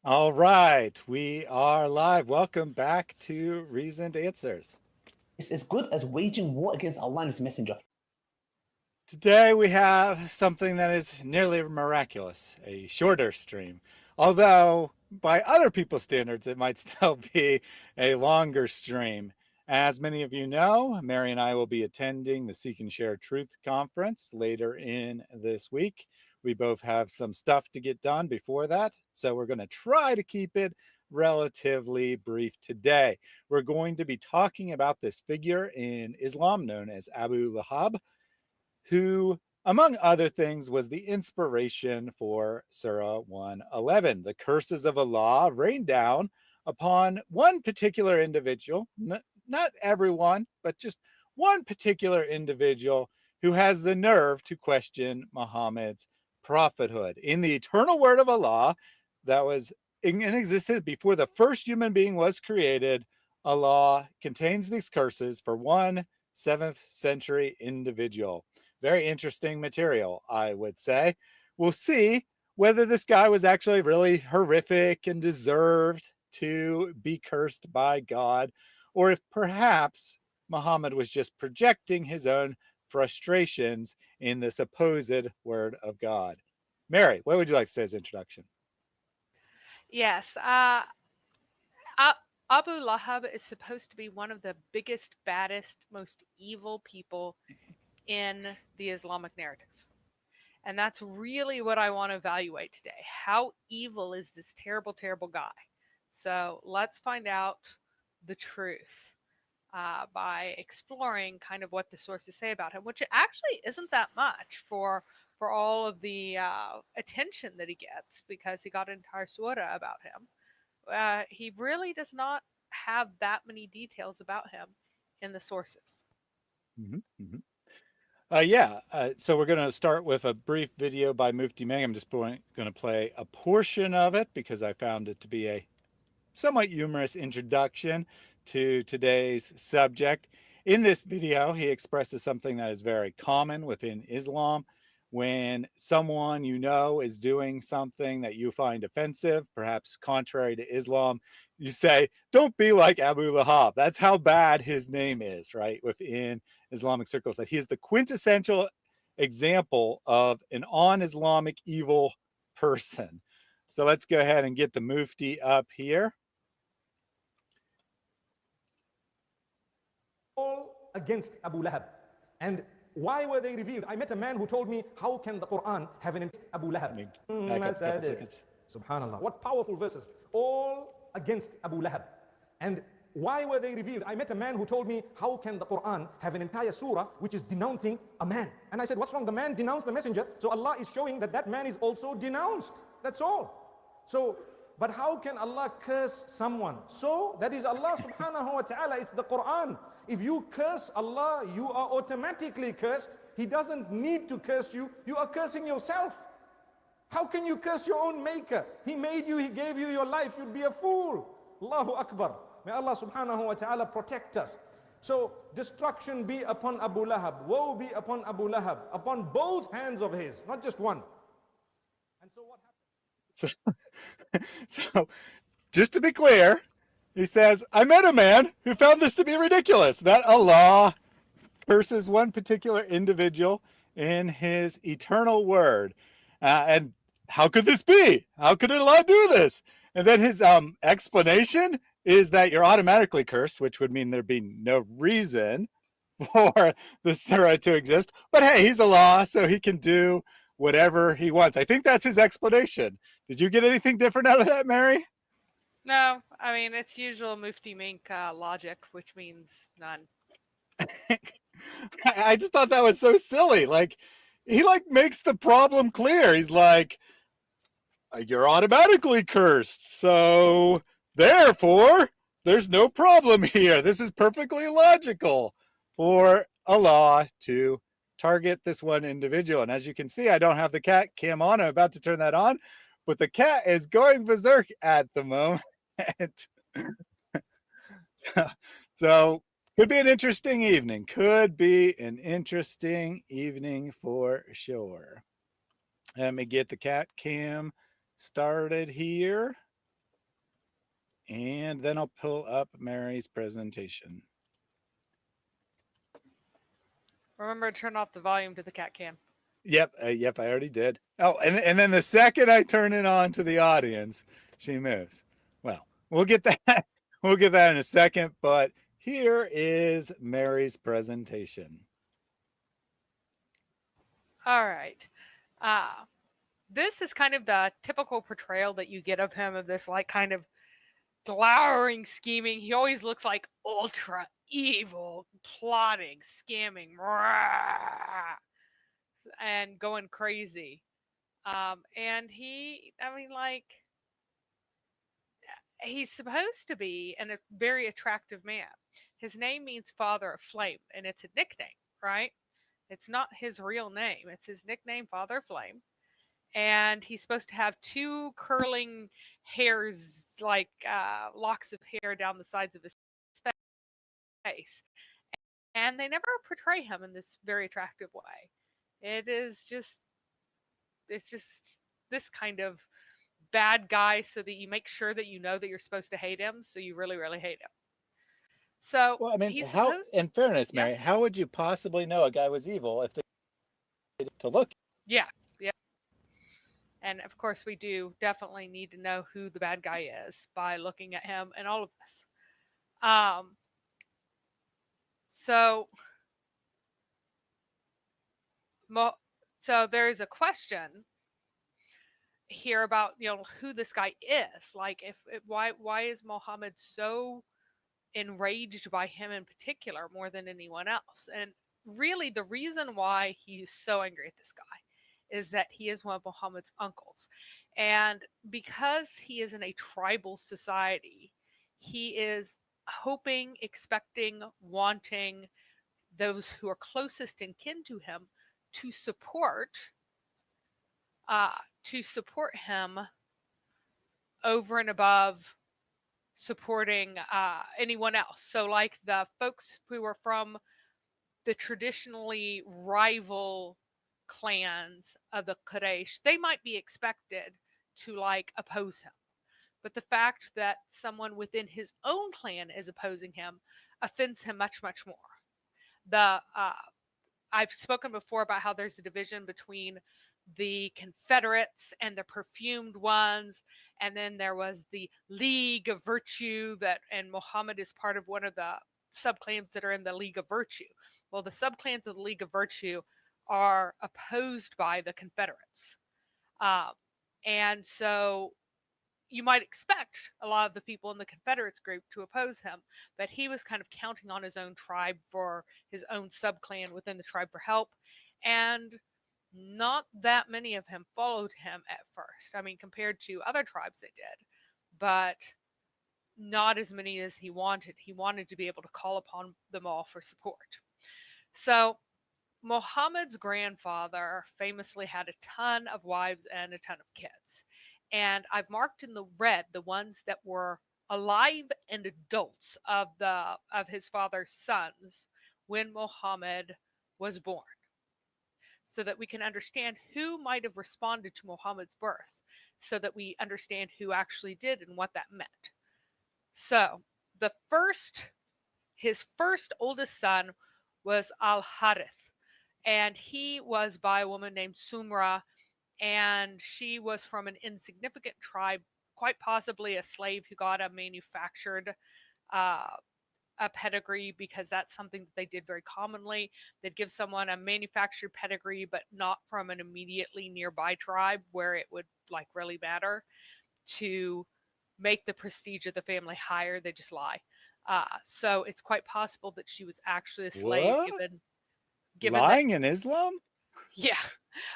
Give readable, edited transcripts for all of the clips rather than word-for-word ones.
All right, we are live. Welcome back to Reasoned Answers. It's as good as waging war against Allah and His Messenger. Today we have something that is nearly miraculous, a shorter stream. Although, by other people's standards, it might still be a longer stream. As many of you know, Mary and I will be attending the Seek and Share Truth conference later in this week. We both have some stuff to get done before that, so we're going to try to keep it relatively brief today. We're going to be talking about this figure in Islam known as Abu Lahab, who, among other things, was the inspiration for Surah 111. The curses of Allah rain down upon one particular individual, not everyone, but just one particular individual who has the nerve to question Muhammad's prophethood. In the eternal word of Allah that was in existence before the first human being was created, Allah contains these curses for one 7th century individual. Very interesting material, I would say. We'll see whether this guy was actually really horrific and deserved to be cursed by God, or if perhaps Muhammad was just projecting his own frustrations in the supposed word of God. Mary, what would you like to say as introduction? Yes. Abu Lahab is supposed to be one of the biggest, baddest, most evil people in the Islamic narrative. And that's really what I want to evaluate today. How evil is this terrible, terrible guy? So let's find out the truth by exploring kind of what the sources say about him, which actually isn't that much for all of the attention that he gets, because he got an entire surah about him. He really does not have that many details about him in the sources. Mm-hmm, mm-hmm. So we're going to start with a brief video by Mufti Meng. I'm just going to play a portion of it because I found it to be a somewhat humorous introduction to today's subject. In this video, he expresses something that is very common within Islam. When someone you know is doing something that you find offensive, perhaps contrary to Islam, you say, don't be like Abu Lahab. That's how bad his name is, right? Within Islamic circles, that he is the quintessential example of an un-Islamic evil person. So let's go ahead and get the Mufti up here. All against Abu Lahab. And why were they revealed? I met a man who told me, how can the Quran have an Abu Lahab? Subhanallah. What powerful verses. All against Abu Lahab. And why were they revealed? I met a man who told me, how can the Quran have an entire surah which is denouncing a man? And I said, what's wrong? The man denounced the messenger. So Allah is showing that that man is also denounced. That's all. So, but how can Allah curse someone? So, that is Allah subhanahu wa ta'ala. It's the Quran. If you curse Allah, you are automatically cursed. He doesn't need to curse you. You are cursing yourself. How can you curse your own maker? He made you, He gave you your life. You'd be a fool. Allahu Akbar. May Allah subhanahu wa ta'ala protect us. So, destruction be upon Abu Lahab. Woe be upon Abu Lahab. Upon both hands of his, not just one. And so what happened? So, just to be clear, he says, I met a man who found this to be ridiculous, that Allah curses one particular individual in his eternal word. And how could this be? How could Allah do this? And then his explanation is that you're automatically cursed, which would mean there'd be no reason for the surah to exist. But hey, he's Allah, so he can do whatever he wants. I think that's his explanation. Did you get anything different out of that, Mary? No, I mean, it's usual Mufti Mink logic, which means none. I just thought that was so silly. Like, he makes the problem clear. He's like, you're automatically cursed, so therefore there's no problem here. This is perfectly logical for Allah to target this one individual. And as you can see, I don't have the cat cam on. I'm about to turn that on, but the cat is going berserk at the moment. So could be an interesting evening. Could be an interesting evening for sure. Let me get the cat cam started here. And then I'll pull up Mary's presentation. Remember to turn off the volume to the cat cam. Yep, I already did. Oh, and then the second I turn it on to the audience, she moves. Well, we'll get that. We'll get that in a second. But here is Mary's presentation. All right. This is kind of the typical portrayal that you get of him, of this like kind of glowering, scheming. He always looks like ultra evil, plotting, scamming, and going crazy. And he's supposed to be a very attractive man. His name means Father of Flame, and it's a nickname, right? It's not his real name. It's his nickname, Father of Flame. And he's supposed to have two curling hairs, like locks of hair down the sides of his face. And they never portray him in this very attractive way. It's just this kind of bad guy, so that you make sure that you know that you're supposed to hate him, so you really, really hate him. So, Well, I mean, he's how, supposed, in fairness, yeah. Mary, how would you possibly know a guy was evil if they to look? Yeah. And of course, we do definitely need to know who the bad guy is by looking at him and all of this. So there's a question here about who this guy is. Like, why is Muhammad so enraged by him in particular more than anyone else? And really, the reason why he's so angry at this guy is that he is one of Muhammad's uncles. And because he is in a tribal society, he is hoping, expecting, wanting those who are closest in kin to him to support him over and above supporting anyone else. So like the folks who are from the traditionally rival clans of the Quraysh, they might be expected to like oppose him. But the fact that someone within his own clan is opposing him offends him much, much more. I've spoken before about how there's a division between the Confederates and the perfumed ones, and then there was the League of Virtue, and Muhammad is part of one of the subclans that are in the League of Virtue. Well, the subclans of the League of Virtue are opposed by the Confederates. And so you might expect a lot of the people in the Confederates group to oppose him, but he was kind of counting on his own tribe, for his own subclan within the tribe, for help. And not that many of him followed him at first. I mean, compared to other tribes, they did, but not as many as he wanted. He wanted to be able to call upon them all for support. So Muhammad's grandfather famously had a ton of wives and a ton of kids. And I've marked in the red the ones that were alive and adults of his father's sons when Muhammad was born, so that we can understand who might have responded to Muhammad's birth, so that we understand who actually did and what that meant. So his first oldest son was Al-Harith, and he was by a woman named Sumra, and she was from an insignificant tribe, quite possibly a slave who got a manufactured a pedigree, because that's something that they did very commonly. They'd give someone a manufactured pedigree, but not from an immediately nearby tribe where it would like really matter, to make the prestige of the family higher. They just lie. So it's quite possible that she was actually a slave. What? Given Lying that, in Islam? yeah.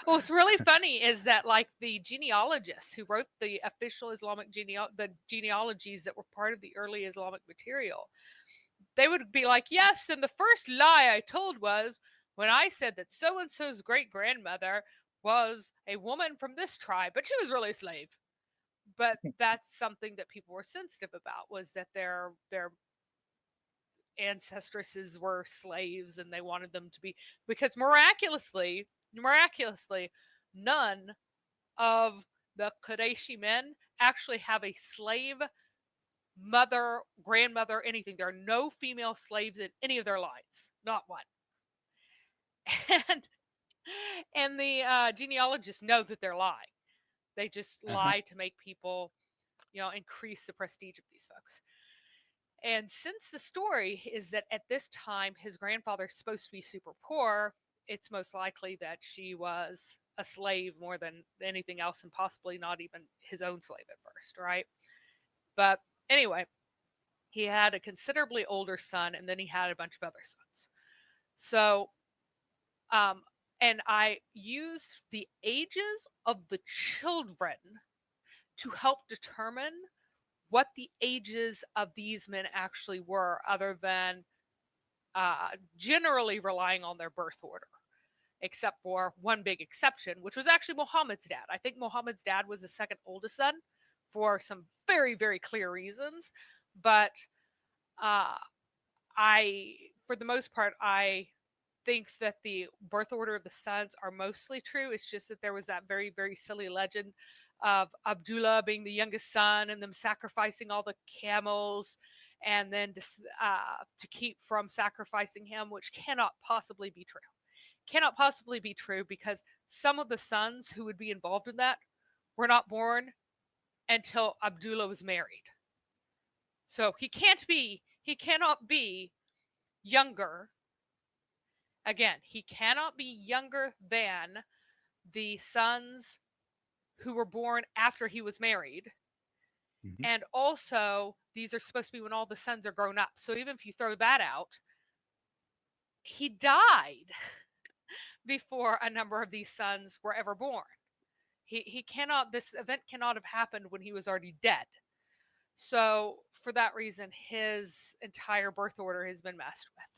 Well, what's really funny is that like the genealogists who wrote the official Islamic genealogies that were part of the early Islamic material, they would be like, yes, and the first lie I told was when I said that so-and-so's great-grandmother was a woman from this tribe, but she was really a slave. But that's something that people were sensitive about, was that their ancestresses were slaves, and they wanted them to be, because miraculously, none of the Qurayshi men actually have a slave mother, grandmother, anything. There are no female slaves in any of their lines, not one. And the genealogists know that they're lying. They just lie to make people, increase the prestige of these folks. And since the story is that at this time his grandfather's supposed to be super poor, it's most likely that she was a slave more than anything else, and possibly not even his own slave at first, right? But anyway, he had a considerably older son, and then he had a bunch of other sons. So, and I used the ages of the children to help determine what the ages of these men actually were, other than generally relying on their birth order, except for one big exception, which was actually Muhammad's dad. I think Muhammad's dad was the second oldest son for some very, very clear reasons. But for the most part, I think that the birth order of the sons are mostly true. It's just that there was that very, very silly legend of Abdullah being the youngest son and them sacrificing all the camels, and then to keep from sacrificing him, which cannot possibly be true. Cannot possibly be true, because some of the sons who would be involved in that were not born until Abdullah was married. So he cannot be younger. Again, he cannot be younger than the sons who were born after he was married. Mm-hmm. And also, these are supposed to be when all the sons are grown up. So even if you throw that out, he died before a number of these sons were ever born. He cannot, this event cannot have happened when he was already dead. So for that reason, his entire birth order has been messed with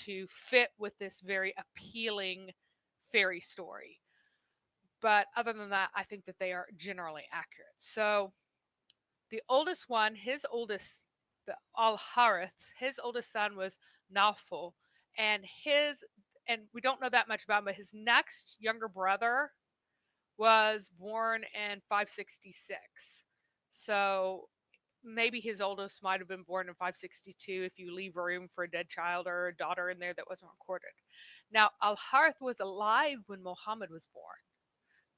to fit with this very appealing fairy story. But other than that, I think that they are generally accurate. So the oldest one, the Al-Harith, his oldest son was Naufal, and we don't know that much about him, but his next younger brother was born in 566. So maybe his oldest might have been born in 562 if you leave room for a dead child or a daughter in there that wasn't recorded. Now, Al-Harith was alive when Muhammad was born,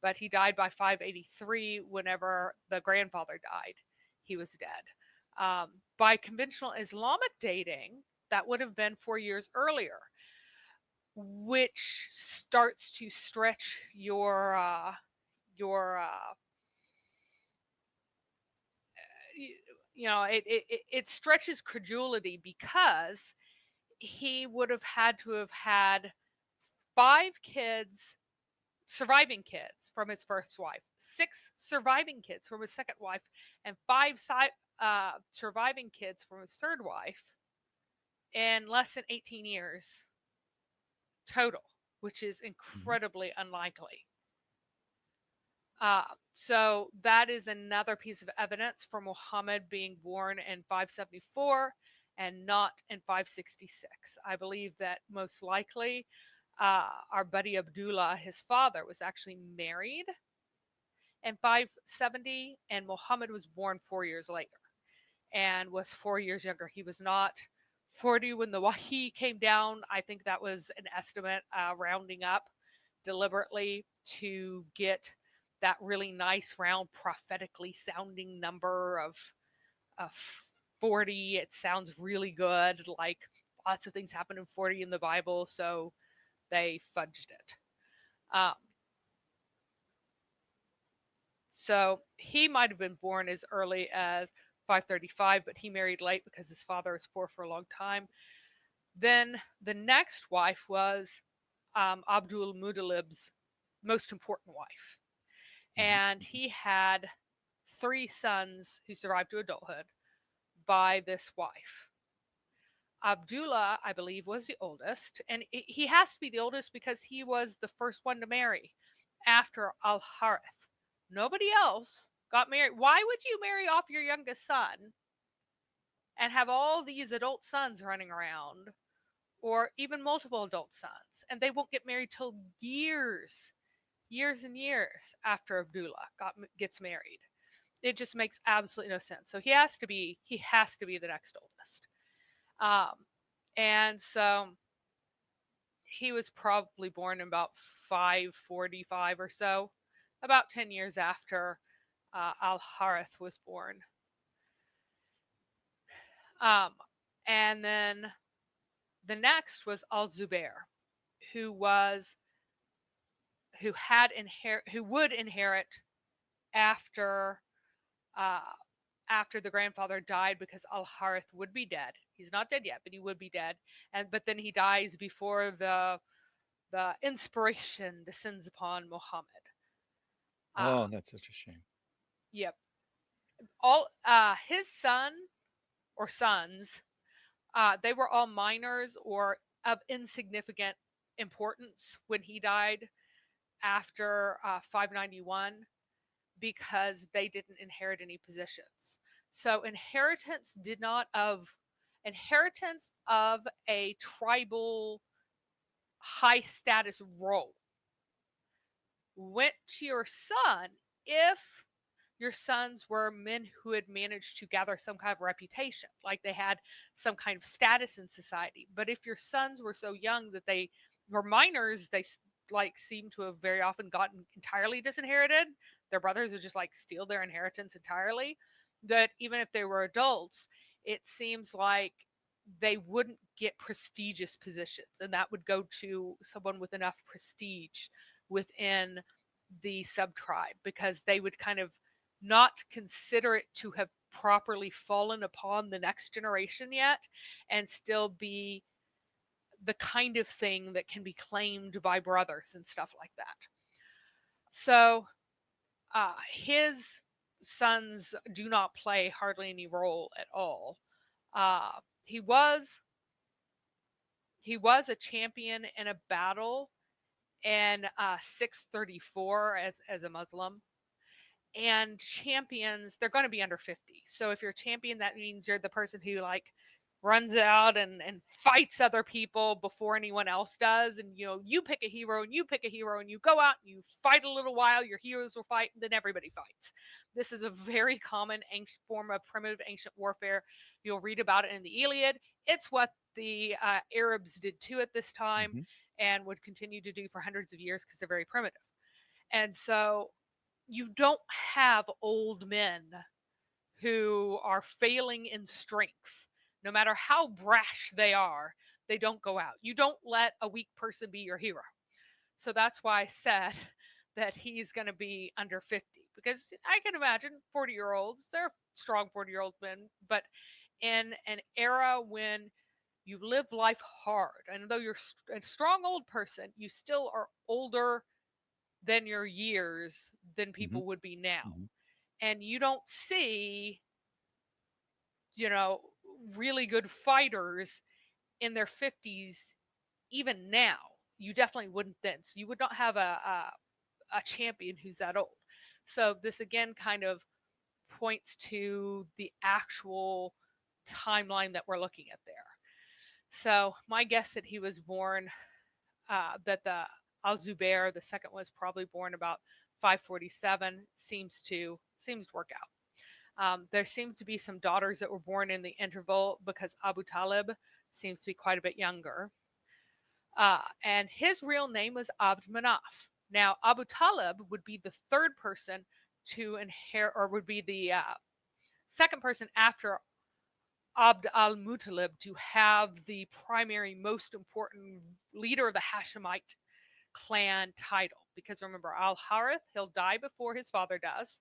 but he died by 583 whenever the grandfather died. He was dead. By conventional Islamic dating, that would have been 4 years earlier, which starts to stretch it stretches credulity, because he would have had to have had 5 surviving kids from his first wife, 6 surviving kids from his second wife, and 5 surviving kids from his third wife in less than 18 years total, which is incredibly unlikely. So that is another piece of evidence for Muhammad being born in 574 and not in 566. I believe that most likely our buddy Abdullah, his father, was actually married in 570, and Muhammad was born 4 years later and was 4 years younger. He was not 40 when the Wahi came down. I think that was an estimate, rounding up deliberately to get that really nice, round, prophetically sounding number of 40. It sounds really good, like lots of things happen in 40 in the Bible, so they fudged it. So he might have been born as early as 535, but he married late because his father was poor for a long time. Then the next wife was Abdul Muttalib's most important wife. And he had 3 sons who survived to adulthood by this wife. Abdullah, I believe, was the oldest. And he has to be the oldest because he was the first one to marry after Al-Harith. Nobody else got married. Why would you marry off your youngest son and have all these adult sons running around, or even multiple adult sons, and they won't get married till years and years after Abdullah gets married? it just makes absolutely no sense. So he has to be the next oldest. And so he was probably born in about 545 or so, about 10 years after Al-Harith was born. And then the next was Al-Zubair, who would inherit after the grandfather died, because Al-Harith would be dead. He's not dead yet, but he would be dead. But then he dies before the inspiration descends upon Muhammad. Oh, that's such a shame. Yep. All his son or sons, they were all minors or of insignificant importance when he died after 591, because they didn't inherit any positions. So inheritance of a tribal high status role went to your son if your sons were men who had managed to gather some kind of reputation, like they had some kind of status in society. But if your sons were so young that they were minors, they seem to have very often gotten entirely disinherited. Their brothers would just steal their inheritance entirely. That even if they were adults, it seems like they wouldn't get prestigious positions, and that would go to someone with enough prestige within the sub-tribe, because they would kind of not consider it to have properly fallen upon the next generation yet, and still be the kind of thing that can be claimed by brothers and stuff like that. So his sons do not play hardly any role at all. He was a champion in a battle in 634 as a Muslim. And champions, they're going to be under 50. So if you're a champion, that means you're the person who runs out and fights other people before anyone else does. And you pick a hero and you pick a hero and you go out and you fight a little while, your heroes will fight, and then everybody fights. This is a very common form of primitive ancient warfare. You'll read about it in the Iliad. It's what the Arabs did too at this time, and would continue to do for hundreds of years, because they're very primitive. And so you don't have old men who are failing in strength. No matter how brash they are, they don't go out. You don't let a weak person be your hero. So that's why I said that he's going to be under 50, because I can imagine 40-year-olds, they're strong 40-year-old men, but in an era when you live life hard, and though you're a strong old person, you still are older than your years than people would be now. And you don't see, really good fighters in their 50s even now. You definitely wouldn't then. So you would not have a champion who's that old. So this again kind of points to the actual timeline that we're looking at there. So my guess that he was born, that the Al-Zubair, the second, was probably born about 547, seems to work out. There seem to be some daughters that were born in the interval, because Abu Talib seems to be quite a bit younger. And his real name was Abd Manaf. Now, Abu Talib would be the third person to inherit, or would be the second person after Abd al-Muttalib to have the primary, most important leader of the Hashemite clan title. Because remember, Al-Harith, he'll die before his father does.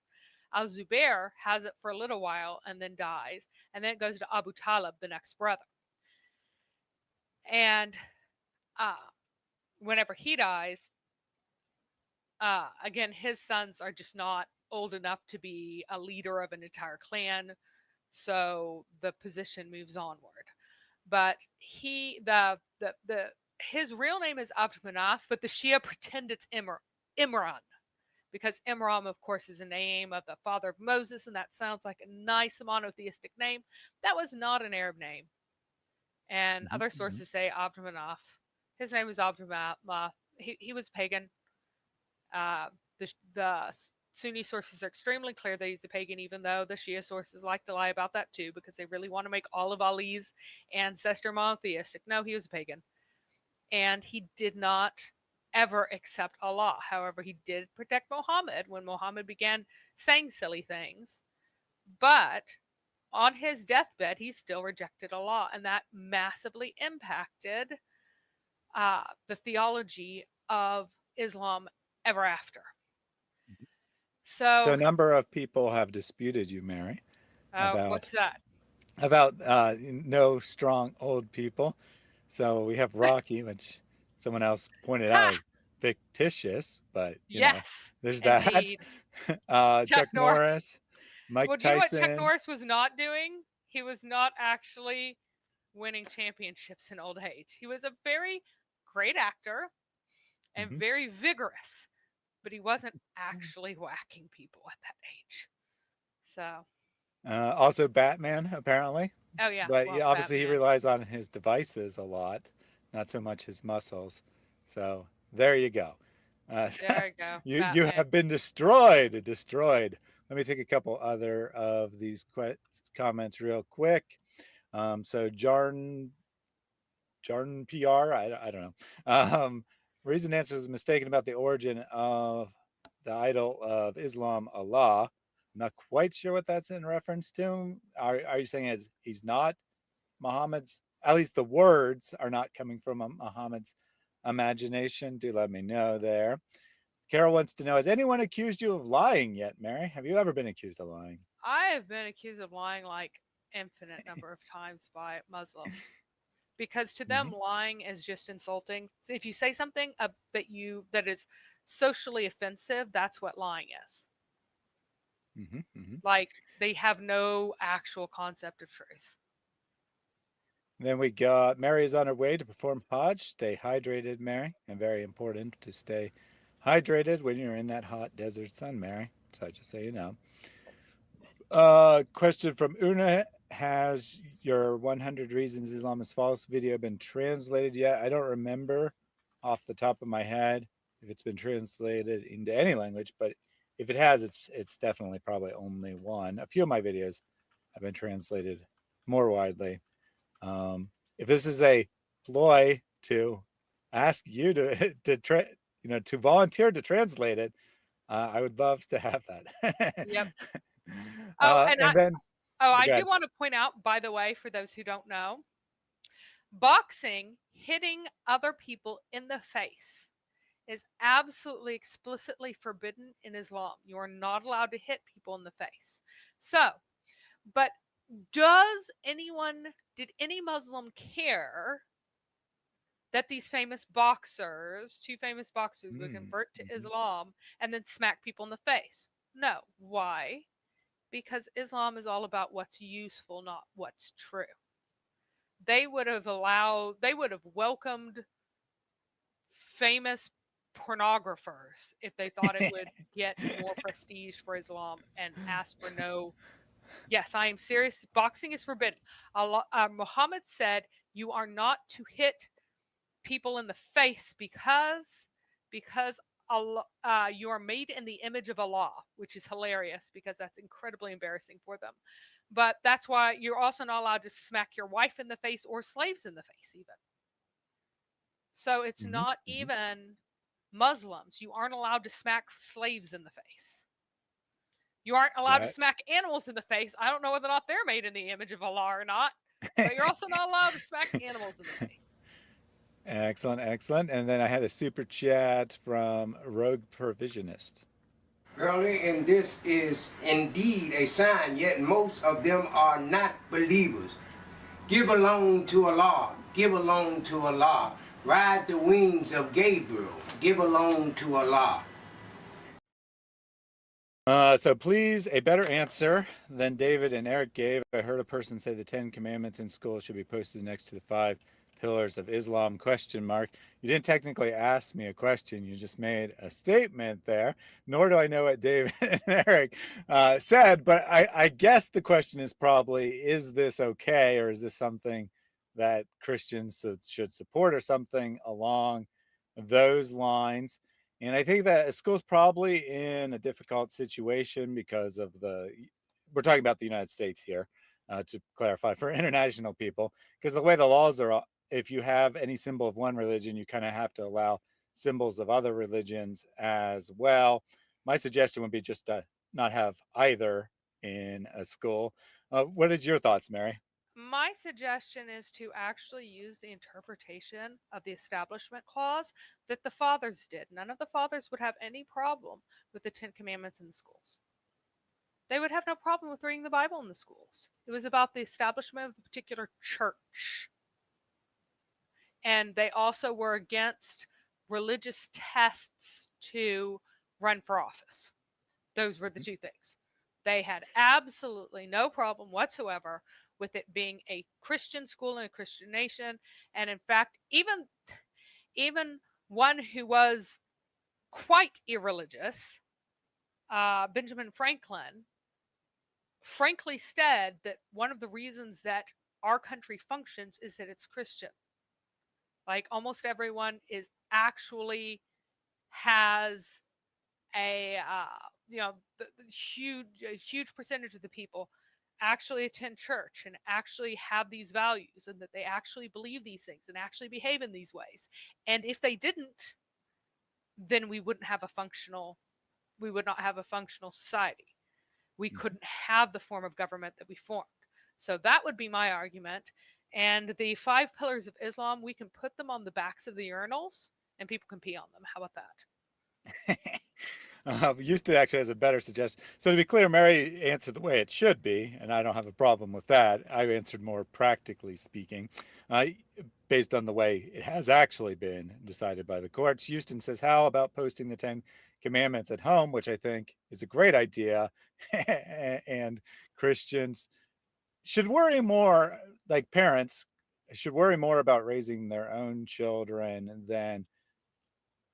Al-Zubair has it for a little while and then dies. And then it goes to Abu Talib, the next brother. And whenever he dies, again, his sons are just not old enough to be a leader of an entire clan. So the position moves onward. But his real name is Abd Manaf, but the Shia pretend it's Imran, because Imran, of course, is a name of the father of Moses, and that sounds like a nice monotheistic name. That was not an Arab name. And other sources say Abd Manaf. His name was Abd Manaf. He was pagan. The Sunni sources are extremely clear that he's a pagan, even though the Shia sources like to lie about that too, because they really want to make all of Ali's ancestor monotheistic. No, he was a pagan. And he did not ever accept Allah. However, he did protect Muhammad when Muhammad began saying silly things. But on his deathbed, he still rejected Allah, and that massively impacted the theology of Islam ever after. So So, a number of people have disputed you, Mary, what's about that? no strong old people. So we have Rocky, which someone else pointed out Ha! is fictitious, but Yes, there's that. indeed. Chuck Norris. Norris, Mike Well, do you know what Chuck Tyson. Norris was not doing? He was not actually winning championships in old age. He was a very great actor and very vigorous, but he wasn't actually whacking people at that age. So. Also Batman, apparently. Oh yeah. But Well, obviously he Batman. relies on his devices a lot, not so much his muscles. So there you go. There you go. You have been destroyed. Let me take a couple other of these comments real quick. So Jarn PR, I don't know. Reason answer is mistaken about the origin of the idol of Islam, Allah. I'm not quite sure what that's in reference to. Are you saying he's not Muhammad's? At least the words are not coming from Muhammad's imagination. Do let me know there. Carol wants to know, has anyone accused you of lying yet, Mary? Have you ever been accused of lying? I have been accused of lying like infinite number of times by Muslims. Because to them, lying is just insulting. So if you say something that is socially offensive, that's what lying is. Like they have no actual concept of truth. Then we got Mary is on her way to perform Hajj. Stay hydrated, Mary, and very important to stay hydrated when you're in that hot desert sun, Mary. So just so you know. Question from Una: has your 100 Reasons Islam is False video been translated yet? I don't remember off the top of my head if it's been translated into any language, but if it has, it's definitely probably only one. A few of my videos have been translated more widely. If this is a ploy to ask you to volunteer to translate it, I would love to have that. Yep. I do want to point out, by the way, for those who don't know, boxing, hitting other people in the face, is absolutely explicitly forbidden in Islam. You are not allowed to hit people in the face. So, but did any Muslim care that these two famous boxers would convert to Islam and then smack people in the face? No. Why? Because Islam is all about what's useful, not what's true. They would have welcomed famous pornographers if they thought it would get more prestige for Islam and asked for no. Yes, I am serious. Boxing is forbidden. Muhammad said you are not to hit people in the face because Allah, you are made in the image of Allah, which is hilarious because that's incredibly embarrassing for them. But that's why you're also not allowed to smack your wife in the face or slaves in the face even. So it's not even Muslims. You aren't allowed to smack slaves in the face. You aren't allowed to smack animals in the face. I don't know whether or not they're made in the image of Allah or not, but you're also not allowed to smack animals in the face. Excellent. And then I had a super chat from Rogue Provisionist. Early, and this is indeed a sign, yet most of them are not believers. Give alone to Allah, give alone to Allah. Ride the wings of Gabriel, give alone to Allah. So please, a better answer than David and Eric gave. I heard a person say the 10 Commandments in school should be posted next to the 5 Pillars of Islam ? You didn't technically ask me a question. You just made a statement there. Nor do I know what David and Eric said, but I guess the question is probably, is this okay, or is this something that Christians should support, or something along those lines? And I think that a school's probably in a difficult situation because of we're talking about the United States here, to clarify for international people, because the way the laws are, if you have any symbol of one religion, you kind of have to allow symbols of other religions as well. My suggestion would be just to not have either in a school. What is your thoughts, Mary? My suggestion is to actually use the interpretation of the Establishment Clause that the fathers did. None of the fathers would have any problem with the Ten Commandments in the schools. They would have no problem with reading the Bible in the schools. It was about the establishment of a particular church. And they also were against religious tests to run for office. Those were the two things. They had absolutely no problem whatsoever with it being a Christian school and a Christian nation. And in fact, even one who was quite irreligious, Benjamin Franklin, frankly said that one of the reasons that our country functions is that it's Christian. Like almost everyone is actually has a huge percentage of the people actually attend church and actually have these values, and that they actually believe these things and actually behave in these ways. And if they didn't, then we would not have a functional society. We couldn't have the form of government that we formed. So that would be my argument. And the 5 pillars of Islam, we can put them on the backs of the urinals and people can pee on them. How about that? Houston actually has a better suggestion. So to be clear, Mary answered the way it should be, and I don't have a problem with that. I answered more practically speaking, based on the way it has actually been decided by the courts. Houston says, how about posting the 10 Commandments at home, which I think is a great idea. And Christians should worry more, like parents should worry more about raising their own children than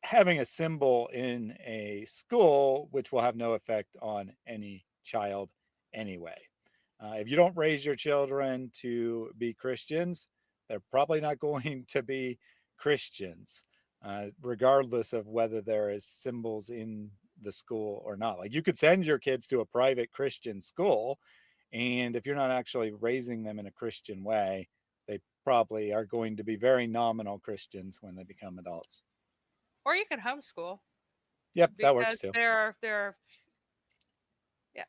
having a symbol in a school, which will have no effect on any child anyway. If you don't raise your children to be Christians, they're probably not going to be Christians, regardless of whether there is symbols in the school or not. Like you could send your kids to a private Christian school, and if you're not actually raising them in a Christian way, they probably are going to be very nominal Christians when they become adults. Or you can homeschool. Yep, that works too.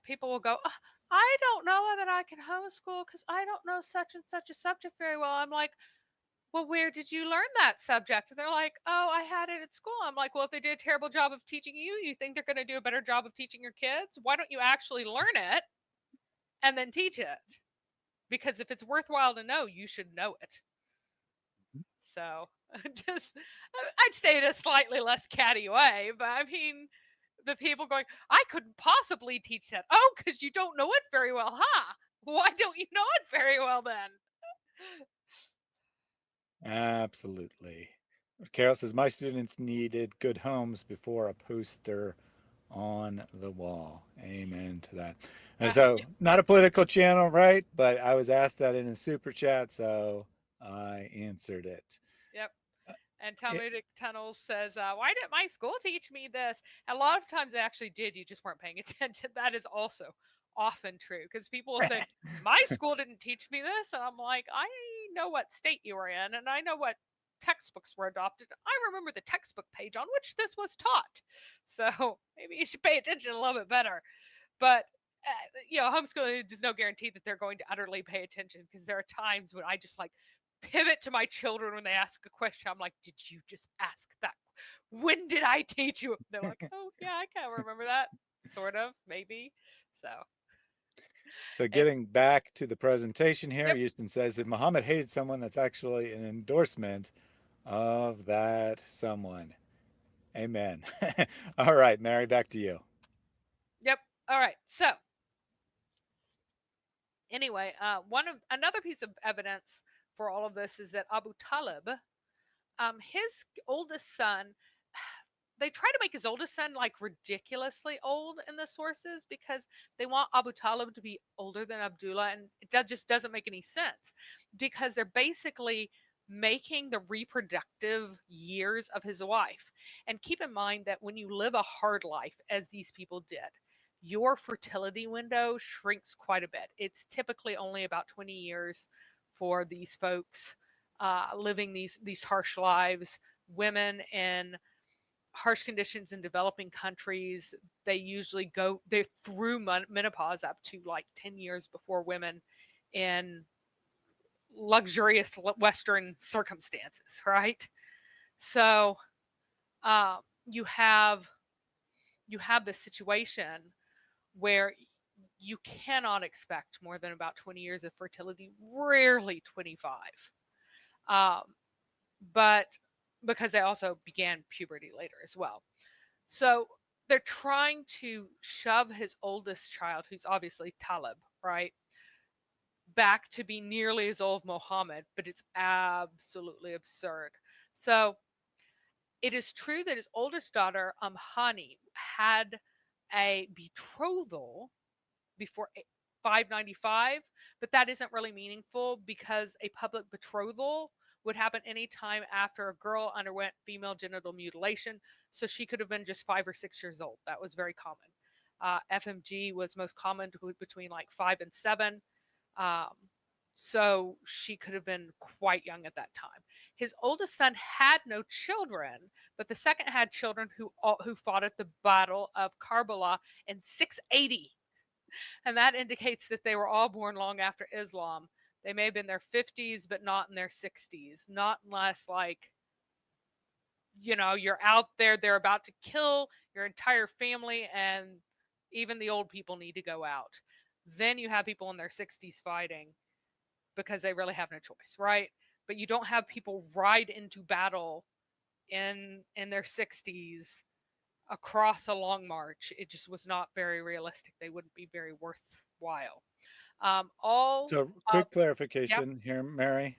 People will go, "Oh, I don't know whether I can homeschool because I don't know such and such a subject very well." I'm like, well, where did you learn that subject? And they're like, oh, I had it at school. I'm like, well, if they did a terrible job of teaching you, you think they're going to do a better job of teaching your kids? Why don't you actually learn it and then teach it? Because if it's worthwhile to know, you should know it. So I'd say it a slightly less catty way, but I mean, the people going, I couldn't possibly teach that. Oh, because you don't know it very well, huh? Why don't you know it very well then? Absolutely. Carol says, my students needed good homes before a poster on the wall. Amen to that. And so, not a political channel, right? But I was asked that in a super chat, so I answered it. Yep. And Talmudic Tunnels says, why didn't my school teach me this? And a lot of times they actually did. You just weren't paying attention. That is also often true, because people will say, my school didn't teach me this. And I'm like, I know what state you were in, and I know what textbooks were adopted. I remember the textbook page on which this was taught. So maybe you should pay attention a little bit better. But homeschooling is no guarantee that they're going to utterly pay attention, because there are times when I just like pivot to my children when they ask a question. I'm like, did you just ask that? When did I teach you? They're like, oh yeah, I can't remember that. Sort of, maybe. So getting back to the presentation here, Yep. Houston says, if Muhammad hated someone, that's actually an endorsement of that someone. Amen. All right, Mary, back to you. Yep. All right. So anyway, another piece of evidence for all of this is that Abu Talib, his oldest son, they try to make his oldest son like ridiculously old in the sources, because they want Abu Talib to be older than Abdullah, and it just doesn't make any sense, because they're basically making the reproductive years of his wife. And keep in mind that when you live a hard life, as these people did, your fertility window shrinks quite a bit. It's typically only about 20 years for these folks living these harsh lives. Women in harsh conditions in developing countries, they're through menopause up to like 10 years before women in luxurious Western circumstances, right? So uh, you have this situation where you cannot expect more than about 20 years of fertility, rarely 25. Um, but because they also began puberty later as well. So they're trying to shove his oldest child, who's obviously Talib, right, back to be nearly as old as Muhammad, but it's absolutely absurd. So it is true that his oldest daughter, Hani, had a betrothal before 595, but that isn't really meaningful because a public betrothal would happen anytime after a girl underwent female genital mutilation. So she could have been just 5 or 6 years old. That was very common. FMG was most common between like 5 and 7. Um, so she could have been quite young at that time. His oldest son had no children, but the second had children who fought at the Battle of Karbala in 680. And that indicates that they were all born long after Islam. They may have been in their 50s, but not in their 60s. Not unless, like, you're out there, they're about to kill your entire family, and even the old people need to go out. Then you have people in their 60s fighting because they really have no choice, right? But you don't have people ride into battle in their 60s across a long march. It just was not very realistic. They wouldn't be very worthwhile. So quick Yep. clarification here, Mary,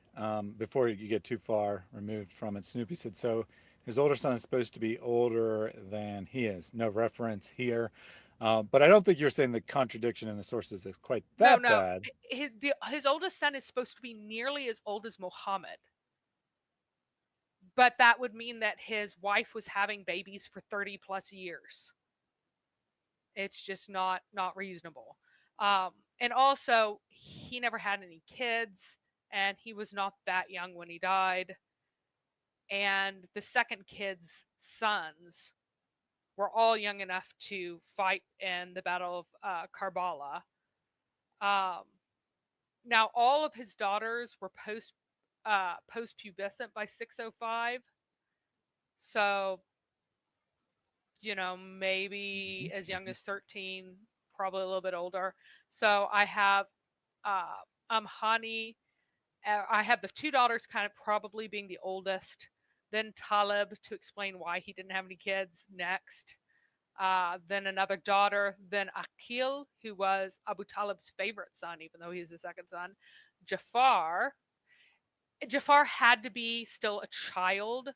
before you get too far removed from it. Snoopy said, so his older son is supposed to be older than he is. No reference here. But I don't think you're saying the contradiction in the sources is quite that No. bad. His oldest son is supposed to be nearly as old as Muhammad. But that would mean that his wife was having babies for 30 plus years. It's just not reasonable. And also, he never had any kids, and he was not that young when he died. And the second kid's sons were all young enough to fight in the Battle of Karbala. Now, all of his daughters were post-pubescent by 605. So, maybe as young as 13, probably a little bit older. So I have Hani. I have the 2 daughters kind of probably being the oldest. Then Talib, to explain why he didn't have any kids, next. Then another daughter. Then Aqil, who was Abu Talib's favorite son, even though he's the second son. Jafar had to be still a child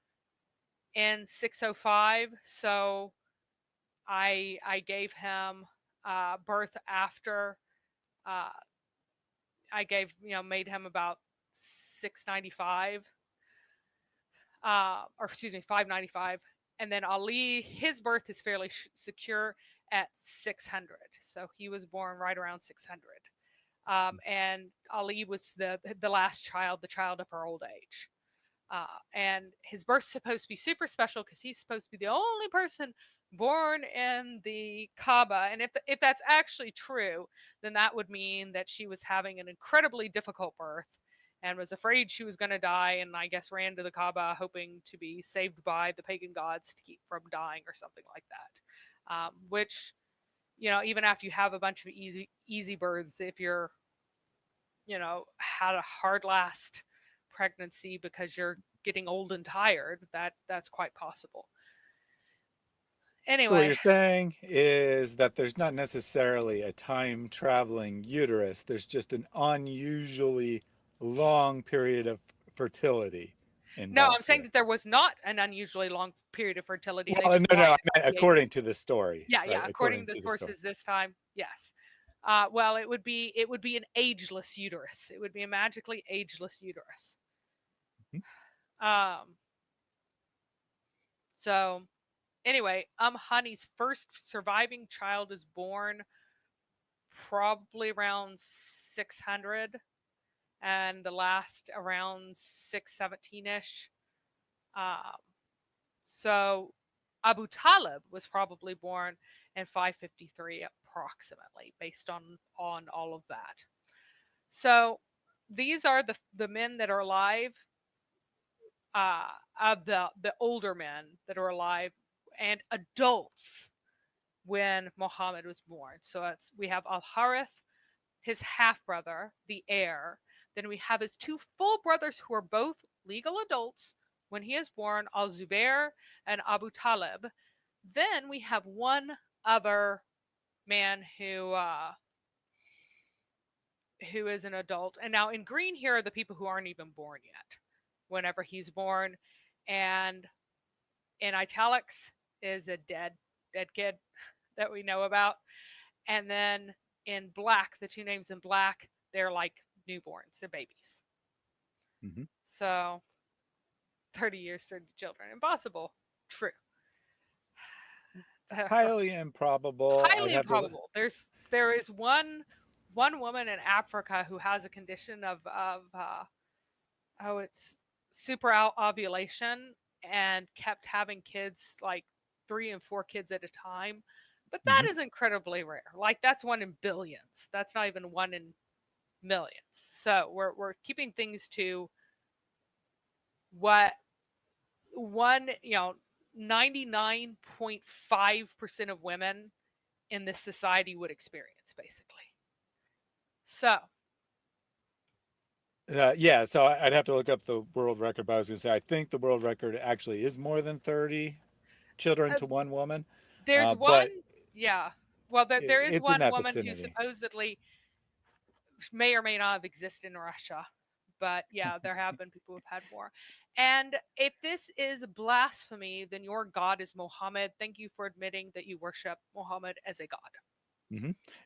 in 605, so I gave him birth after. I made him about 695, or excuse me, 595, and then Ali, his birth is fairly secure at 600, so he was born right around 600. And Ali was the last child, the child of her old age. And his birth's supposed to be super special because he's supposed to be the only person born in the Kaaba. And if that's actually true, then that would mean that she was having an incredibly difficult birth and was afraid she was going to die, and I guess ran to the Kaaba hoping to be saved by the pagan gods to keep from dying or something like that. Which, even after you have a bunch of easy births, if you're, had a hard last pregnancy because you're getting old and tired, that's quite possible. Anyway, so what you're saying is that there's not necessarily a time traveling uterus. There's just an unusually long period of fertility involved. No, I'm saying that there was not an unusually long period of fertility. Well, no, I meant according to the story. Yeah, right? yeah. According to the sources this time, yes. Well, it would be an ageless uterus. It would be a magically ageless uterus. So anyway, Hani's first surviving child is born probably around 600, and the last around 617-ish. Um, so Abu Talib was probably born in 553 approximately, based on all of that. So these are the men that are alive, of the older men that are alive and adults when Muhammad was born. So we have Al Harith, his half brother, the heir. Then we have his two full brothers who are both legal adults when he is born, Al Zubair and Abu Talib. Then we have one other man who is an adult. And now in green here are the people who aren't even born yet whenever he's born. And in italics is a dead kid that we know about. And then in black, the two names in black, they're like newborns, they're babies. Mm-hmm. So 30 years, 30 children. Impossible. True. Highly improbable. Highly improbable. There is one woman in Africa who has a condition of it's super ovulation, and kept having kids, like 3 and 4 kids at a time. But that is incredibly rare. Like, that's 1 in billions. That's not even 1 in millions. So we're keeping things to what 99.5% of women in this society would experience, basically. So yeah, so I'd have to look up the world record, but I was going to say I think the world record actually is more than 30 children to one woman. there's one, but yeah. Well, there is it's in one that woman who vicinity. supposedly may or may not have existed in Russia. But yeah, there have been people who've had more. And if this is blasphemy, then your God is Muhammad. Thank you for admitting that you worship Muhammad as a god.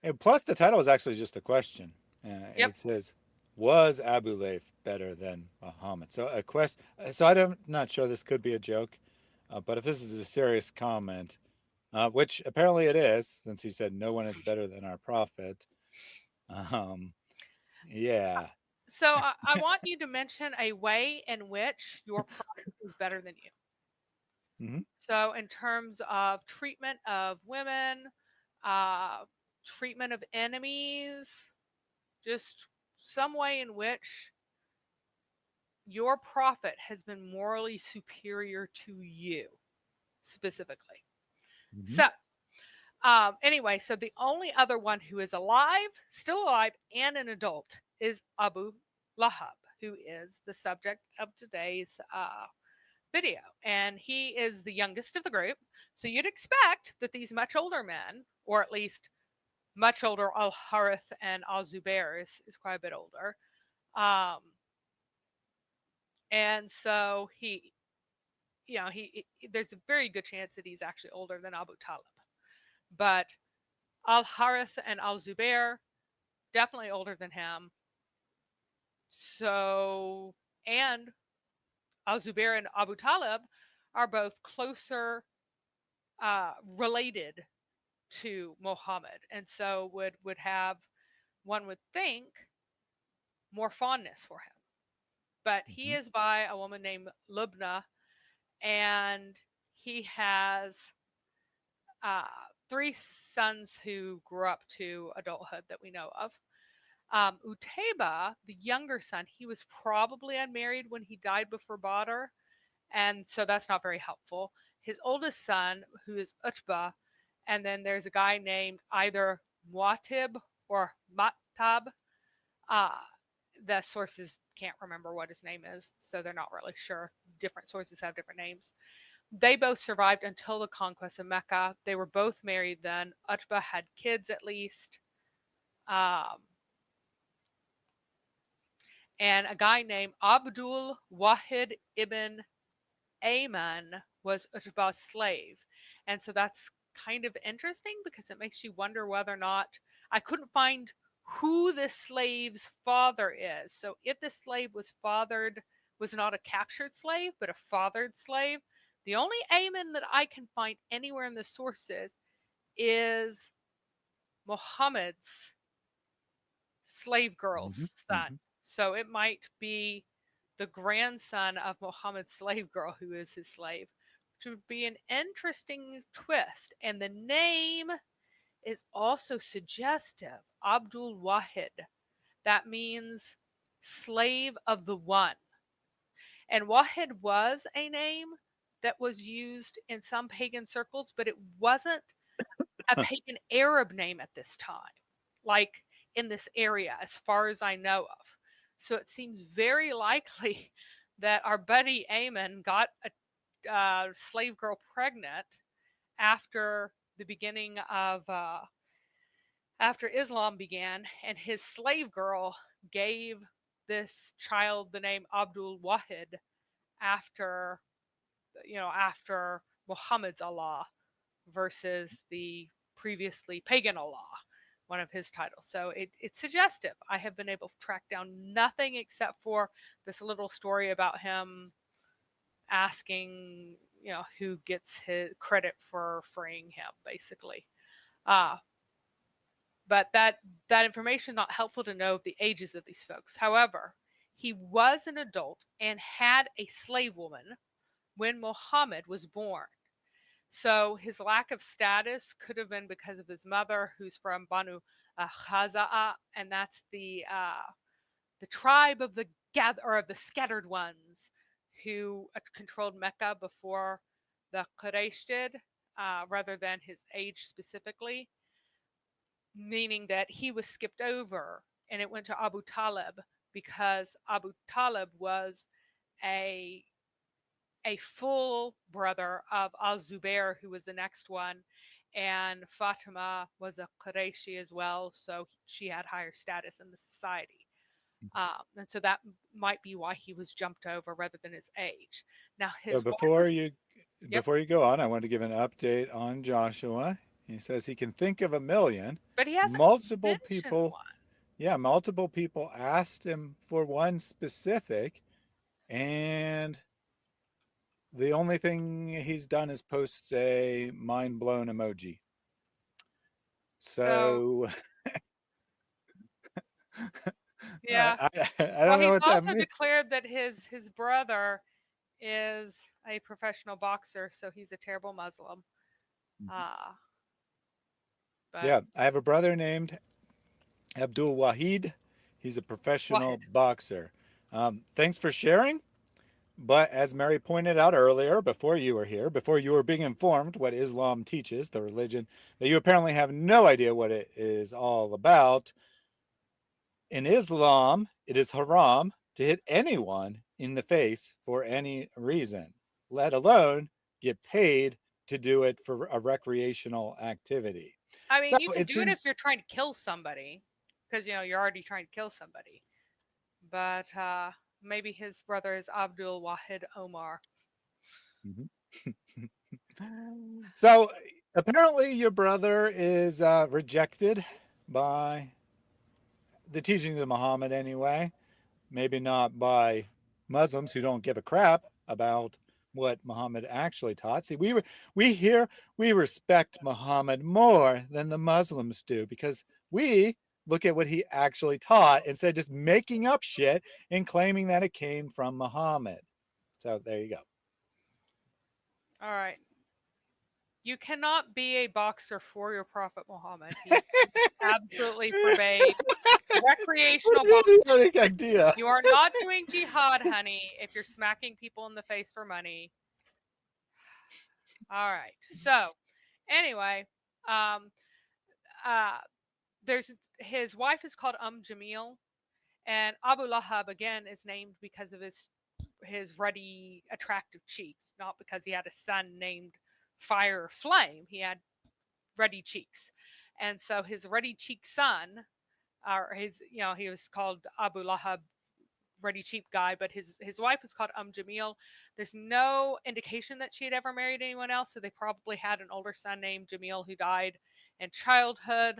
And plus, the title is actually just a question. Yep. It says, "Was Abu Lahab better than Muhammad?" So a question. So I'm not sure this could be a joke, but if this is a serious comment, which apparently it is, since he said no one is better than our prophet. Yeah. So I want you to mention a way in which your prophet is better than you. Mm-hmm. So in terms of treatment of women, treatment of enemies, just some way in which your prophet has been morally superior to you specifically. So anyway, so the only other one who is alive, still alive, and an adult is Abu Lahab, who is the subject of today's video. And he is the youngest of the group. So you'd expect that these much older men, or at least much older, Al Harith and Al Zubair is quite a bit older. And so he there's a very good chance that he's actually older than Abu Talib. But Al Harith and Al Zubair, definitely older than him. So, and Al Zubair and Abu Talib are both closer related to Muhammad, and so would have, one would think, more fondness for him. But he is by a woman named Lubna, and he has 3 sons who grew up to adulthood that we know of. Utaiba, the younger son, he was probably unmarried when he died before Badr, and so that's not very helpful. His oldest son, who is Utbah, and then there's a guy named either Muatib or Matab. The sources can't remember what his name is, so they're not really sure. Different sources have different names. They both survived until the conquest of Mecca. They were both married then. Utbah had kids at least. And a guy named Abdul Wahid ibn Ayman was Utbah's slave. And so that's kind of interesting because it makes you wonder whether or not, I couldn't find who the slave's father is. So if the slave was fathered was not a captured slave, but a fathered slave. The only Amen that I can find anywhere in the sources is Muhammad's slave girl's son. So it might be the grandson of Muhammad's slave girl who is his slave, which would be an interesting twist. And the name is also suggestive. Abdul Wahid. That means slave of the one. And Wahid was a name that was used in some pagan circles, but it wasn't a pagan Arab name at this time, like in this area, as far as I know of. So it seems very likely that our buddy Amen got a slave girl pregnant after the beginning of after Islam began, and his slave girl gave this child the name Abdul Wahid after after Muhammad's Allah versus the previously pagan Allah, one of his titles. So it's suggestive. I have been able to track down nothing except for this little story about him asking, who gets his credit for freeing him, basically. But that information is not helpful to know the ages of these folks. However, he was an adult and had a slave woman when Muhammad was born. So his lack of status could have been because of his mother, who's from Banu Khaza'a, and that's the tribe of the scattered ones who controlled Mecca before the Quraysh did, rather than his age specifically, meaning that he was skipped over and it went to Abu Talib because Abu Talib was a full brother of Al-Zubair, who was the next one, and Fatima was a Qurayshi as well, so she had higher status in the society. And so that might be why he was jumped over rather than his age. Now, So before you go on, I want to give an update on Joshua. He says he can think of a million. But he hasn't multiple mentioned people. one. Yeah, multiple people asked him for one specific, and the only thing he's done is post a mind blown emoji. So yeah, I don't know what that means. He's also declared that his brother is a professional boxer, so he's a terrible Muslim. Yeah, I have a brother named Abdul Wahid. He's a professional boxer. Thanks for sharing. But as Mary pointed out earlier, before you were here, before you were being informed what Islam teaches, the religion that you apparently have no idea what it is all about, in Islam, it is haram to hit anyone in the face for any reason, let alone get paid to do it for a recreational activity. I mean, you can do it if you're trying to kill somebody, because you're already trying to kill somebody. But maybe his brother is Abdul Wahid Omar. So apparently your brother is rejected by the teachings of Muhammad anyway. Maybe not by Muslims who don't give a crap about what Muhammad actually taught. See, we respect Muhammad more than the Muslims do, because we look at what he actually taught instead of just making up shit and claiming that it came from Muhammad. So there you go. All right. You cannot be a boxer for your Prophet Muhammad. He absolutely forbade recreational boxing. Idea. You are not doing jihad, honey, if you're smacking people in the face for money. All right. So, anyway, there's his wife is called Jamil, and Abu Lahab again is named because of his ruddy, attractive cheeks, not because he had a son named Fire or Flame. He had ruddy cheeks, and so his ruddy cheek son, or he was called Abu Lahab, ruddy cheek guy, but his wife was called Jamil. There's no indication that she had ever married anyone else, so they probably had an older son named Jamil who died in childhood,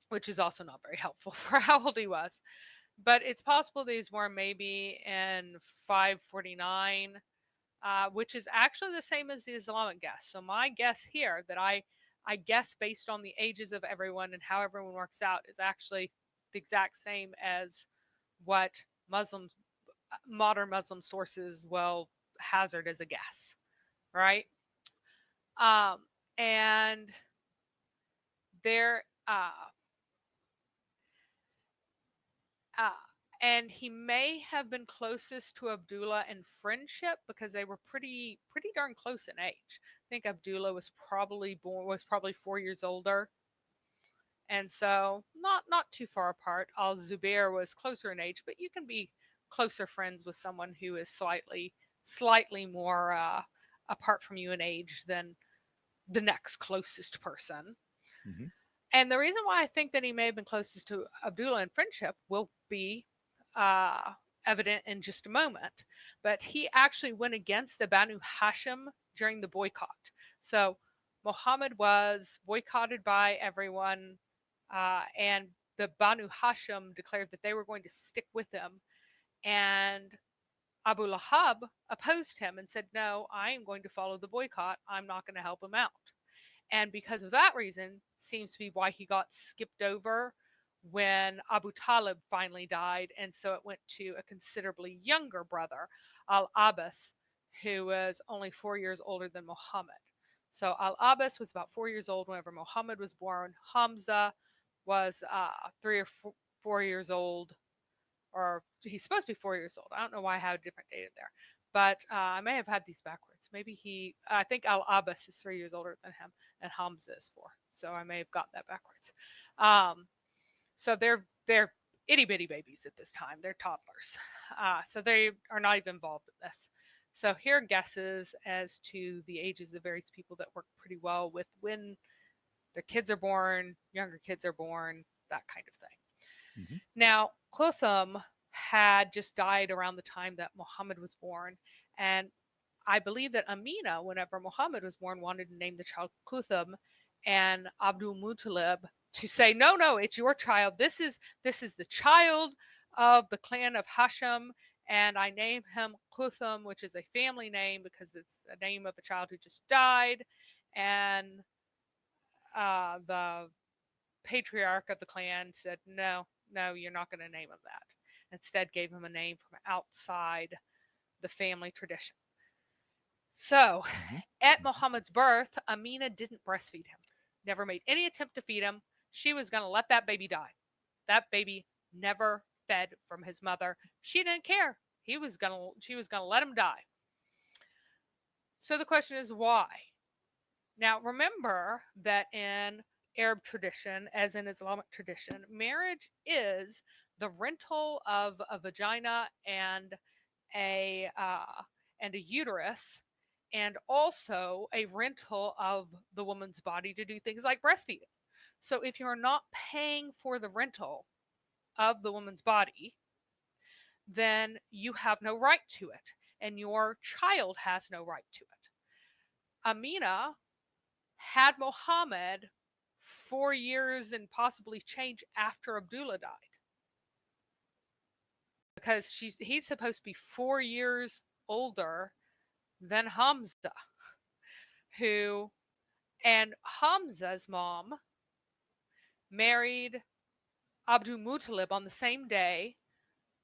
which is also not very helpful for how old he was. but it's possible these were maybe in 549, which is actually the same as the Islamic guess. So my guess here that I guess based on the ages of everyone and how everyone works out is actually the exact same as what modern Muslim sources will hazard as a guess, right? And there, and he may have been closest to Abdullah in friendship because they were pretty darn close in age. I think Abdullah was probably 4 years older, and so not too far apart. Al Zubair was closer in age, but you can be closer friends with someone who is slightly more apart from you in age than the next closest person. Mm-hmm. And the reason why I think that he may have been closest to Abdullah in friendship will be evident in just a moment. But he actually went against the Banu Hashim during the boycott. So Muhammad was boycotted by everyone, and the Banu Hashim declared that they were going to stick with him. And Abu Lahab opposed him and said, no, I am going to follow the boycott. I'm not going to help him out. And because of that reason, seems to be why he got skipped over when Abu Talib finally died. And so it went to a considerably younger brother, Al-Abbas, who was only 4 years older than Muhammad. So Al-Abbas was about 4 years old whenever Muhammad was born. Hamza was 3 or 4 years old, or he's supposed to be 4 years old. I don't know why I have a different date there. But I may have had these backwards. Maybe I think Al-Abbas is 3 years older than him, and Hamza is 4. So I may have gotten that backwards. So they're itty bitty babies at this time. They're toddlers. So they are not even involved in this. So here are guesses as to the ages of various people that work pretty well with when their kids are born, younger kids are born, that kind of thing. Mm-hmm. Now, Qutham had just died around the time that Muhammad was born. And I believe that Amina, whenever Muhammad was born, wanted to name the child Qutham, and Abdul Muttalib to say, no, it's your child. This is the child of the clan of Hashim, and I name him Qutham, which is a family name because it's a name of a child who just died. And the patriarch of the clan said, no, you're not going to name him that. Instead gave him a name from outside the family tradition. So at Muhammad's birth, Amina didn't breastfeed him, never made any attempt to feed him. She was going to let that baby die. That baby never fed from his mother. She didn't care. She was going to let him die. So the question is why? Now remember that in Arab tradition, as in Islamic tradition, marriage is the rental of a vagina and a uterus, and also a rental of the woman's body to do things like breastfeeding. So if you're not paying for the rental of the woman's body, then you have no right to it, and your child has no right to it. Amina had Muhammad 4 years and possibly change after Abdullah died, because he's supposed to be 4 years older than Hamza, and Hamza's mom married Abdul Muttalib on the same day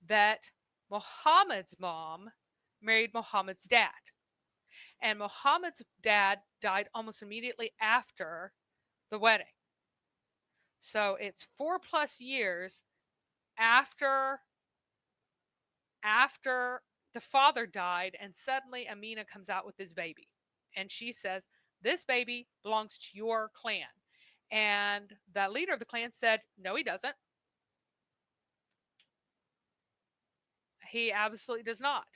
that Muhammad's mom married Muhammad's dad. And Muhammad's dad died almost immediately after the wedding. So it's 4+ years after the father died, and suddenly Amina comes out with this baby. And she says, this baby belongs to your clan. And the leader of the clan said, no, he doesn't. He absolutely does not.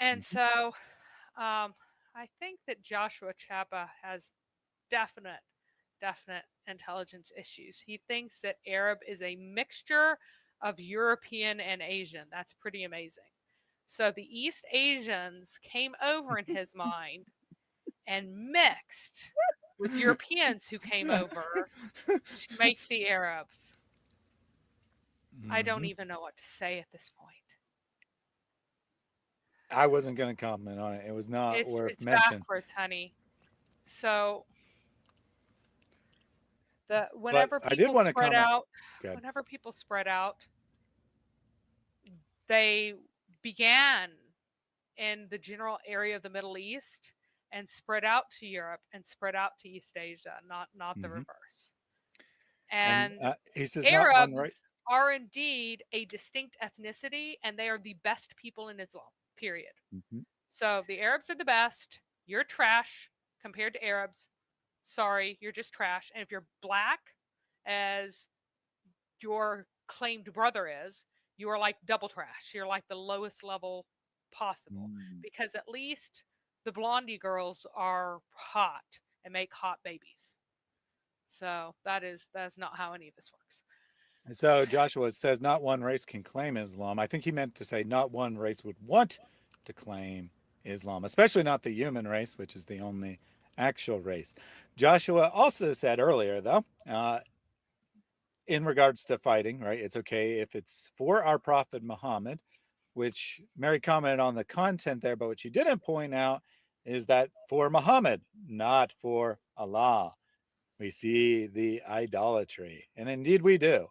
And so I think that Joshua Chapa has definite intelligence issues. He thinks that Arab is a mixture of European and Asian. That's pretty amazing. So the East Asians came over in his mind and mixed with Europeans who came over to make the Arabs. I don't even know what to say at this point. I wasn't going to comment on it. It was not worth It's mention. backwards, honey. So But I did want to comment. Good. whenever people spread out, they began in the general area of the Middle East and spread out to Europe and spread out to East Asia, not the reverse. And he says not one right. Arabs are indeed a distinct ethnicity, and they are the best people in Islam, period. So the Arabs are the best. You're trash compared to Arabs. Sorry, you're just trash. And if you're black, as your claimed brother is, you are like double trash. You're like the lowest level possible, because at least the blondie girls are hot and make hot babies. So that's not how any of this works. And so Joshua says not one race can claim Islam. I think he meant to say not one race would want to claim Islam, especially not the human race, which is the only actual race. Joshua also said earlier, though, in regards to fighting, right, it's okay if it's for our prophet Muhammad, which Mary commented on the content there, but what she didn't point out is that for Muhammad, not for Allah. We see the idolatry, and indeed we do.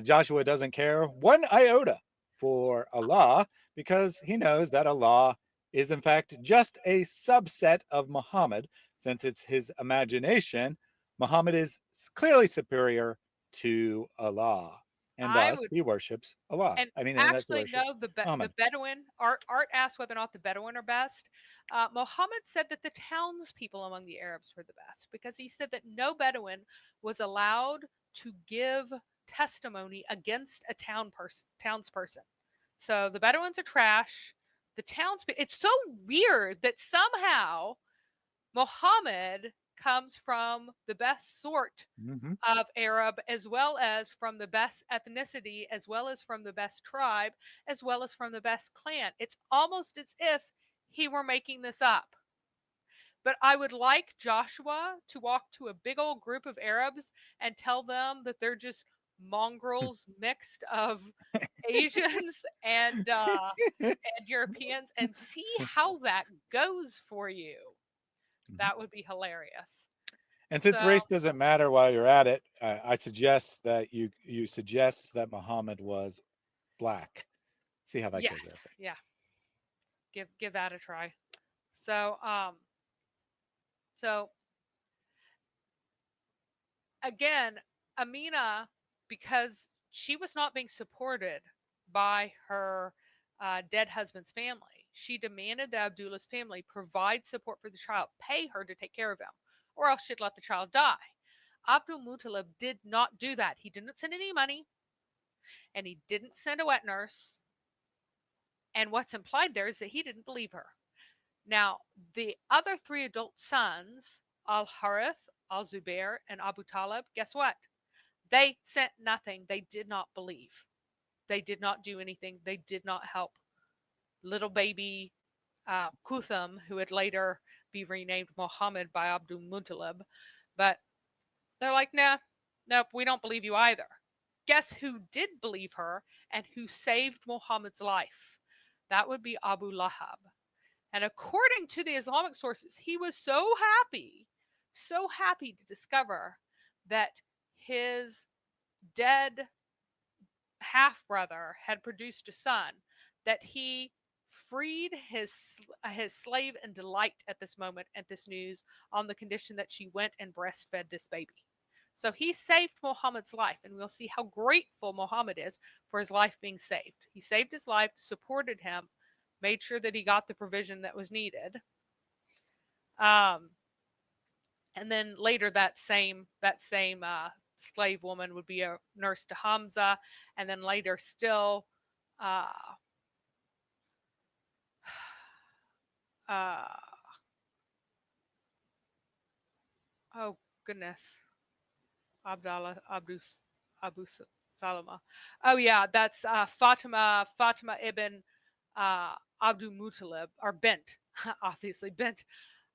Joshua doesn't care one iota for Allah because he knows that Allah is in fact just a subset of Muhammad. Since it's his imagination, Muhammad is clearly superior to Allah, and thus he worships Allah. And and that's actually, no, the Bedouin, Art asked whether or not the Bedouin are best. Muhammad said that the townspeople among the Arabs were the best, because he said that no Bedouin was allowed to give testimony against a townsperson. So the Bedouins are trash. The townspeople. It's so weird that somehow Muhammad comes from the best sort of Arab, as well as from the best ethnicity, as well as from the best tribe, as well as from the best clan. It's almost as if he were making this up. But I would like Joshua to walk to a big old group of Arabs and tell them that they're just mongrels mixed of Asians and Europeans, and see how that goes for you. That would be hilarious. And since race doesn't matter while you're at it, I suggest that you suggest that Muhammad was black. See how that goes there. Yeah. Give that a try. So again, Amina, because she was not being supported by her dead husband's family, she demanded that Abdullah's family provide support for the child, pay her to take care of him, or else she'd let the child die. Abdul Muttalib did not do that. He didn't send any money, and he didn't send a wet nurse. And what's implied there is that he didn't believe her. Now, the other three adult sons, Al-Harith, Al-Zubair, and Abu Talib, guess what? They sent nothing. They did not believe. They did not do anything. They did not help little baby Kutham, who would later be renamed Muhammad by Abdul Muttalib. But they're like, nope, we don't believe you either. Guess who did believe her and who saved Muhammad's life? That would be Abu Lahab. And according to the Islamic sources, he was so happy to discover that his dead half-brother had produced a son, that he freed his slave in delight at this moment, at this news, on the condition that she went and breastfed this baby. So he saved Muhammad's life, and we'll see how grateful Muhammad is for his life being saved. He saved his life, supported him, made sure that he got the provision that was needed. And then later that same slave woman would be a nurse to Hamza, and then later still oh goodness, Abu Salama. Oh yeah, that's Fatima ibn Abdul Muttalib, or Bint, obviously Bint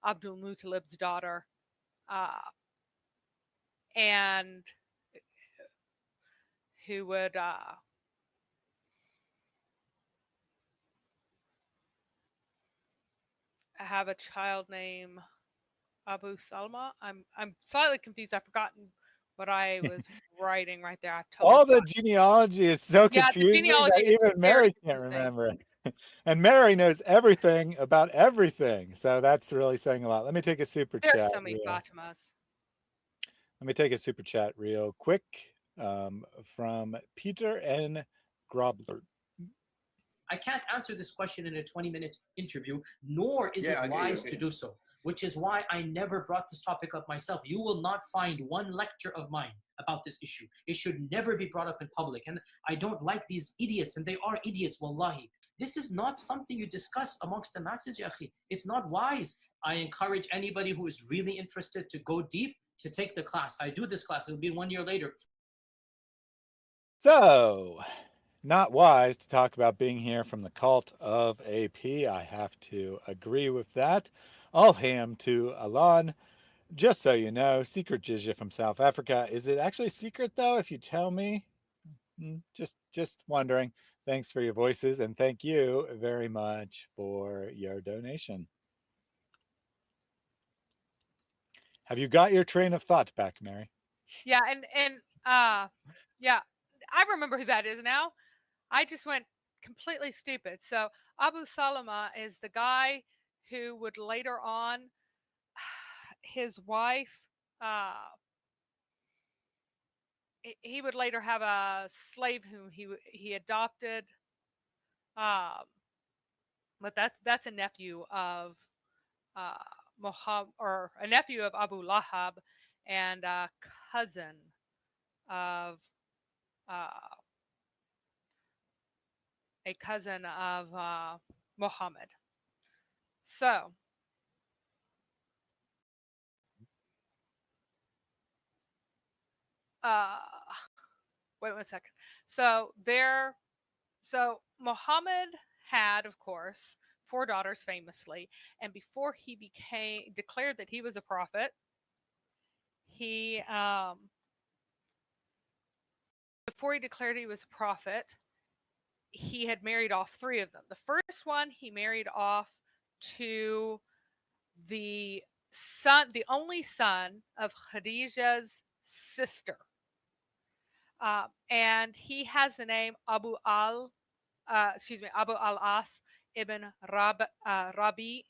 Abdul Muttalib's daughter, and who would have a child named Abu Salma. I'm slightly confused. I've forgotten what I was writing right there. I've totally All the forgotten. genealogy is so Yeah, the confusing genealogy that is even very Mary can't confusing. remember it. And Mary knows everything about everything. So that's really saying a lot. Let me take a super There's chat so many real. Fatimas. Let me take a super chat real quick from Peter N. Grobler. I can't answer this question in a 20-minute interview, nor is it wise to do so, which is why I never brought this topic up myself. You will not find one lecture of mine about this issue. It should never be brought up in public. And I don't like these idiots, and they are idiots, wallahi. This is not something you discuss amongst the masses, ya akhi. It's not wise. I encourage anybody who is really interested to go deep to take the class. I do this class. It'll be 1 year later. So, not wise to talk about being here from the cult of AP. I have to agree with that. All ham to Alan. Just so you know, secret jizya from South Africa. Is it actually secret though, if you tell me? Just wondering. Thanks for your voices, and thank you very much for your donation. Have you got your train of thought back, Mary? Yeah, and yeah, I remember who that is now. I just went completely stupid. So Abu Salama is the guy who would later on, his wife, he would later have a slave whom he adopted. But that's a nephew of Muhammad, or a nephew of Abu Lahab, and a cousin of Muhammad. So wait 1 second. So Muhammad had, of course, 4 daughters famously, and before he declared that he was a prophet, he before he declared he was a prophet, he had married off 3 of them. The first one he married off to the only son of Khadija's sister, and he has the name Abu al-As ibn Rabi,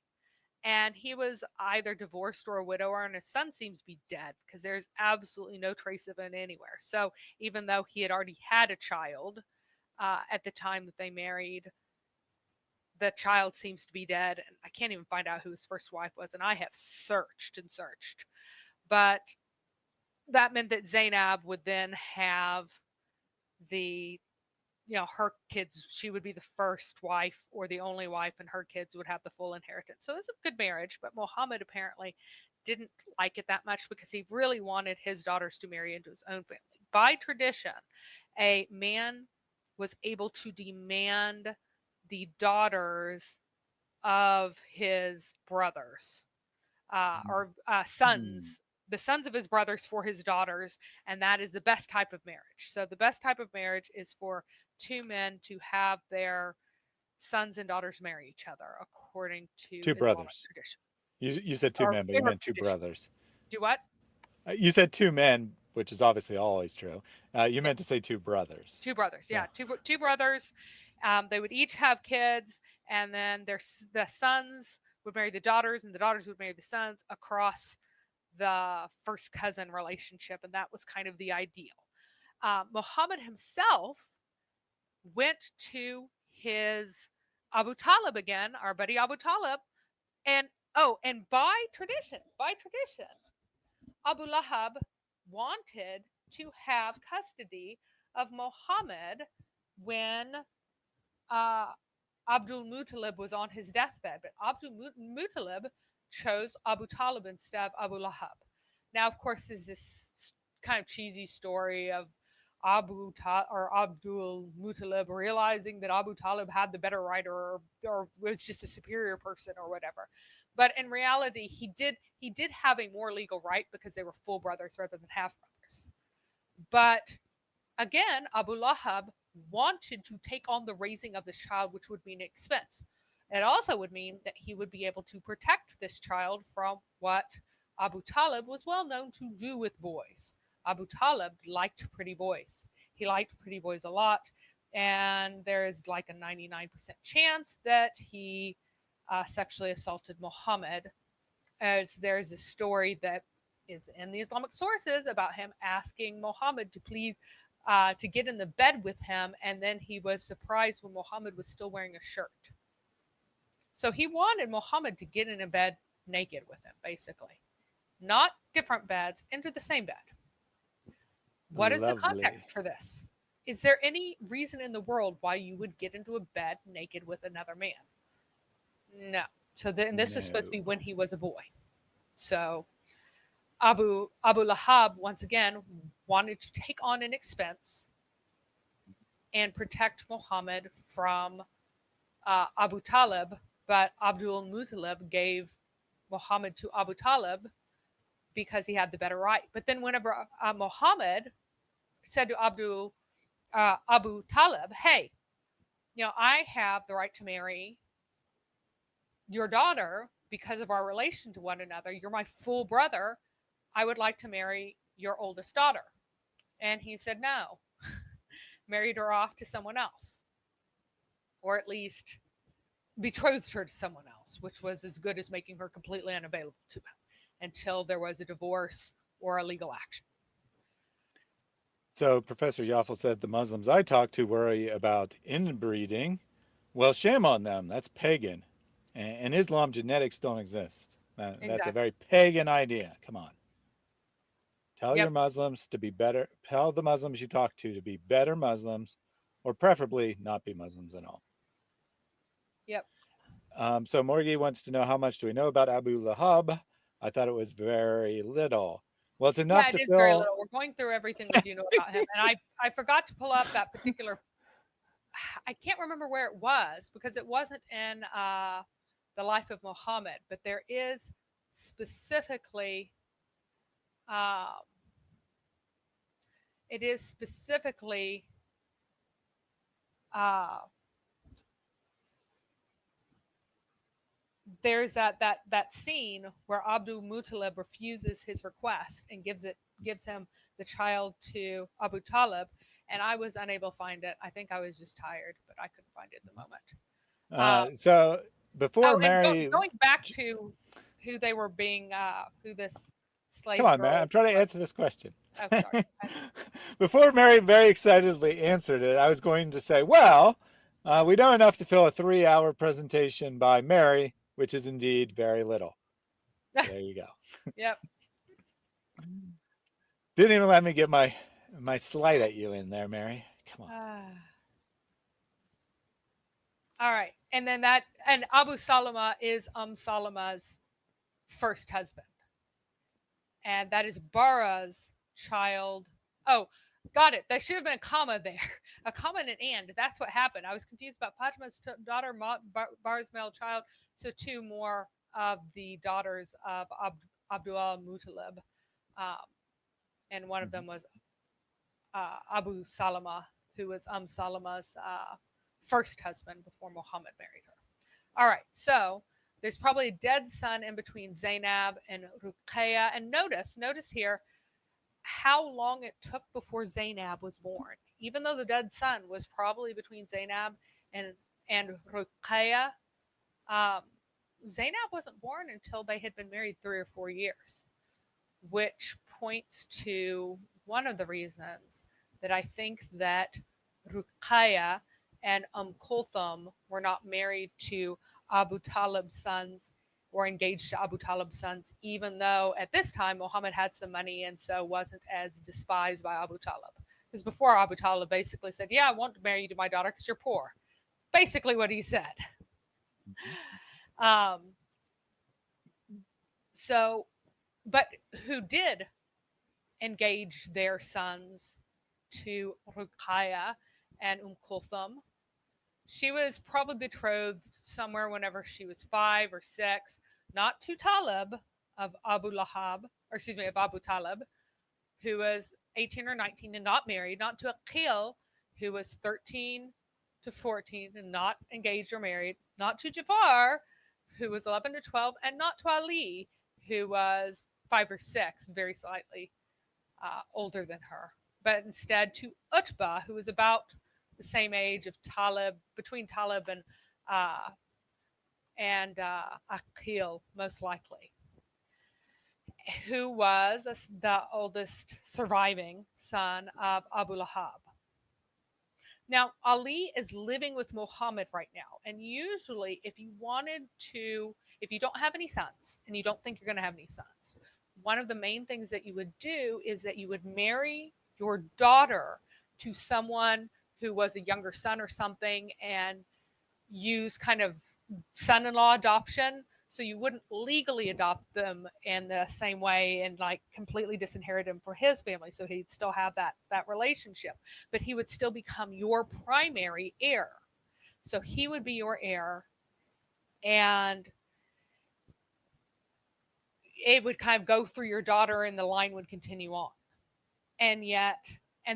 and he was either divorced or a widower, and his son seems to be dead because there's absolutely no trace of it anywhere. So even though he had already had a child at the time that they married, the child seems to be dead, and I can't even find out who his first wife was, and I have searched and searched. But that meant that Zainab would then have her kids. She would be the first wife or the only wife, and her kids would have the full inheritance. So it was a good marriage, but Muhammad apparently didn't like it that much because he really wanted his daughters to marry into his own family. By tradition, a man was able to demand the daughters of his brothers, or sons, the sons of his brothers for his daughters, and that is the best type of marriage. So the best type of marriage is for 2 men to have their sons and daughters marry each other according to 2 Islamic brothers. tradition. You said 2 men, but you Arab meant 2 tradition. brothers. Do what? You said 2 men, which is obviously always true. You meant to say 2 brothers. 2 brothers, yeah. Two brothers. They would each have kids, and then the sons would marry the daughters, and the daughters would marry the sons across the first cousin relationship, and that was kind of the ideal. Muhammad himself went to his Abu Talib again, our buddy Abu Talib, and by tradition, Abu Lahab wanted to have custody of Muhammad when Abdul Muttalib was on his deathbed, but Abdul Muttalib chose Abu Talib instead of Abu Lahab. Now, of course, there's this kind of cheesy story of Abdul Muttalib realizing that Abu Talib had the better right, or was just a superior person or whatever. But in reality, he did have a more legal right because they were full brothers rather than half brothers. But again, Abu Lahab wanted to take on the raising of this child, which would mean expense. It also would mean that he would be able to protect this child from what Abu Talib was well known to do with boys. Abu Talib liked pretty boys. He liked pretty boys a lot, and there's like a 99% chance that he sexually assaulted Muhammad. As there's a story that is in the Islamic sources about him asking Muhammad to please to get in the bed with him, and then he was surprised when Muhammad was still wearing a shirt. So he wanted Muhammad to get in a bed naked with him, basically. Not different beds, into the same bed. What is the Lovely. context for this? Is there any reason in the world why you would get into a bed naked with another man? No. So this is supposed to be when he was a boy. So Abu Lahab, once again, wanted to take on an expense and protect Muhammad from Abu Talib, but Abdul Muttalib gave Muhammad to Abu Talib because he had the better right. But then whenever Muhammad said to Abu Talib, hey, I have the right to marry your daughter because of our relation to one another. You're my full brother. I would like to marry your oldest daughter. And he said no, married her off to someone else, or at least betrothed her to someone else, which was as good as making her completely unavailable to him until there was a divorce or a legal action. So Professor Yaffel said the Muslims I talk to worry about inbreeding. Well, shame on them. That's pagan. In Islam, genetics don't exist. That's a very pagan idea. Come on. Tell your Muslims to be better. Tell the Muslims you talk to be better Muslims, or preferably not be Muslims at all. Yep. So Morgie wants to know, how much do we know about Abu Lahab? I thought it was very little. Well, it's enough to it is fill... very little. We're going through everything we do know about him. And I forgot to pull up that particular... I can't remember where it was because it wasn't in the life of Muhammad, but there is specifically... it is specifically... there's that scene where Abdul Muttalib refuses his request and gives him the child to Abu Talib, and I was unable to find it. I think I was just tired, but I couldn't find it at the moment. So before Mary... going back to who they were being, who this slave Come on, girl... Mary, I'm trying to answer this question. Oh, sorry. Before Mary very excitedly answered it, I was going to say, well, we know enough to fill a 3-hour presentation by Mary, which is indeed very little. So there you go. Yep. Didn't even let me get my slight at you in there, Mary. Come on. All right. And then Abu Salama is Salama's first husband. And that is Bara's child. Oh, got it. There should have been a comma there. A comma and an and. That's what happened. I was confused about Fatima's daughter, Bara's male child. So 2 more of the daughters of Abdul Muttalib. And one of them was Abu Salama, who was Salama's first husband before Muhammad married her. All right, so there's probably a dead son in between Zainab and Ruqayya. And notice here how long it took before Zainab was born. Even though the dead son was probably between Zainab and Ruqayya, Zainab wasn't born until they had been married 3 or 4 years, which points to one of the reasons that I think that Ruqayya and Kulthum were not married to Abu Talib's sons or engaged to Abu Talib's sons, even though at this time Muhammad had some money and so wasn't as despised by Abu Talib. Because before, Abu Talib basically said, yeah, I want to marry you to my daughter because you're poor. Basically what he said. But who did engage their sons to Ruqayya and Kulthum? She was probably betrothed somewhere whenever she was 5 or 6, not to Talib of Abu Talib, who was 18 or 19 and not married, not to Aqil, who was 13 to 14 and not engaged or married, not to Jafar, who was 11 to 12, and not to Ali, who was 5 or 6, very slightly older than her, but instead to Utbah, who was about the same age of Talib, between Talib and Aqil, most likely, who was the oldest surviving son of Abu Lahab. Now, Ali is living with Muhammad right now. And usually, if you don't have any sons, and you don't think you're going to have any sons, one of the main things that you would do is that you would marry your daughter to someone who was a younger son or something, and use kind of son-in-law adoption. So you wouldn't legally adopt them in the same way and like completely disinherit him for his family. So he'd still have that relationship, but he would still become your primary heir. So he would be your heir, and it would kind of go through your daughter and the line would continue on. And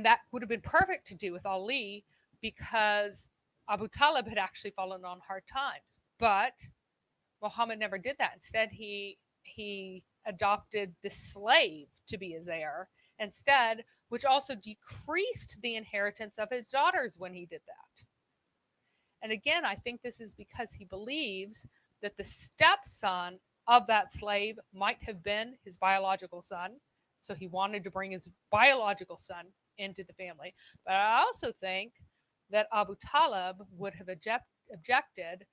that would have been perfect to do with Ali, because Abu Talib had actually fallen on hard times. But Muhammad never did that. Instead, he adopted the slave to be his heir instead, which also decreased the inheritance of his daughters when he did that. And again, I think this is because he believes that the stepson of that slave might have been his biological son. So he wanted to bring his biological son into the family. But I also think that Abu Talib would have objected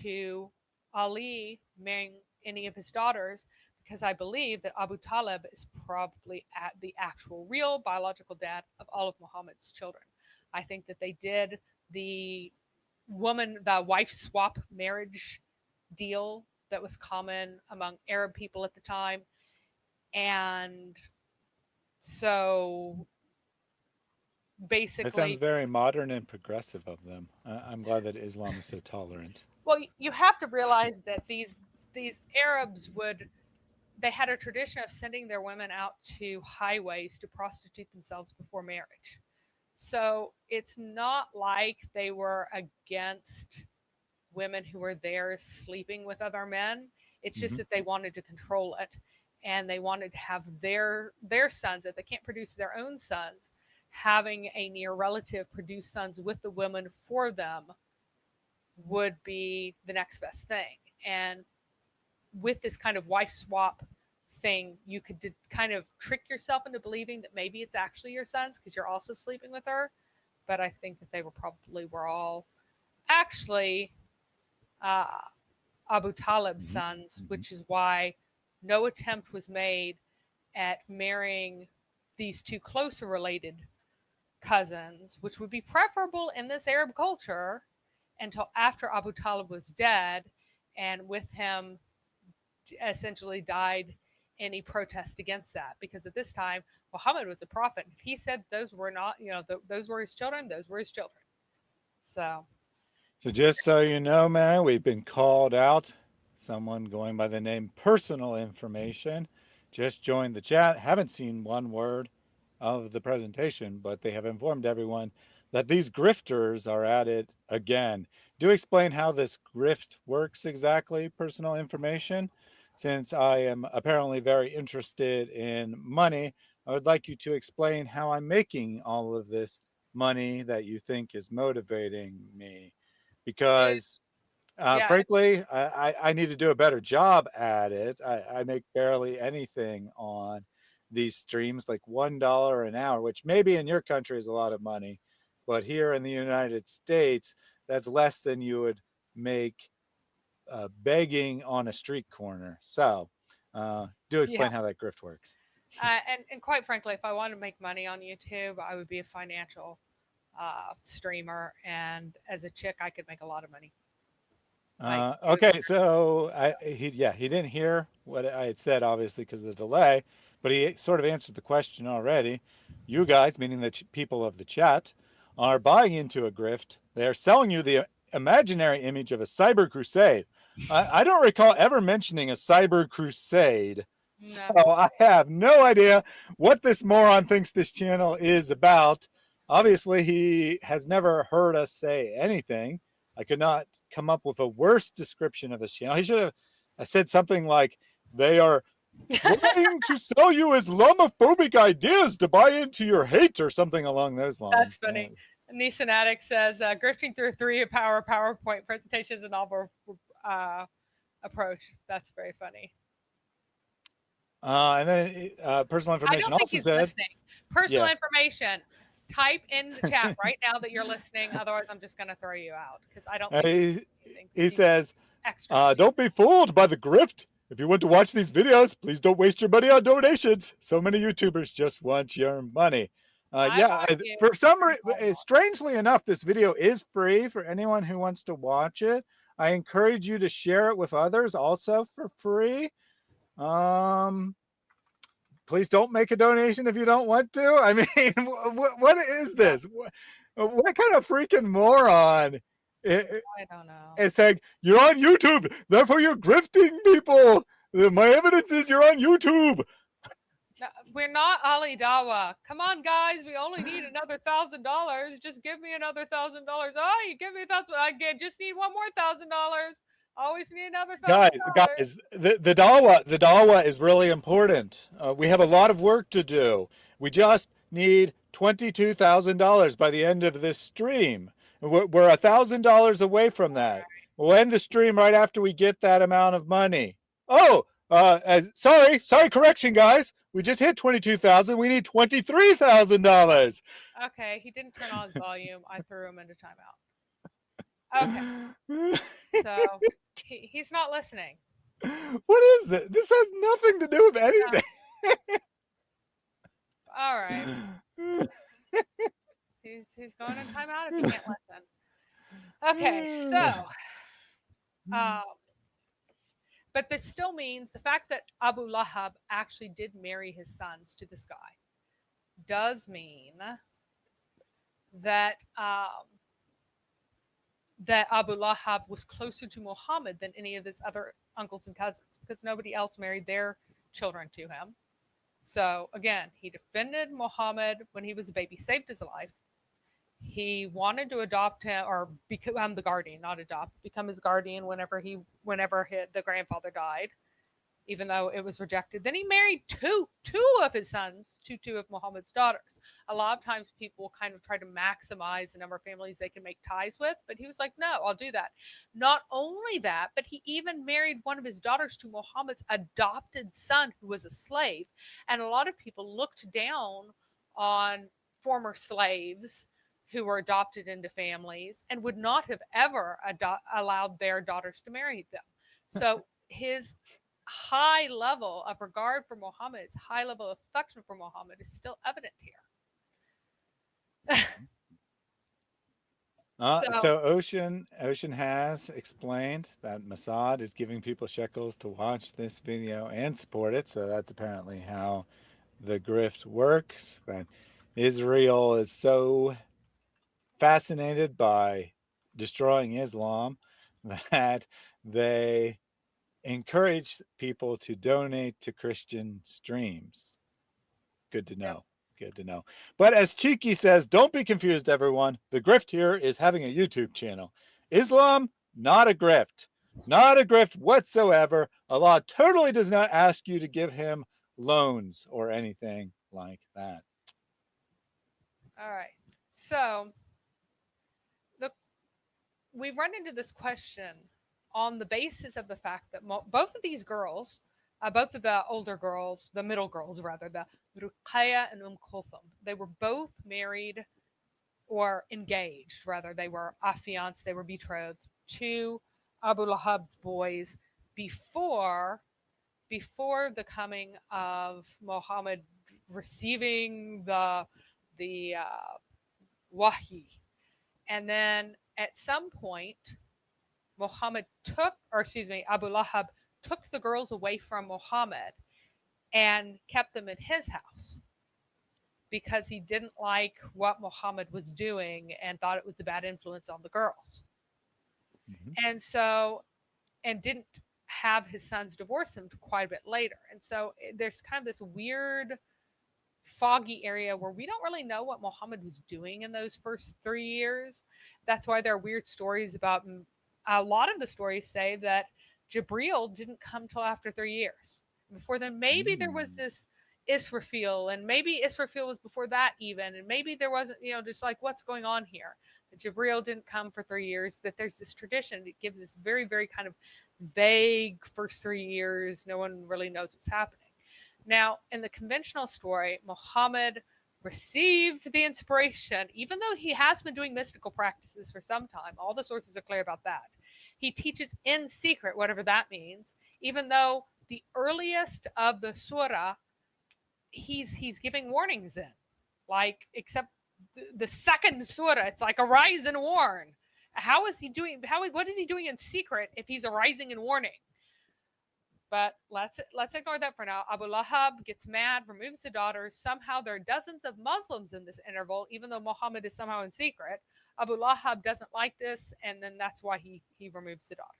to Ali marrying any of his daughters, because I believe that Abu Talib is probably the actual real biological dad of all of Muhammad's children. I think that they did the wife swap marriage deal that was common among Arab people at the time. And so basically, That sounds very modern and progressive of them. I'm glad that Islam is so tolerant. Well, you have to realize that these Arabs they had a tradition of sending their women out to highways to prostitute themselves before marriage. So it's not like they were against women who were there sleeping with other men. It's just that they wanted to control it, and they wanted to have their sons, if they can't produce their own sons, having a near relative produce sons with the women for them would be the next best thing. And with this kind of wife swap thing, you could kind of trick yourself into believing that maybe it's actually your sons because you're also sleeping with her. But I think that they were all actually Abu Talib's sons, which is why no attempt was made at marrying these two closer related cousins, which would be preferable in this Arab culture, until after Abu Talib was dead, and with him essentially died any protest against that, because at this time Muhammad was a prophet. If he said those were not, those were his children, those were his children. So just so you know, Mary, we've been called out. Someone going by the name Personal Information just joined the chat. Haven't seen one word of the presentation, but they have informed everyone that these grifters are at it again. Do explain how this grift works exactly, Personal Information. Since I am apparently very interested in money, I would like you to explain how I'm making all of this money that you think is motivating me. Because frankly, I need to do a better job at it. I make barely anything on these streams, like $1 an hour, which maybe in your country is a lot of money, but here in the United States, that's less than you would make begging on a street corner. So do explain how that grift works. and quite frankly, if I wanted to make money on YouTube, I would be a financial streamer, and as a chick, I could make a lot of money. Okay, so he didn't hear what I had said, obviously, because of the delay, but he sort of answered the question already. You guys, meaning the people of the chat, are buying into a grift. They're selling you the imaginary image of a cyber crusade. I don't recall ever mentioning a cyber crusade. No. So I have no idea what this moron thinks this channel is about. Obviously, he has never heard us say anything. I could not come up with a worse description of his channel. He should have said something like, they are trying to sell you Islamophobic ideas to buy into your hate, or something along those lines. That's funny. Nissan Addict says, grifting through 3 PowerPoint presentations and novel approach. That's very funny. And then personal information also said, listening. Personal information. Type in the chat right now that you're listening. Otherwise, I'm just going to throw you out because I don't think he says, extra. Don't be fooled by the grift. If you want to watch these videos, please don't waste your money on donations. So many YouTubers just want your money. For some reason, strangely enough, this video is free for anyone who wants to watch it. I encourage you to share it with others also for free. Please don't make a donation if you don't want to. I mean, what is this? What kind of freaking moron? I don't know. It's saying, you're on YouTube, therefore you're grifting people. My evidence is you're on YouTube. No, we're not Ali Dawa. Come on, guys. We only need another $1,000. Just give me another $1,000. Oh, you give me $1,000. I just need one more $1,000. Always need another $1,000. Guys, the dawa is really important. We have a lot of work to do. We just need $22,000 by the end of this stream. We're $1,000 away from that. We'll end the stream right after we get that amount of money. Oh, sorry, correction, guys. We just hit 22,000. We need $23,000. Okay, he didn't turn on his volume. I threw him into timeout. Okay, so he's not listening. What is this? This has nothing to do with anything. All right. He's going in timeout if he can't listen. Okay, so, but this still means the fact that Abu Lahab actually did marry his sons to this guy does mean that that Abu Lahab was closer to Muhammad than any of his other uncles and cousins because nobody else married their children to him. So again, he defended Muhammad when he was a baby, saved his life. He wanted to adopt him or become the guardian, not adopt, become his guardian whenever the grandfather died, even though it was rejected. Then he married two of his sons to 2 of Muhammad's daughters. A lot of times people kind of try to maximize the number of families they can make ties with, but he was like, no, I'll do that. Not only that, but he even married one of his daughters to Muhammad's adopted son who was a slave. And a lot of people looked down on former slaves who were adopted into families and would not have ever allowed their daughters to marry them. So his high level of regard for Muhammad, his high level of affection for Muhammad is still evident here. So Ocean has explained that Masad is giving people shekels to watch this video and support it. So that's apparently how the grift works. That Israel is so fascinated by destroying Islam that they encourage people to donate to Christian streams. Good to know. Yep. Good to know. But as Cheeky says, don't be confused, everyone. The grift here is having a YouTube channel. Islam, not a grift. Not a grift whatsoever. Allah totally does not ask you to give him loans or anything like that. All right. So we've run into this question on the basis of the fact that both of these girls, both of the older girls, the middle girls rather, the Ruqayya and Kulthum, they were both married or engaged, rather. They were affianced, they were betrothed to Abu Lahab's boys before the coming of Muhammad receiving the wahi. And then at some point, Abu Lahab took the girls away from Muhammad and kept them in his house because he didn't like what Muhammad was doing and thought it was a bad influence on the girls. Mm-hmm. And didn't have his sons divorce him quite a bit later. And so there's kind of this weird foggy area where we don't really know what Muhammad was doing in those first 3 years. That's why there are weird stories about, a lot of the stories say that Jibril didn't come till after 3 years. Before then, maybe there was this Israfil, and maybe Israfil was before that even, and maybe there wasn't, just like, what's going on here? That Jibril didn't come for 3 years, that there's this tradition that gives this very, very kind of vague first 3 years. No one really knows what's happening. Now, in the conventional story, Muhammad received the inspiration, even though he has been doing mystical practices for some time. All the sources are clear about that. He teaches in secret, whatever that means, even though the earliest of the surah, he's giving warnings in. Like, except the second surah, it's like arise and warn. How is he doing? What is he doing in secret if he's arising and warning? But let's ignore that for now. Abu Lahab gets mad, removes the daughters. Somehow there are dozens of Muslims in this interval, even though Muhammad is somehow in secret. Abu Lahab doesn't like this, and then that's why he removes the daughters.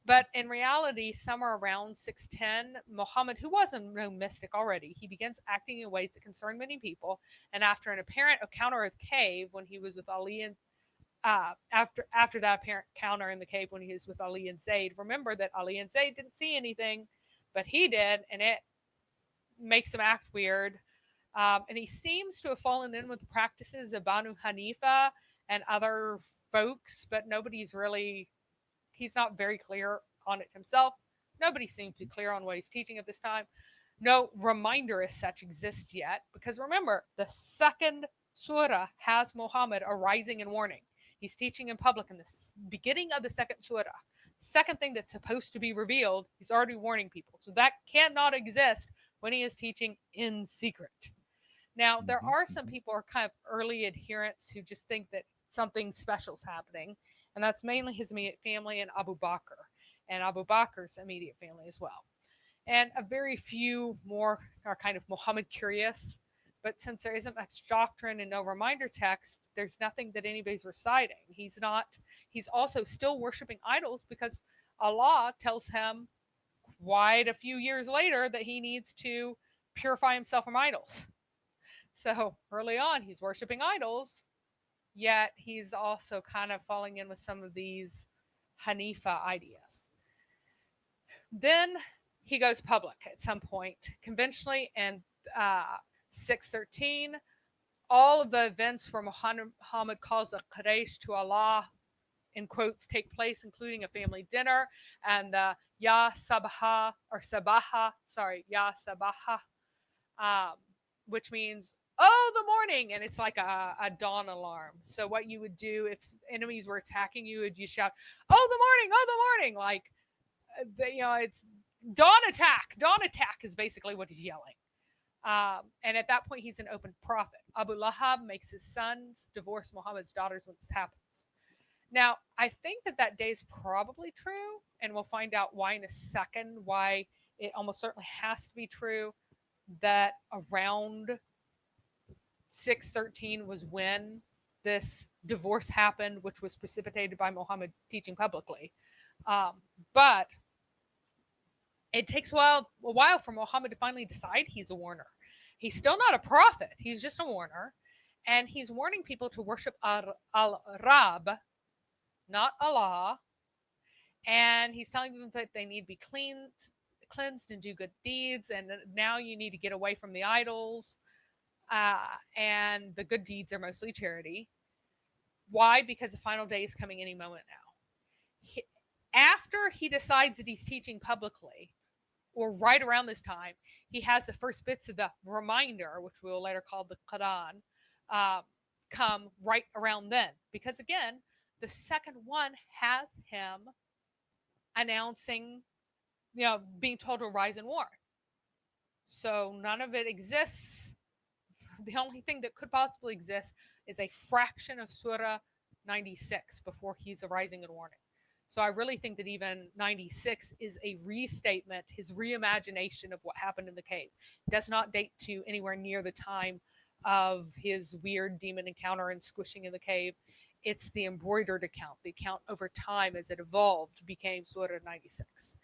But in reality, somewhere around 610, Muhammad, who was no mystic already, he begins acting in ways that concern many people. And after an apparent encounter at the cave when he was with Ali and after that apparent encounter in the cave when he was with Ali and Zayd, remember that Ali and Zayd didn't see anything, but he did, and it makes him act weird. And he seems to have fallen in with the practices of Banu Hanifa and other folks, but he's not very clear on it himself. Nobody seems to be clear on what he's teaching at this time. No reminder as such exists yet, because remember, the second surah has Muhammad arising and warning. He's teaching in public in the beginning of the second surah. Second thing that's supposed to be revealed, he's already warning people. So that cannot exist when he is teaching in secret. Now, there are some people who are kind of early adherents who just think that something special is happening, and that's mainly his immediate family and Abu Bakr, and Abu Bakr's immediate family as well. And a very few more are kind of Muhammad curious. But since there isn't much doctrine and no reminder text, there's nothing that anybody's reciting. He's also still worshiping idols because Allah tells him quite a few years later that he needs to purify himself from idols. So early on, he's worshiping idols, yet he's also kind of falling in with some of these Hanifa ideas. Then he goes public at some point, conventionally, and 613, all of the events where Muhammad calls a Quraysh to Allah, in quotes, take place, including a family dinner and the Ya Sabaha, Ya Sabaha, which means, oh, the morning, and it's like a dawn alarm. So what you would do if enemies were attacking you, you shout, oh, the morning, like, it's dawn attack. Dawn attack is basically what he's yelling. And at that point, he's an open prophet. Abu Lahab makes his sons divorce Muhammad's daughters when this happens. Now, I think that day is probably true, and we'll find out why in a second, why it almost certainly has to be true, that around 613 was when this divorce happened, which was precipitated by Muhammad teaching publicly. But it takes a while for Muhammad to finally decide he's a warner. He's still not a prophet. He's just a warner. And he's warning people to worship Al-Rab, not Allah. And he's telling them that they need to be cleansed and do good deeds. And now you need to get away from the idols. And the good deeds are mostly charity. Why? Because the final day is coming any moment now. After he decides that he's teaching publicly, or right around this time, he has the first bits of the reminder, which we'll later call the Quran, come right around then. Because again, the second one has him announcing, being told to rise and warn. So none of it exists. The only thing that could possibly exist is a fraction of Surah 96 before he's arising and warning. So I really think that even 96 is a restatement, his reimagination of what happened in the cave. It does not date to anywhere near the time of his weird demon encounter and squishing in the cave. It's the embroidered account. The account over time as it evolved became Surah 96.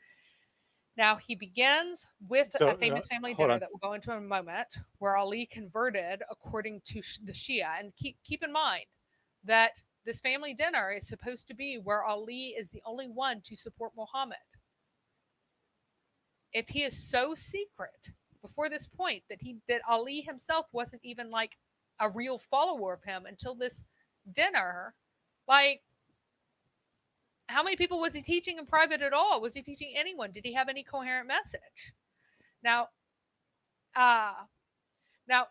Now, he begins with So, a famous family hold dinner on. that we'll go into in a moment, where Ali converted according to the Shia. And keep in mind that this family dinner is supposed to be where Ali is the only one to support Muhammad. If he is so secret before this point that Ali himself wasn't even like a real follower of him until this dinner, like, how many people was he teaching in private at all? Was he teaching anyone? Did he have any coherent message? Now,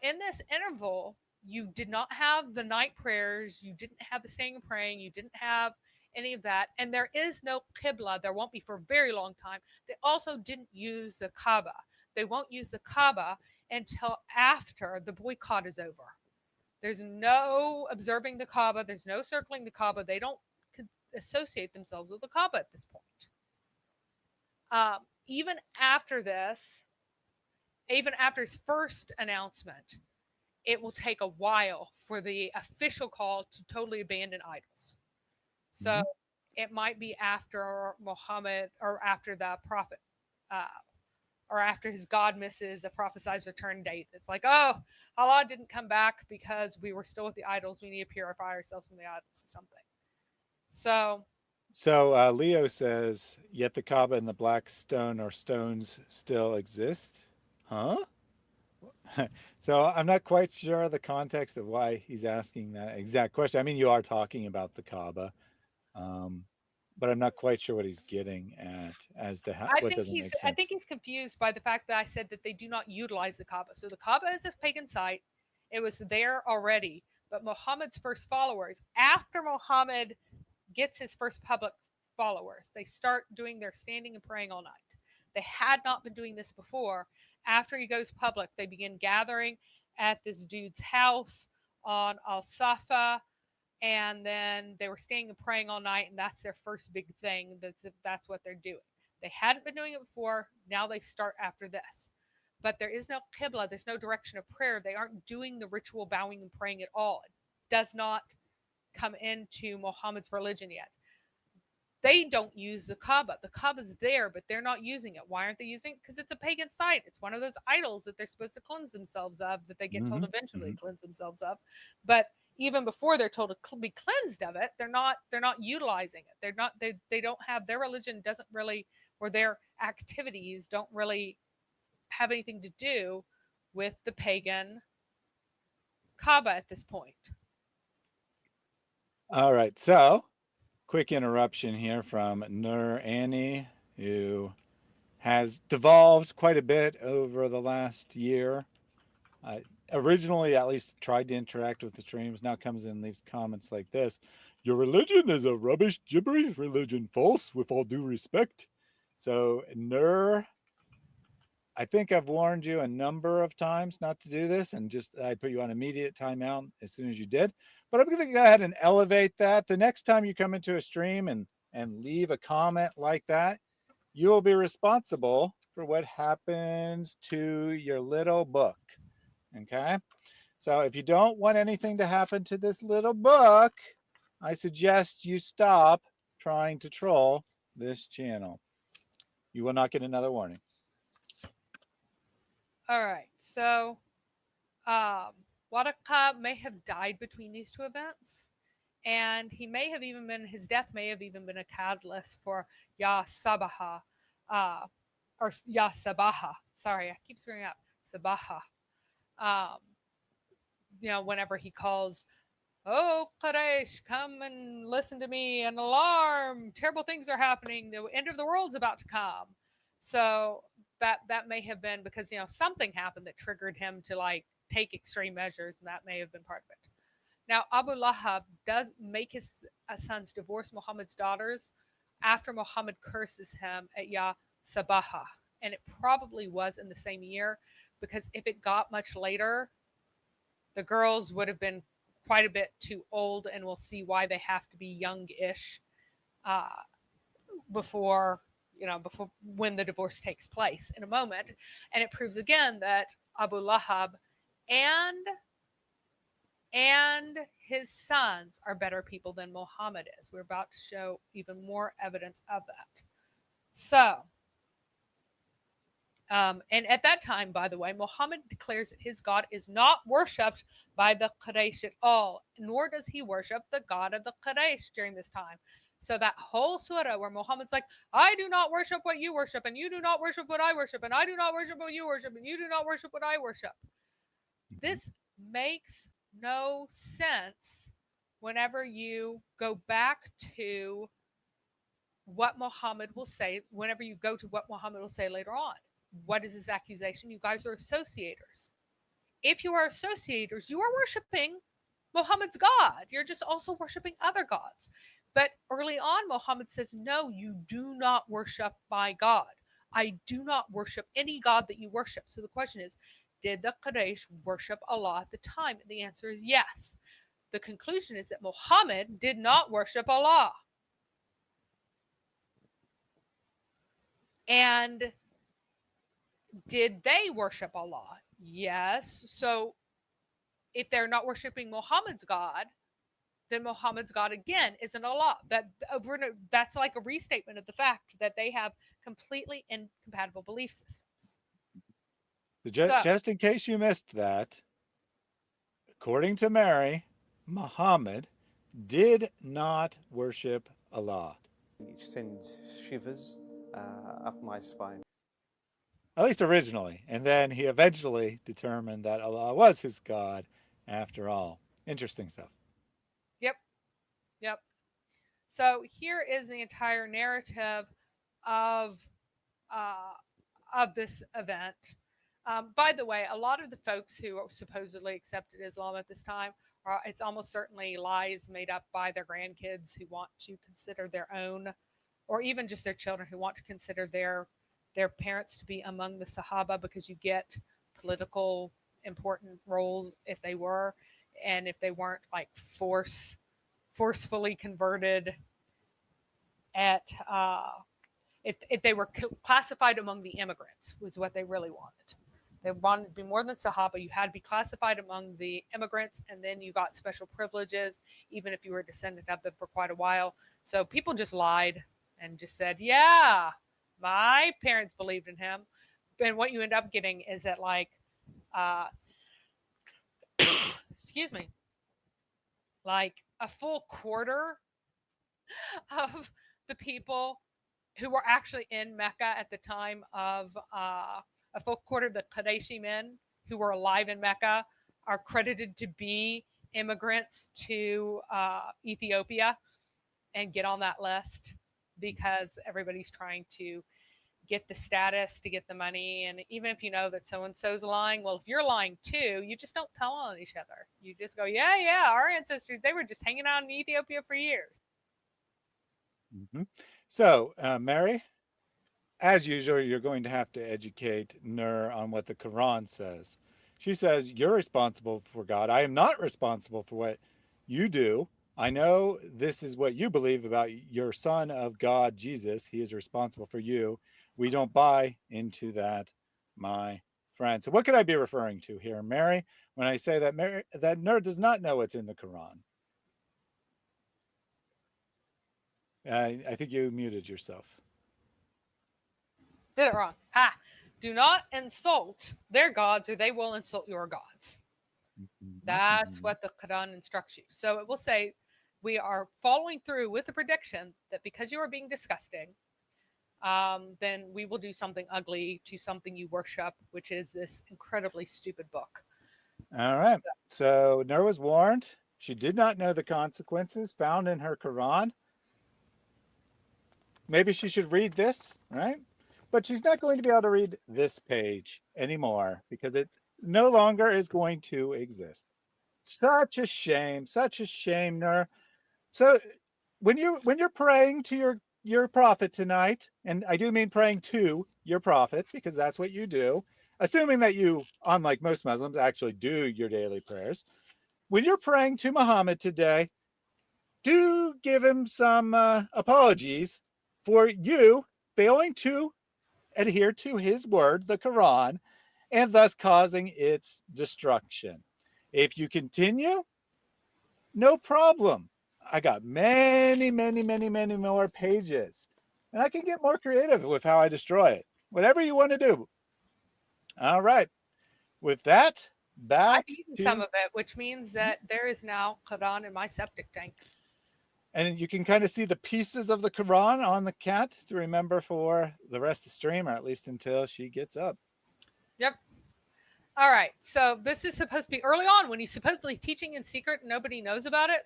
in this interval, you did not have the night prayers, you didn't have the staying and praying, you didn't have any of that, and there is no Qibla. There won't be for a very long time. They also didn't use the Kaaba. They won't use the Kaaba until after the boycott is over. There's no observing the Kaaba. There's no circling the Kaaba. They don't associate themselves with the Kaaba at this point. Even after this, even after his first announcement, it will take a while for the official call to totally abandon idols. So it might be after Muhammad, or after the prophet, or after his God misses a prophesied return date. It's like, oh, Allah didn't come back because we were still with the idols. We need to purify ourselves from the idols or something. So Leo says, yet the Kaaba and the black stone or stones still exist? Huh? So I'm not quite sure the context of why he's asking that exact question. I mean, you are talking about the Kaaba, but I'm not quite sure what he's getting at as to what doesn't make sense. I think he's confused by the fact that I said that they do not utilize the Kaaba. So the Kaaba is a pagan site. It was there already, but Muhammad's first followers, after Muhammad gets his first public followers, they start doing their standing and praying all night. They had not been doing this before. After he goes public, they begin gathering at this dude's house on Al-Safa, and then they were staying and praying all night, and that's their first big thing. That's what they're doing. They hadn't been doing it before. Now they start after this. But there is no Qibla. There's no direction of prayer. They aren't doing the ritual bowing and praying at all. It does not come into Muhammad's religion yet. They don't use the Kaaba. The Kaaba's there, but they're not using it. Why aren't they using it? Because it's a pagan site. It's one of those idols that they're supposed to cleanse themselves of, that they get told eventually to cleanse themselves of. But even before they're told to be cleansed of it, they're not utilizing it. They don't have, their religion doesn't really, or their activities don't really have anything to do with the pagan Kaaba at this point. All right, so quick interruption here from Nur Annie, who has devolved quite a bit over the last year. Originally, at least tried to interact with the streams, now comes in and leaves comments like this. Your religion is a rubbish, gibberish religion, false, with all due respect. So, Nur, I think I've warned you a number of times not to do this, and I put you on immediate timeout as soon as you did. But I'm going to go ahead and elevate that. The next time you come into a stream and leave a comment like that, you will be responsible for what happens to your little book. Okay? So if you don't want anything to happen to this little book, I suggest you stop trying to troll this channel. You will not get another warning. All right, so Waraka may have died between these two events, and his death may have even been a catalyst for Ya Sabaha, or Ya Sabaha. Sorry, I keep screwing up. Sabaha. Whenever he calls, "Oh, Quraysh, come and listen to me, an alarm, terrible things are happening, the end of the world's about to come." So that may have been because something happened that triggered him to take extreme measures, and that may have been part of it. Now, Abu Lahab does make his sons divorce Muhammad's daughters after Muhammad curses him at Ya Sabaha, and it probably was in the same year, because if it got much later, the girls would have been quite a bit too old, and we'll see why they have to be young-ish before when the divorce takes place in a moment. And it proves again that Abu Lahab and his sons are better people than Muhammad is. We're about to show even more evidence of that. So And at that time, by the way, Muhammad declares that his God is not worshipped by the Quraysh at all, nor does he worship the God of the Quraysh during this time. So that whole surah where Muhammad's like, I do not worship what you worship, and you do not worship what I worship, and I do not worship what you worship, and you do not worship what I worship. This makes no sense whenever you go back to what Muhammad will say, whenever you go to what Muhammad will say later on. What is his accusation? You guys are associators. If you are associators, you are worshiping Muhammad's God. You're just also worshiping other gods. But early on, Muhammad says, no, you do not worship my God. I do not worship any God that you worship. So the question is, did the Quraysh worship Allah at the time? And the answer is yes. The conclusion is that Muhammad did not worship Allah. And did they worship Allah? Yes. So if they're not worshiping Muhammad's God, then Muhammad's God again isn't Allah. That's like a restatement of the fact that they have completely incompatible belief systems. Just in case you missed that, according to Mary, Muhammad did not worship Allah. It sends shivers up my spine. At least originally. And then he eventually determined that Allah was his God after all. Interesting stuff. Yep. So here is the entire narrative of this event. By the way, a lot of the folks who supposedly accepted Islam at this time, it's almost certainly lies made up by their grandkids who want to consider their own, or even just their children who want to consider their parents to be among the Sahaba, because you get political important roles if they were, and if they weren't like forcefully converted at if they were classified among the immigrants was what they really wanted. They wanted to be more than Sahaba. You had to be classified among the immigrants, and then you got special privileges, even if you were a descendant of them for quite a while. So people just lied and just said, yeah, my parents believed in him. And what you end up getting is that, like, excuse me, like a full quarter of the people who were actually in Mecca at the time of a full quarter of the Qurayshi men who were alive in Mecca are credited to be immigrants to Ethiopia and get on that list, because everybody's trying to get the status, to get the money. And even if you know that so-and-so's lying, well, if you're lying too, you just don't tell on each other. You just go, yeah, our ancestors, they were just hanging out in Ethiopia for years. Mm-hmm. So, Mary, as usual, you're going to have to educate Nur on what the Quran says. She says, you're responsible for God. I am not responsible for what you do. I know this is what you believe about your son of God, Jesus. He is responsible for you. We don't buy into that, my friend. So what could I be referring to here, Mary, when I say that Nur does not know what's in the Quran? I think you muted yourself. Did it wrong. Ha! Do not insult their gods, or they will insult your gods. That's what the Quran instructs you. So it will say, we are following through with the prediction that because you are being disgusting, then we will do something ugly to something you worship, which is this incredibly stupid book. All right. So Nur was warned. She did not know the consequences found in her Quran. Maybe she should read this, right? But she's not going to be able to read this page anymore because it no longer is going to exist. Such a shame, Nur. So when you're praying to your prophet tonight, and I do mean praying to your prophet because that's what you do, assuming that you, unlike most Muslims, actually do your daily prayers. When you're praying to Muhammad today, do give him some apologies for you failing to adhere to his word, the Quran, and thus causing its destruction. If you continue, no problem. I got many more pages, and I can get more creative with how I destroy it. Whatever you want to do, All right. With that, back I've eaten to some of it, which means that there is now Quran in my septic tank. and you can kind of see the pieces of the Quran on the cat to remember for the rest of the stream, or at least until she gets up. Yep. All right. So this is supposed to be early on when he's supposedly teaching in secret and nobody knows about it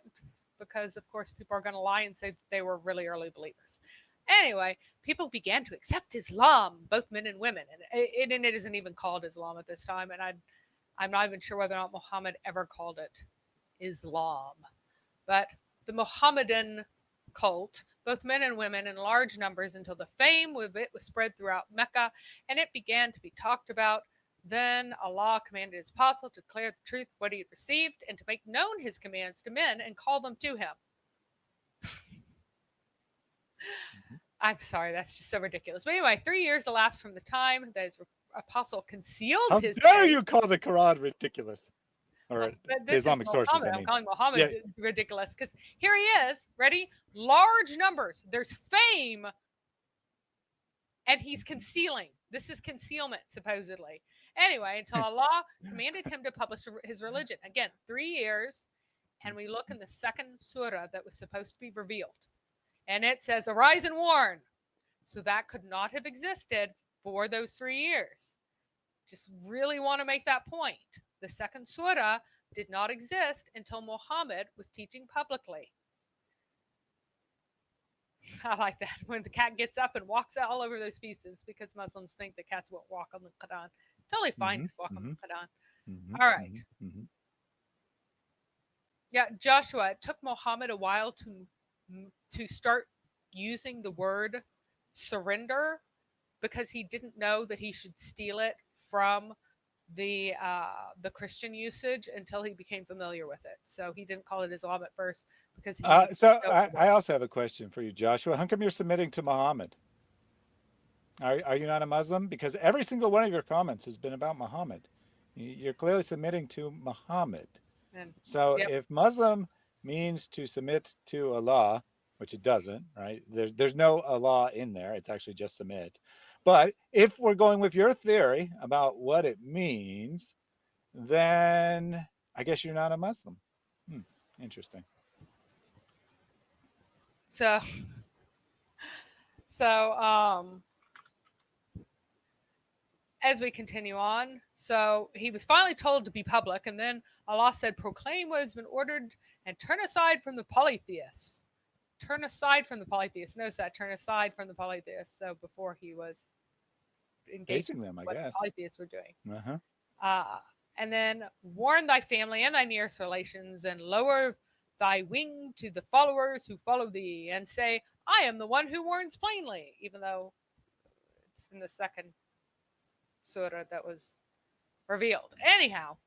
because, of course, people are going to lie and say they were really early believers. Anyway, people began to accept Islam, both men and women. And it isn't even called Islam at this time. And I'm not even sure whether or not Muhammad ever called it Islam. But the Mohammedan cult, both men and women in large numbers, until the fame of it was spread throughout Mecca and it began to be talked about. Then Allah commanded his apostle to declare the truth of what he had received and to make known his commands to men and call them to him. I'm sorry, that's just so ridiculous. But anyway, 3 years elapsed from the time that his apostle concealed his How dare faith. you call the Quran ridiculous? Or But the this Islamic is sources, Muhammad. I mean. I'm calling Muhammad Yeah. ridiculous because here he is, ready? Large numbers. There's fame, and he's concealing. This is concealment, supposedly. Anyway, until Allah commanded him to publish his religion. Again, 3 years, and we look in the second surah that was supposed to be revealed. And it says, arise and warn. So that could not have existed for those 3 years. Just really want to make that point. The second surah did not exist until Muhammad was teaching publicly. I like that when the cat gets up and walks all over those pieces because Muslims think that cats won't walk on the Quran. Totally fine to walk on the Quran. All right. Yeah, Joshua, it took Muhammad a while to start using the word surrender because he didn't know that he should steal it from the Christian usage until he became familiar with it. So he didn't call it Islam at first because he I also have a question for you, Joshua. How come you're submitting to Muhammad? Are you not a Muslim? Because every single one of your comments has been about Muhammad. You're clearly submitting to Muhammad. So if Muslim means to submit to Allah, which it doesn't, right? There's no Allah in there. It's actually just submit. But if we're going with your theory about what it means, then I guess you're not a Muslim. Interesting. So as we continue on, so he was finally told to be public, and then Allah said, proclaim what has been ordered and turn aside from the polytheists. Turn aside from the polytheists. Notice that, turn aside from the polytheists. So before he was engaged in what the polytheists were doing. And then warn thy family and thy nearest relations and lower thy wing to the followers who follow thee and say, I am the one who warns plainly, even though it's in the second surah that was revealed. Anyhow,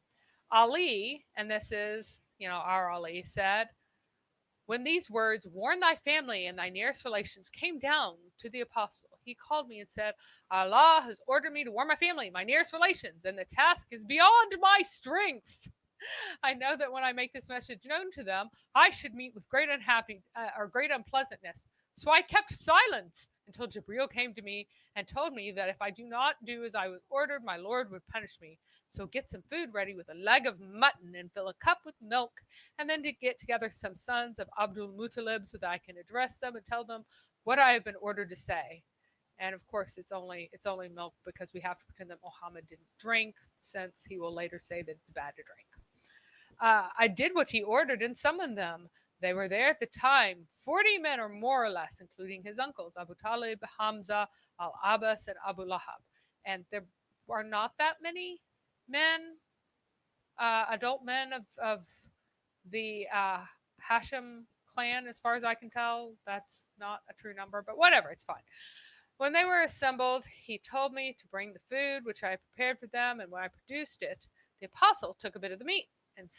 Ali, and this is, our Ali, said, when these words, warn thy family and thy nearest relations, came down to the apostle, he called me and said, Allah has ordered me to warn my family, my nearest relations, and the task is beyond my strength. I know that when I make this message known to them, I should meet with great unpleasantness. So I kept silence until Jibreel came to me and told me that if I do not do as I was ordered, my Lord would punish me. So get some food ready with a leg of mutton and fill a cup with milk, and then to get together some sons of Abdul Muttalib so that I can address them and tell them what I have been ordered to say. And of course, it's only milk because we have to pretend that Muhammad didn't drink, since he will later say that it's bad to drink. I did what he ordered and summoned them. They were there at the time, 40 men or more or less, including his uncles, Abu Talib, Hamza, Al-Abbas, and Abu Lahab. And there are not that many men, adult men of the Hashim clan, as far as I can tell. That's not a true number, but whatever, it's fine. When they were assembled, he told me to bring the food, which I prepared for them, and when I produced it, the apostle took a bit of the meat and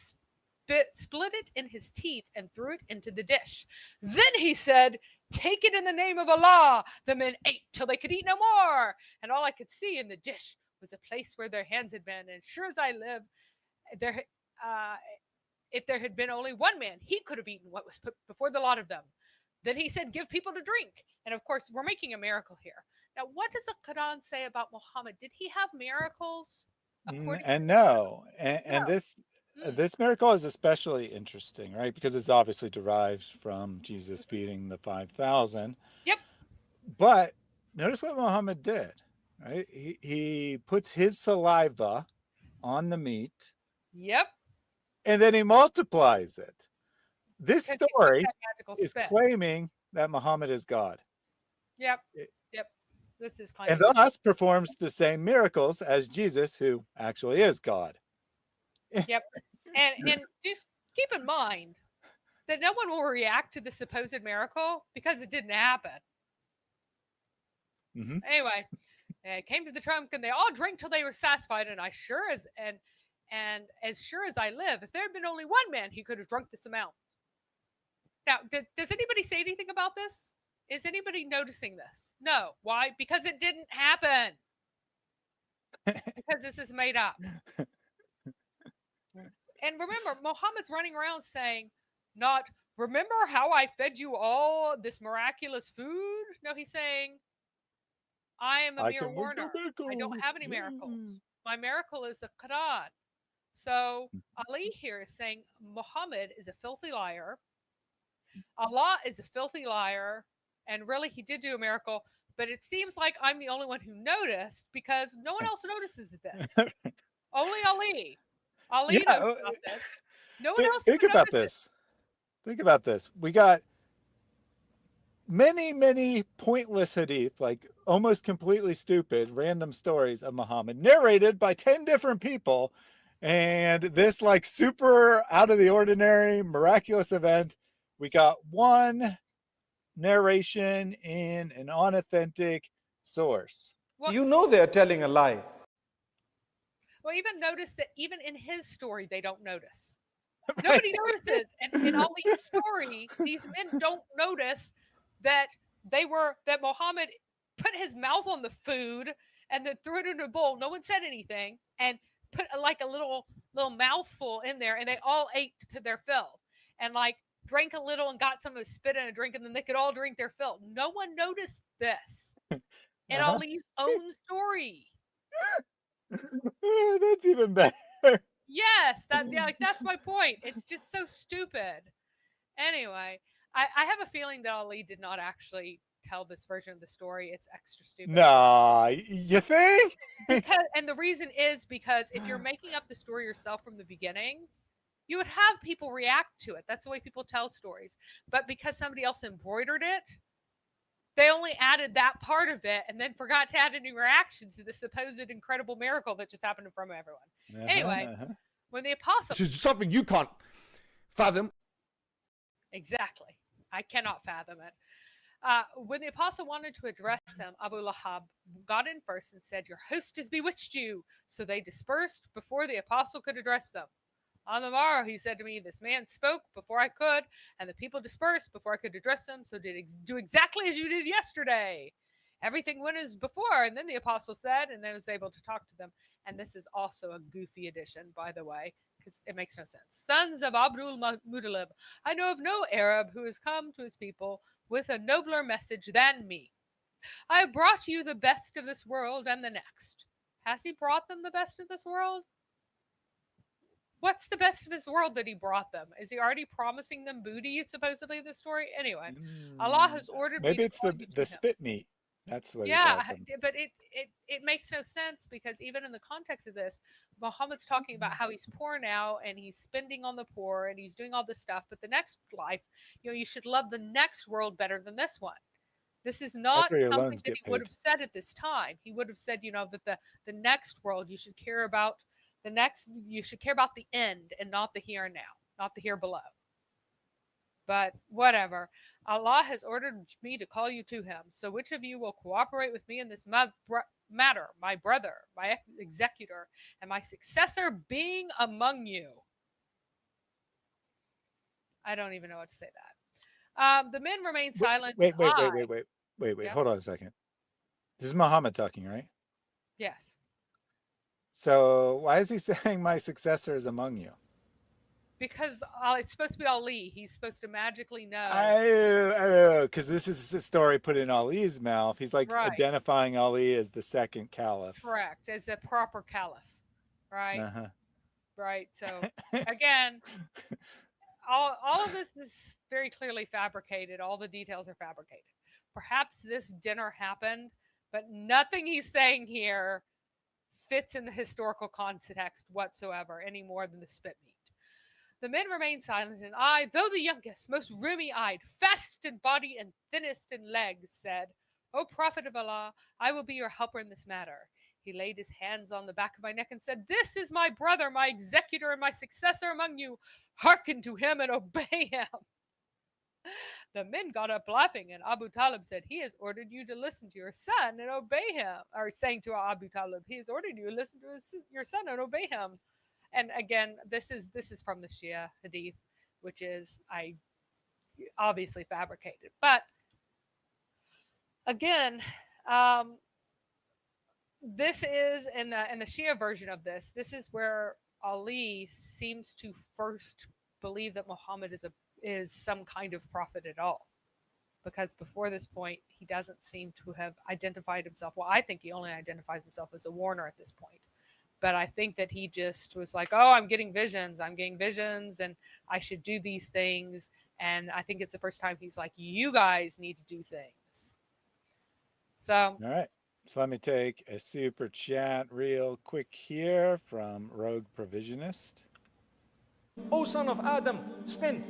split it in his teeth and threw it into the dish. Then he said, take it in the name of Allah. The men ate till they could eat no more, and all I could see in the dish was a place where their hands had been, and sure as I live, if there had been only one man, he could have eaten what was put before the lot of them. Then he said, give people to drink. And of course, we're making a miracle here. Now, what does the Quran say about Muhammad? Did he have miracles? According And to the Quran? no, and No. this miracle is especially interesting, right? Because it's obviously derived from Jesus feeding the 5,000. Yep. But notice what Muhammad did, right? He puts his saliva on the meat. Yep. And then he multiplies it. This Because he story that magical is spit. claiming that Muhammad is God. Yep. Yep. This is And thus performs the same miracles as Jesus, who actually is God. Yep. And just keep in mind that no one will react to the supposed miracle because it didn't happen. Mm-hmm. Anyway, it came to the trunk and they all drank till they were satisfied. And as sure as I live, if there had been only one man, he could have drunk this amount. Now, does anybody say anything about this? Is anybody noticing this? No. Why? Because it didn't happen. Because this is made up. And remember, Muhammad's running around saying, not, remember how I fed you all this miraculous food? No, he's saying, I am a mere warner. I don't have any miracles. My miracle is the Quran. So Ali here is saying Muhammad is a filthy liar. Allah is a filthy liar. And really, he did do a miracle. But it seems like I'm the only one who noticed because no one else notices this. Only Ali. Ali knows about this. No one else Think about this. Think about this. We got many pointless hadith, like almost completely stupid, random stories of Muhammad narrated by 10 different people. And this like super out of the ordinary, miraculous event, we got one narration in an unauthentic source. Well, You know they're telling a lie. Well, even notice that even in his story, they don't notice. Nobody notices. And in Ali's story, these men don't notice that Muhammad put his mouth on the food and then threw it in a bowl. No one said anything and put like a little mouthful in there, and they all ate to their fill and like drank a little and got some of the spit in a drink, and then they could all drink their fill. No one noticed this in Ali's own story. That's even better. Yes, that's my point. It's just so stupid. Anyway, I have a feeling that Ali did not actually tell this version of the story. It's extra stupid. Nah, you think? And the reason is because if you're making up the story yourself from the beginning, you would have people react to it. That's the way people tell stories. But because somebody else embroidered it, they only added that part of it and then forgot to add any reactions to the supposed incredible miracle that just happened in front of everyone. Anyway, when the apostle... Which is something you can't fathom. Exactly. I cannot fathom it. When the apostle wanted to address him, Abu Lahab got in first and said, your host has bewitched you. So they dispersed before the apostle could address them. On the morrow, he said to me, this man spoke before I could, and the people dispersed before I could address them, so do exactly as you did yesterday. Everything went as before, and then the apostle said, and then was able to talk to them. And this is also a goofy addition, by the way, because it makes no sense. Sons of Abu Lahab, I know of no Arab who has come to his people with a nobler message than me. I have brought you the best of this world and the next. Has he brought them the best of this world? What's the best of his world that he brought them? Is he already promising them booty, supposedly, in the story? Anyway, Allah has ordered maybe me it's the spit meat. That's what. Yeah, but it makes no sense because even in the context of this, Muhammad's talking about how he's poor now and he's spending on the poor and he's doing all this stuff. But the next life, you should love the next world better than this one. This is not something that he would have said at this time. He would have said, that the next world you should care about. You should care about the end and not the here and now, not the here below. But whatever. Allah has ordered me to call you to him. So which of you will cooperate with me in this matter? My brother, my executor, and my successor being among you. I don't even know what to say that. The men remained silent. Wait. Yeah. Hold on a second. This is Muhammad talking, right? Yes. So why is he saying my successor is among you? Because it's supposed to be Ali. He's supposed to magically know. Because this is a story put in Ali's mouth. He's like Right. identifying Ali as the second caliph. Correct, as a proper caliph, right? Uh-huh. Right. So again, all of this is very clearly fabricated. All the details are fabricated. Perhaps this dinner happened, but nothing he's saying here fits in the historical context whatsoever, any more than the spit meat. The men remained silent, and I, though the youngest, most rheumy-eyed, fattest in body and thinnest in legs, said, O Prophet of Allah, I will be your helper in this matter. He laid his hands on the back of my neck and said, This is my brother, my executor, and my successor among you. Hearken to him and obey him. The men got up laughing, and Abu Talib said, He has ordered you to listen to your son and obey him. Or saying to Abu Talib, He has ordered you to listen to your son and obey him. And again, this is from the Shia Hadith, which is obviously fabricated. But again, this is in the Shia version of this. This is where Ali seems to first believe that Muhammad is some kind of prophet at all, because before this point he doesn't seem to have identified himself. Well, I think he only identifies himself as a warner at this point. But I think that he just was like, oh, I'm getting visions, and I should do these things. And I think it's the first time he's like, you guys need to do things. So. All right. So let me take a super chat real quick here from Rogue Provisionist. O son of Adam, spend.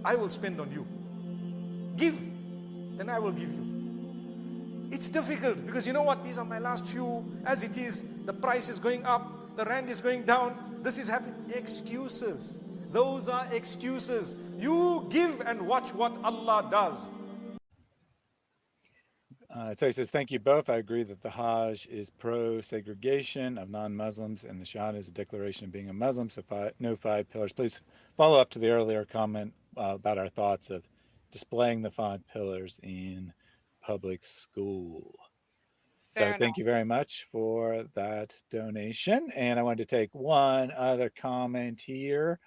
I will spend on you. Give, then I will give you. It's difficult because you know what? These are my last few. As it is, the price is going up, the rand is going down, this is happening. Excuses. Those are excuses. You give and watch what Allah does. So he says, thank you both. I agree that the Hajj is pro-segregation of non-Muslims and the Shahada is a declaration of being a Muslim, so no 5 pillars. Please follow up to the earlier comment about our thoughts of displaying the 5 pillars in public school. So thank you very much for that donation. And I wanted to take one other comment here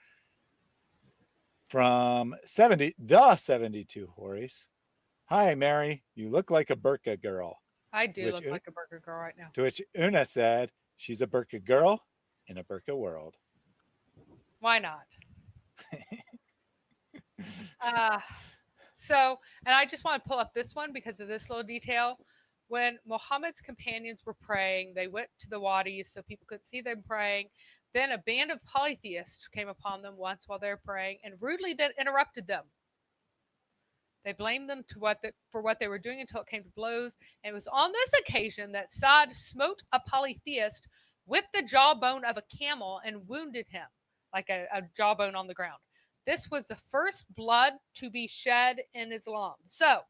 from the 72 Horace. Hi, Mary. You look like a burqa girl. I do look like a burqa girl right now. To which Una said, she's a burqa girl in a burqa world. Why not? And I just want to pull up this one because of this little detail. When Muhammad's companions were praying, they went to the wadis so people could see them praying. Then a band of polytheists came upon them once while they were praying and rudely then interrupted them. They blamed them for what they were doing until it came to blows. And it was on this occasion that Sa'd smote a polytheist with the jawbone of a camel and wounded him, like a jawbone on the ground. This was the first blood to be shed in Islam. So,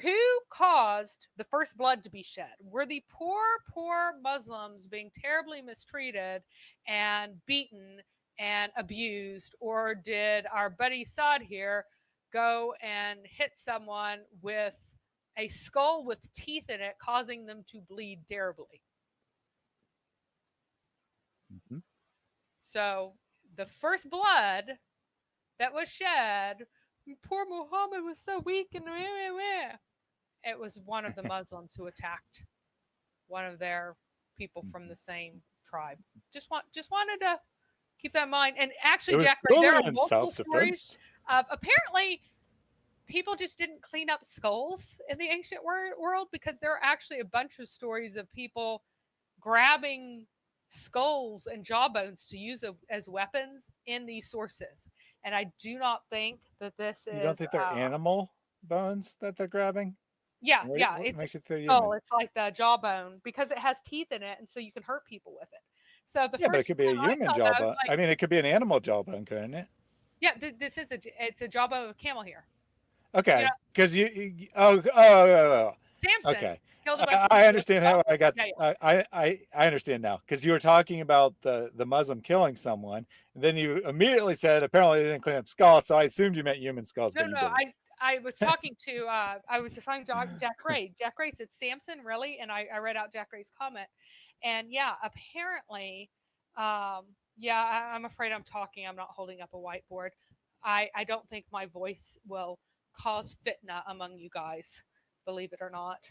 who caused the first blood to be shed? Were the poor Muslims being terribly mistreated and beaten and abused? Or did our buddy Sa'd here go and hit someone with a skull with teeth in it, causing them to bleed terribly? Mm-hmm. So the first blood that was shed, poor Muhammad was so weak, and it was one of the Muslims who attacked one of their people from the same tribe. Just wanted to keep that in mind. And actually, Jack, there are multiple stories of apparently people just didn't clean up skulls in the ancient world, because there are actually a bunch of stories of people grabbing skulls and jawbones to use as weapons in these sources. And I do not think that this is... You don't think they're animal bones that they're grabbing? Yeah, what makes it it's like the jawbone because it has teeth in it, and so you can hurt people with it. So the but it could be a human jawbone. I mean, it could be an animal jawbone, couldn't it? Yeah, this is it's a jawbone of a camel here. Okay, because Samson. Okay, I understand how I got. Yeah. I understand now, because you were talking about the Muslim killing someone, and then you immediately said apparently they didn't clean up skulls, so I assumed you meant human skulls. No, I was talking to Jack Gray. Jack Gray said Samson, really, and I read out Jack Gray's comment, and yeah, apparently Yeah, I'm afraid I'm talking. I'm not holding up a whiteboard. I don't think my voice will cause fitna among you guys, believe it or not.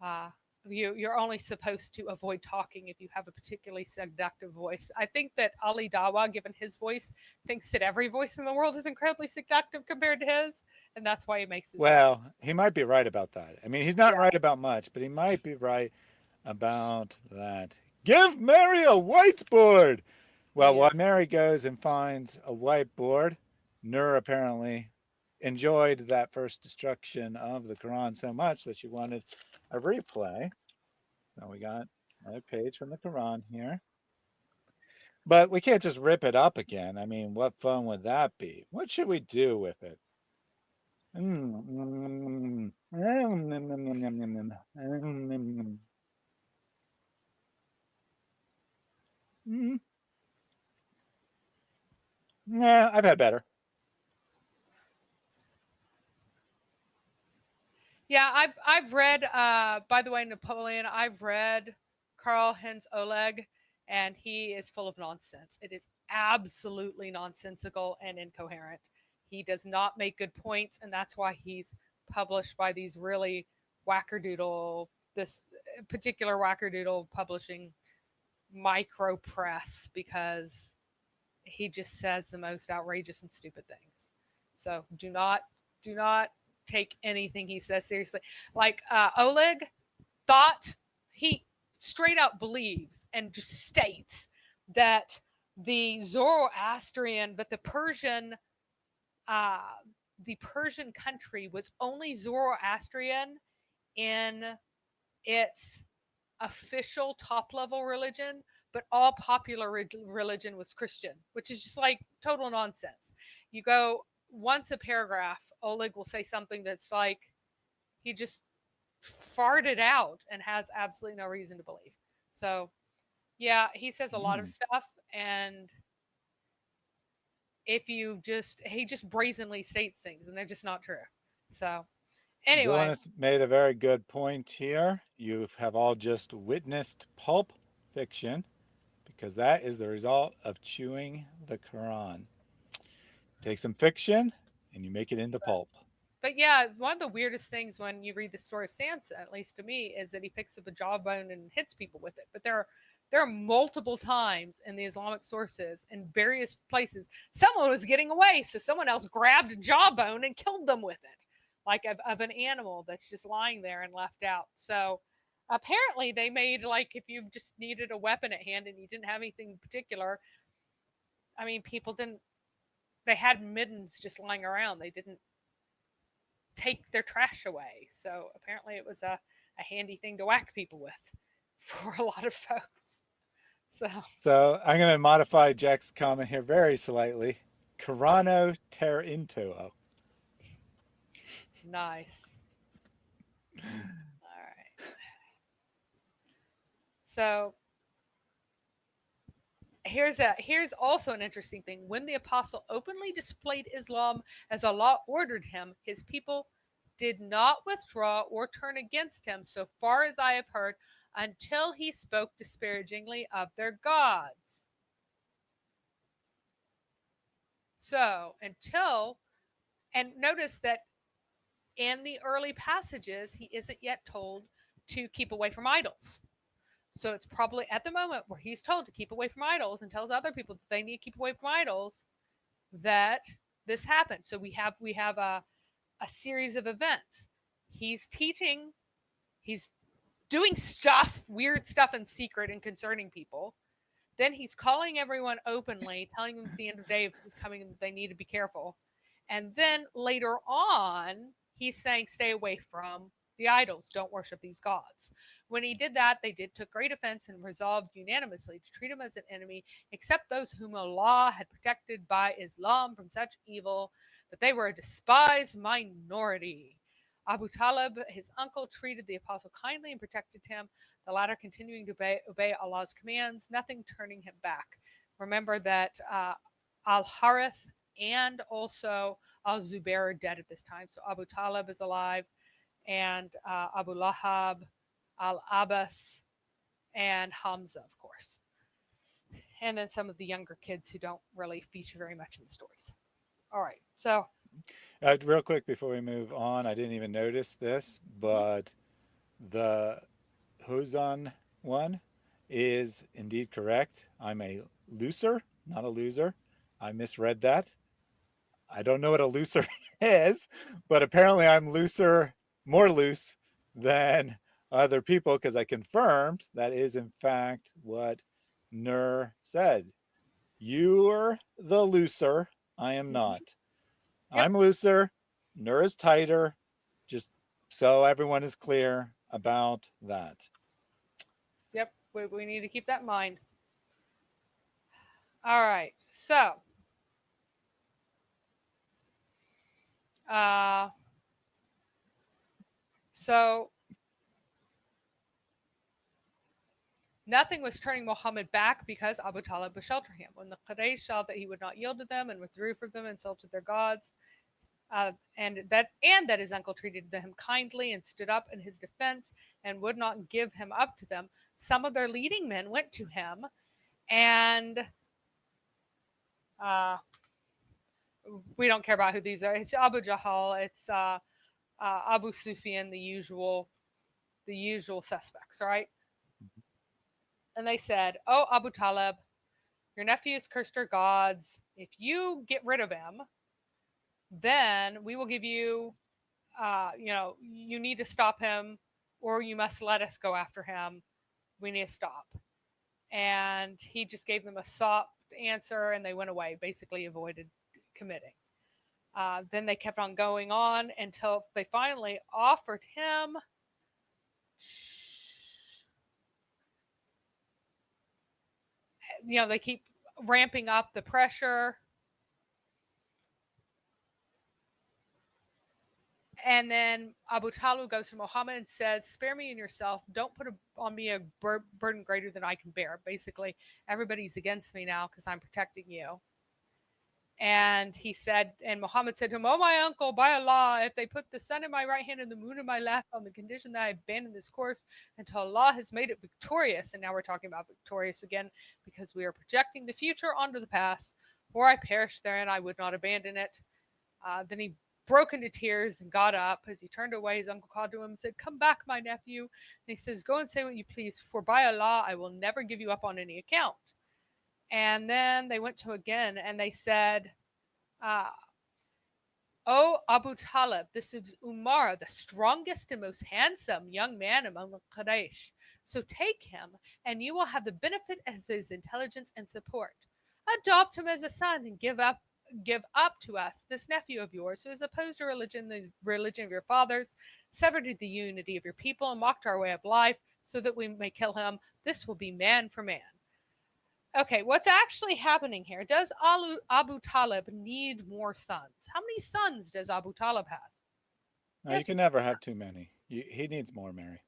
Uh, you're only supposed to avoid talking if you have a particularly seductive voice. I think that Ali Dawa, given his voice, thinks that every voice in the world is incredibly seductive compared to his, and that's why he makes his. Well, he might be right about that. I mean, he's not right about much, but he might be right about that. Give Mary a whiteboard. Well, while Mary goes and finds a whiteboard, Nur apparently enjoyed that first destruction of the Quran so much that she wanted a replay. So we got another page from the Quran here. But we can't just rip it up again. I mean, what fun would that be? What should we do with it? Nah, I've had better. Yeah, I've read. By the way, Napoleon. I've read Karl Heinz Oleg, and he is full of nonsense. It is absolutely nonsensical and incoherent. He does not make good points, and that's why he's published by these really wackerdoodle. This particular wackerdoodle publishing micro press, because he just says the most outrageous and stupid things. So do not take anything he says seriously. Like Oleg thought, he straight out believes and just states that the Zoroastrian, but the Persian country was only Zoroastrian in its official top level religion, but all popular religion was Christian, which is just like total nonsense. You go once a paragraph, Oleg will say something that's like he just farted out and has absolutely no reason to believe. So, yeah, he says a lot of stuff, and he just brazenly states things, and they're just not true. So, anyway, Villainous made a very good point here. You have all just witnessed pulp fiction, because that is the result of chewing the Quran. Take some fiction and you make it into pulp. But yeah, one of the weirdest things when you read the story of Samson, at least to me, is that he picks up a jawbone and hits people with it. But there are multiple times in the Islamic sources in various places someone was getting away, so someone else grabbed a jawbone and killed them with it, like of an animal that's just lying there and left out. So apparently they made, like, if you just needed a weapon at hand and you didn't have anything particular, I mean, people didn't, they had middens just lying around. They didn't take their trash away. So apparently it was a handy thing to whack people with for a lot of folks. So I'm going to modify Jack's comment here very slightly. Qurano ter intuo. Nice. All right. So here's also an interesting thing. When the apostle openly displayed Islam as Allah ordered him, his people did not withdraw or turn against him, so far as I have heard, until he spoke disparagingly of their gods. So and notice that in the early passages, he isn't yet told to keep away from idols. So it's probably at the moment where he's told to keep away from idols and tells other people that they need to keep away from idols that this happened. So we have a series of events. He's teaching, he's doing stuff, weird stuff in secret and concerning people. Then he's calling everyone openly, telling them at the end of the day is coming and that they need to be careful. And then later on, he's saying, stay away from the idols. Don't worship these gods. When he did that, they took great offense and resolved unanimously to treat him as an enemy, except those whom Allah had protected by Islam from such evil, that they were a despised minority. Abu Talib, his uncle, treated the apostle kindly and protected him, the latter continuing to obey Allah's commands, nothing turning him back. Remember that Al-Harith and also Al-Zubair are dead at this time. So Abu Talib is alive, and Abu Lahab, Al-Abbas, and Hamza, of course. and then some of the younger kids who don't really feature very much in the stories. All right, so real quick before we move on, I didn't even notice this, but the Hosan one is indeed correct. I'm a looser, not a loser. I misread that. I don't know what a looser is, but apparently I'm looser, more loose than other people, because I confirmed that is in fact what Nur said. You're the looser. I am not. Yep. I'm looser. Nur is tighter. Just so everyone is clear about that. yep, we need to keep that in mind. All right, so nothing was turning Muhammad back because Abu Talib would shelter him. When the Quraysh saw that he would not yield to them and withdrew from them, insulted their gods, and that his uncle treated them kindly and stood up in his defense and would not give him up to them, some of their leading men went to him and we don't care about who these are. It's Abu Jahl, it's Abu Sufyan, the usual suspects, right? And they said, "Oh, Abu Talib, your nephew has cursed our gods. If you get rid of him, then we will give you, you need to stop him, or you must let us go after him. We need to stop." And he just gave them a soft answer, and they went away, basically avoided committing. Then they kept on going on until they finally offered him they keep ramping up the pressure. And then Abu Talib goes to Muhammad and says, "Spare me and yourself. Don't put on me a burden greater than I can bear." Basically, everybody's against me now because I'm protecting you. And he said, and Muhammad said to him, "Oh, my uncle, by Allah, if they put the sun in my right hand and the moon in my left, on the condition that I abandon this course until Allah has made it victorious," and now we're talking about victorious again because we are projecting the future onto the past, "or I perish therein, I would not abandon it." Then he broke into tears and got up. As he turned away, his uncle called to him and said, "Come back, my nephew." And he says, "Go and say what you please, for by Allah, I will never give you up on any account." And then they went to again and they said, "Oh, Abu Talib, this is Umar, the strongest and most handsome young man among the Quraysh. So take him, and you will have the benefit of his intelligence and support. Adopt him as a son and give up to us this nephew of yours who has opposed your religion, the religion of your fathers, severed the unity of your people, and mocked our way of life, so that we may kill him. This will be man for man." Okay, what's actually happening here? Does Abu Talib need more sons? How many sons does Abu Talib have? No, you can never have too many. He needs more, Mary.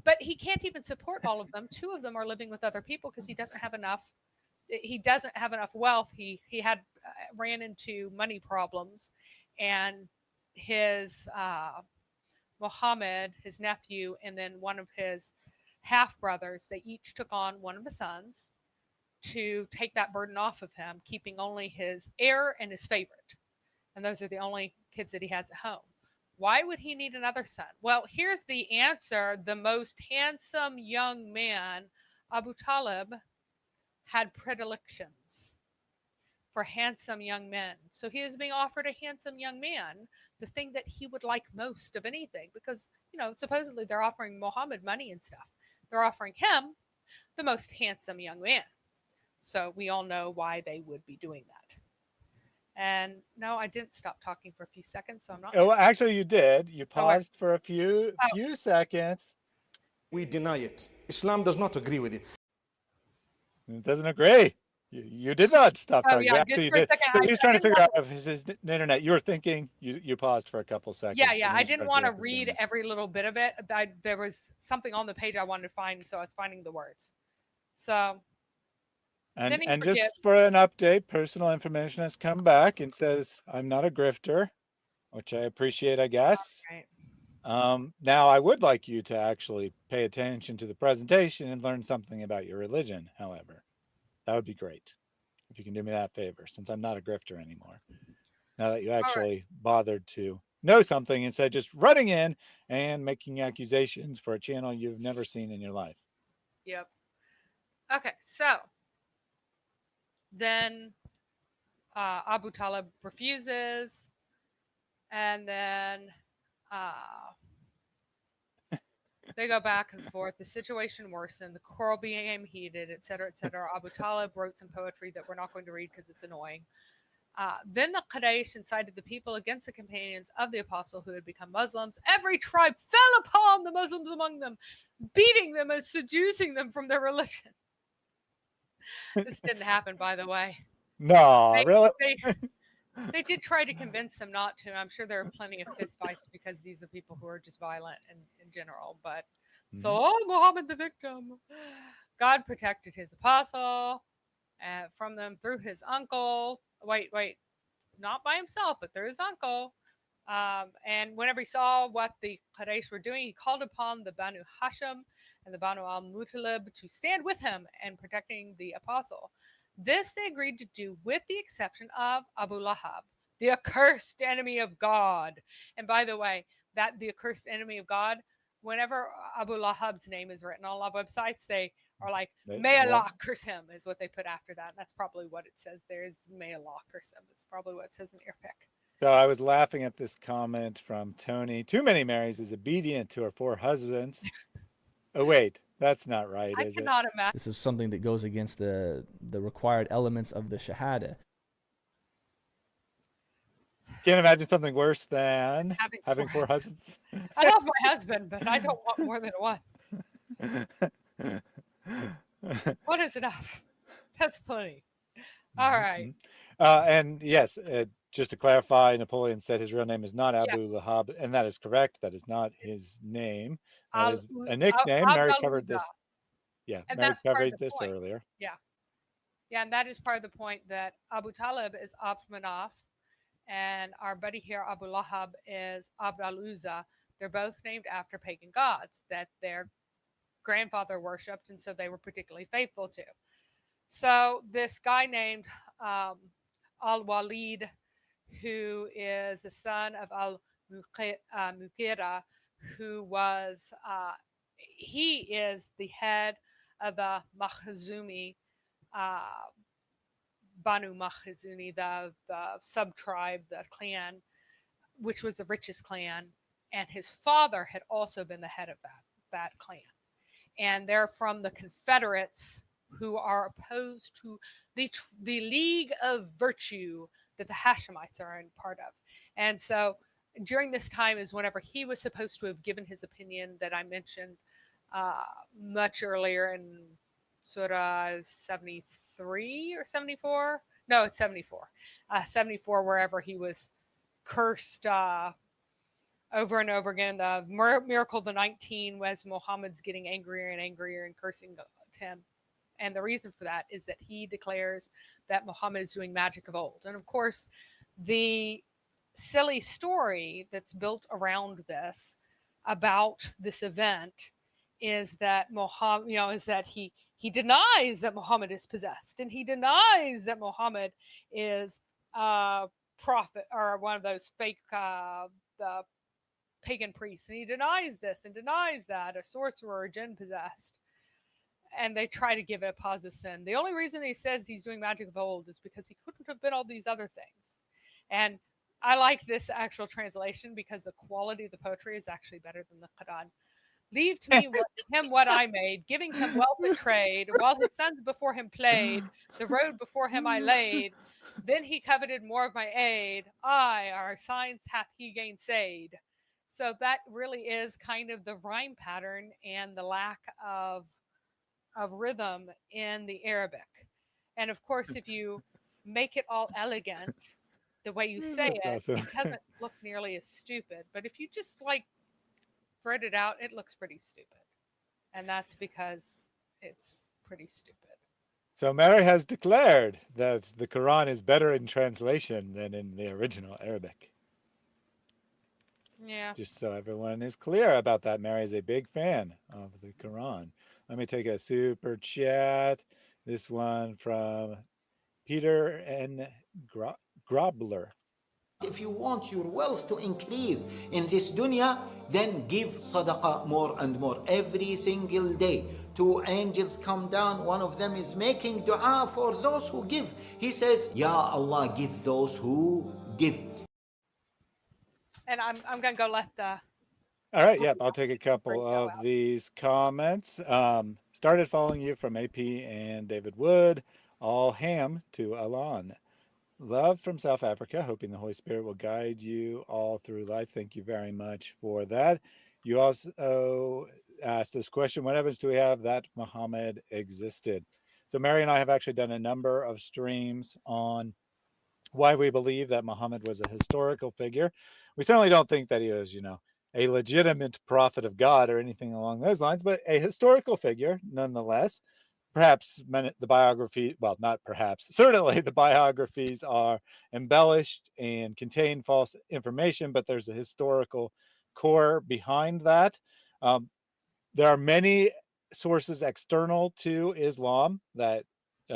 But he can't even support all of them. 2 of them are living with other people because he doesn't have enough. He doesn't have enough wealth. He had ran into money problems, and his Muhammad, his nephew, and then one of his half brothers, they each took on one of the sons to take that burden off of him, keeping only his heir and his favorite. And those are the only kids that he has at home. Why would he need another son? Well, here's the answer. The most handsome young man, Abu Talib, had predilections for handsome young men. So he was being offered a handsome young man, the thing that he would like most of anything, because, supposedly they're offering Muhammad money and stuff. They're offering him the most handsome young man. So we all know why they would be doing that. And no, I didn't stop talking for a few seconds, so I'm not. Oh, actually, you did. You paused for a few seconds. We deny it. Islam does not agree with it. It doesn't agree. You did not stop talking. Yeah, Actually, you did. So he's trying to figure out if it's his internet. You were thinking. You paused for a couple seconds. Yeah. I didn't want to read every little bit of it. There was something on the page I wanted to find, so I was finding the words. So. And just for an update, personal information has come back and says I'm not a grifter, which I appreciate, I guess. Right. Now, I would like you to actually pay attention to the presentation and learn something about your religion, however. That would be great if you can do me that favor, since I'm not a grifter anymore. Now that you actually bothered to know something instead of just running in and making accusations for a channel you've never seen in your life. Yep. Okay, so then Abu Talib refuses, and then they go back and forth. The situation worsened. The quarrel became heated, etc., etc. Abu Talib wrote some poetry that we're not going to read because it's annoying. Then the Quraysh incited the people against the companions of the apostle who had become Muslims. Every tribe fell upon the Muslims among them, beating them and seducing them from their religion. This didn't happen, by the way. No, really? They did try to convince them not to. I'm sure there are plenty of fistfights because these are people who are just violent in general. But so Muhammad the victim. God protected his apostle from them through his uncle. Wait, not by himself, but through his uncle. And whenever he saw what the Quraysh were doing, he called upon the Banu Hashim and the Banu al-Muttalib to stand with him in protecting the apostle. This they agreed to do with the exception of Abu Lahab, the accursed enemy of God. And by the way, that the accursed enemy of God, whenever Abu Lahab's name is written on a lot of websites, they are like, may Allah curse him, is what they put after that. And that's probably what it says there is, may Allah curse him. It's probably what it says in Arabic. So I was laughing at this comment from Tony. Too many Marys is obedient to her 4 husbands. Oh, wait, that's not right, is it? I cannot imagine. This is something that goes against the required elements of the Shahada. Can't imagine something worse than having 4 husbands. I love my husband, but I don't want more than one. What is enough? That's plenty. All right. And yes, just to clarify, Napoleon said his real name is not Abu Lahab, and that is correct. That is not his name. That is a nickname. Mary covered this. Yeah, and Mary covered this earlier. Yeah. Yeah, and that is part of the point that Abu Talib is Abd Manaf, and our buddy here, Abu Lahab, is Abd al-Uzza. They're both named after pagan gods that their grandfather worshipped, and so they were particularly faithful to. So this guy named Al-Walid, who is the son of Al-Muqira, who was, he is the head of the Makhzumi, Banu Makhzumi, the sub-tribe, the clan, which was the richest clan, and his father had also been the head of that clan. And they're from the Confederates, who are opposed to the League of Virtue that the Hashemites are in part of. And so during this time is whenever he was supposed to have given his opinion that I mentioned much earlier in Surah 73 or 74. No, it's 74. 74, wherever he was cursed over and over again. The miracle of the 19 was Muhammad's getting angrier and angrier and cursing him. And the reason for that is that he declares that Muhammad is doing magic of old. And of course, the silly story that's built around this about this event is that Muhammad, is that he denies that Muhammad is possessed, and he denies that Muhammad is a prophet or one of those fake the pagan priests, and he denies this and denies that, a sorcerer or jinn possessed. And they try to give it a positive sin. The only reason he says he's doing magic of old is because he couldn't have been all these other things. And I like this actual translation because the quality of the poetry is actually better than the Quran. Leave to me what I made, giving him wealth and trade, while his sons before him played, the road before him I laid. Then he coveted more of my aid. Our science hath he gainsayed. So that really is kind of the rhyme pattern and the lack of rhythm in the Arabic. And of course, if you make it all elegant, the way you say it, awesome. It doesn't look nearly as stupid. But if you just spread it out, it looks pretty stupid. And that's because it's pretty stupid. So Mary has declared that the Quran is better in translation than in the original Arabic. Yeah. Just so everyone is clear about that, Mary is a big fan of the Quran. Let me take a super chat. This one from Peter N. Grobler. If you want your wealth to increase in this dunya, then give sadaqah more and more. Every single day, 2 angels come down. One of them is making dua for those who give. He says, Ya Allah, give those who give. And I'm going to go let the... All right, yeah, I'll take a couple of these comments. Started following you from AP and David Wood. All ham to Alan. Love from South Africa, hoping the Holy Spirit will guide you all through life. Thank you very much for that. You also asked this question, what evidence do we have that Muhammad existed? So Mary and I have actually done a number of streams on why we believe that Muhammad was a historical figure. We certainly don't think that he was, a legitimate prophet of God or anything along those lines, but a historical figure nonetheless. Perhaps the biography, well, not perhaps, certainly the biographies are embellished and contain false information, but there's a historical core behind that. There are many sources external to Islam that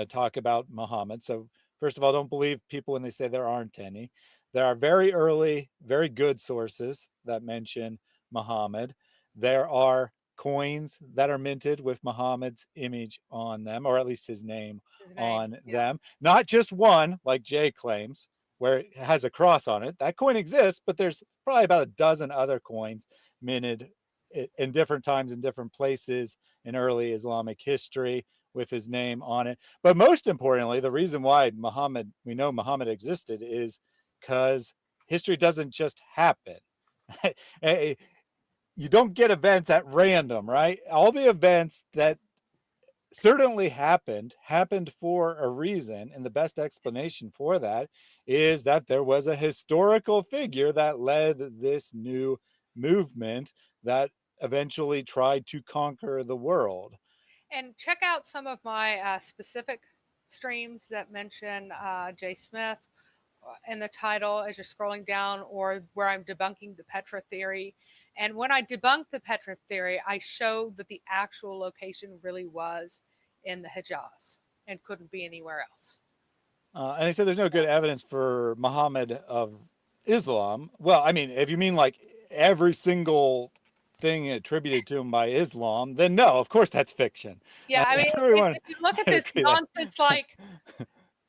talk about Muhammad. So first of all, don't believe people when they say there aren't any. There are very early, very good sources that mention Muhammad. There are coins that are minted with Muhammad's image on them, or at least his name on them. Not just one, like Jay claims, where it has a cross on it. That coin exists, but there's probably about a dozen other coins minted in different times in different places in early Islamic history with his name on it. But most importantly, the reason why we know Muhammad existed is because history doesn't just happen. You don't get events at random, right? All the events that certainly happened for a reason, and the best explanation for that is that there was a historical figure that led this new movement that eventually tried to conquer the world. And check out some of my specific streams that mention Jay Smith in the title as you're scrolling down, or where I'm debunking the Petra theory. And when I debunk the Petra theory, I show that the actual location really was in the Hijaz and couldn't be anywhere else. And I said there's no good evidence for Muhammad of Islam. Well, I mean, if you mean like every single thing attributed to him by Islam, then no, of course that's fiction. Yeah, I mean, if you look at this nonsense like,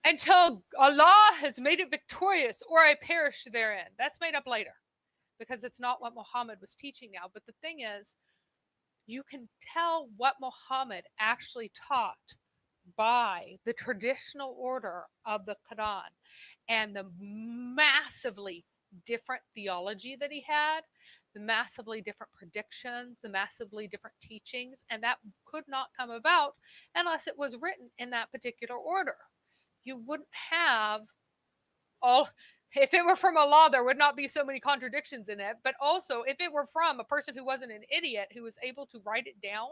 until Allah has made it victorious or I perish therein, that's made up later because it's not what Muhammad was teaching now. But the thing is, you can tell what Muhammad actually taught by the traditional order of the Quran and the massively different theology that he had, the massively different predictions, the massively different teachings, and that could not come about unless it was written in that particular order. You wouldn't have all... If it were from Allah, there would not be so many contradictions in it. But also, if it were from a person who wasn't an idiot, who was able to write it down,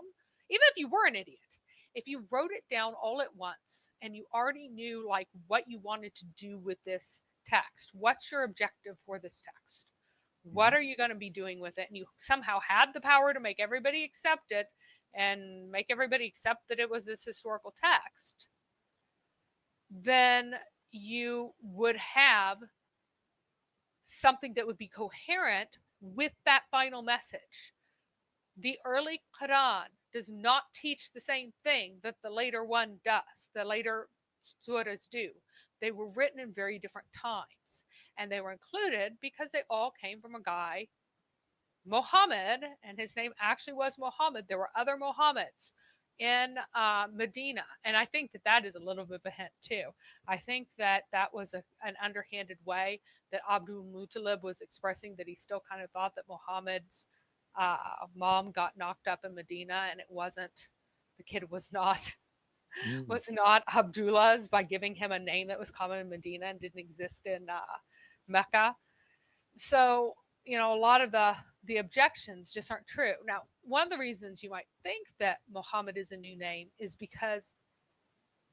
even if you were an idiot, if you wrote it down all at once and you already knew like what you wanted to do with this text, what's your objective for this text? What are you going to be doing with it? And you somehow had the power to make everybody accept it and make everybody accept that it was this historical text, then you would have something that would be coherent with that final message. The early Quran does not teach the same thing that the later one does, the later surahs do. They were written in very different times, and they were included because they all came from a guy, Muhammad, and his name actually was Muhammad. There were other Muhammads in Medina, and I think that that is a little bit of a hint too. I think that that was an underhanded way that Abdul Muttalib was expressing that he still kind of thought that Muhammad's mom got knocked up in Medina, and it wasn't, the kid was not Abdullah's, by giving him a name that was common in Medina and didn't exist in Mecca. So, a lot of the objections just aren't true. Now, one of the reasons you might think that Muhammad is a new name is because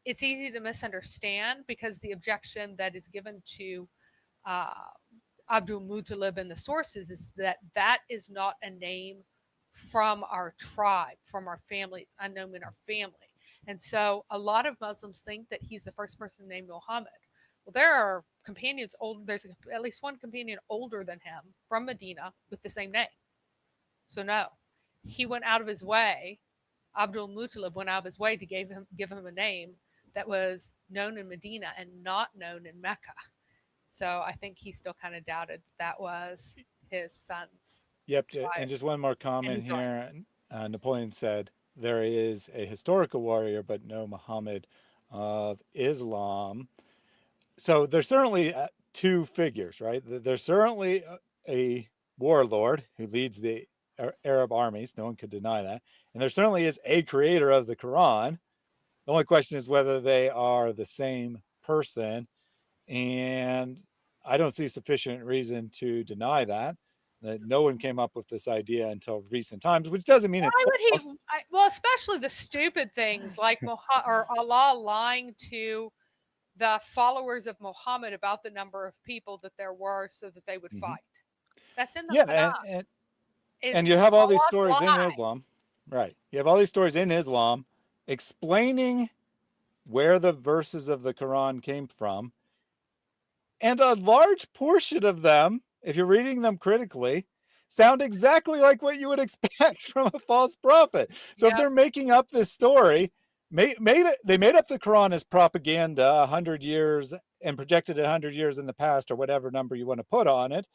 it's easy to misunderstand, because the objection that is given to Abdul Muttalib in the sources is that that is not a name from our tribe, from our family. It's unknown in our family. And so a lot of Muslims think that he's the first person named Muhammad. Well, there are companions old. There's at least one companion older than him from Medina with the same name. So no, he went out of his way. Abdul Muttalib went out of his way to give him a name that was known in Medina and not known in Mecca. So I think he still kind of doubted that was his son's. Yep. And just one more comment here. Napoleon said there is a historical warrior, but no Muhammad of Islam. So there's certainly two figures, right? There's certainly a warlord who leads the Arab armies. No one could deny that. And there certainly is a creator of the Quran. The only question is whether they are the same person. And I don't see sufficient reason to deny that no one came up with this idea until recent times, which doesn't mean it's false. Well, especially the stupid things like or Allah lying to the followers of Muhammad about the number of people that there were so that they would fight. That's in the Quran. And you have all these stories in Islam, right? You have all these stories in Islam explaining where the verses of the Quran came from. And a large portion of them, if you're reading them critically, sound exactly like what you would expect from a false prophet. So if they're making up this story, they made up the Quran as propaganda 100 years and projected it 100 years in the past or whatever number you want to put on it.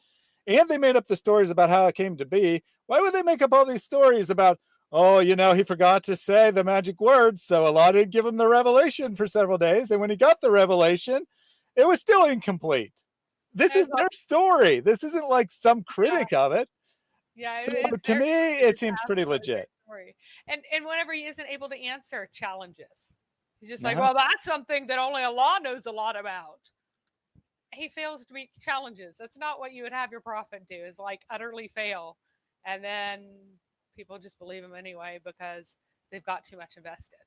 And they made up the stories about how it came to be. Why would they make up all these stories about, oh, he forgot to say the magic words, so Allah didn't give him the revelation for several days. And when he got the revelation, it was still incomplete. This is their story. This isn't like some critic of it. Yeah, so to me, it seems pretty legit. And whenever he isn't able to answer challenges, he's just like, well, that's something that only Allah knows a lot about. He fails to meet challenges. That's not what you would have your prophet do, is like utterly fail. And then people just believe him anyway because they've got too much invested.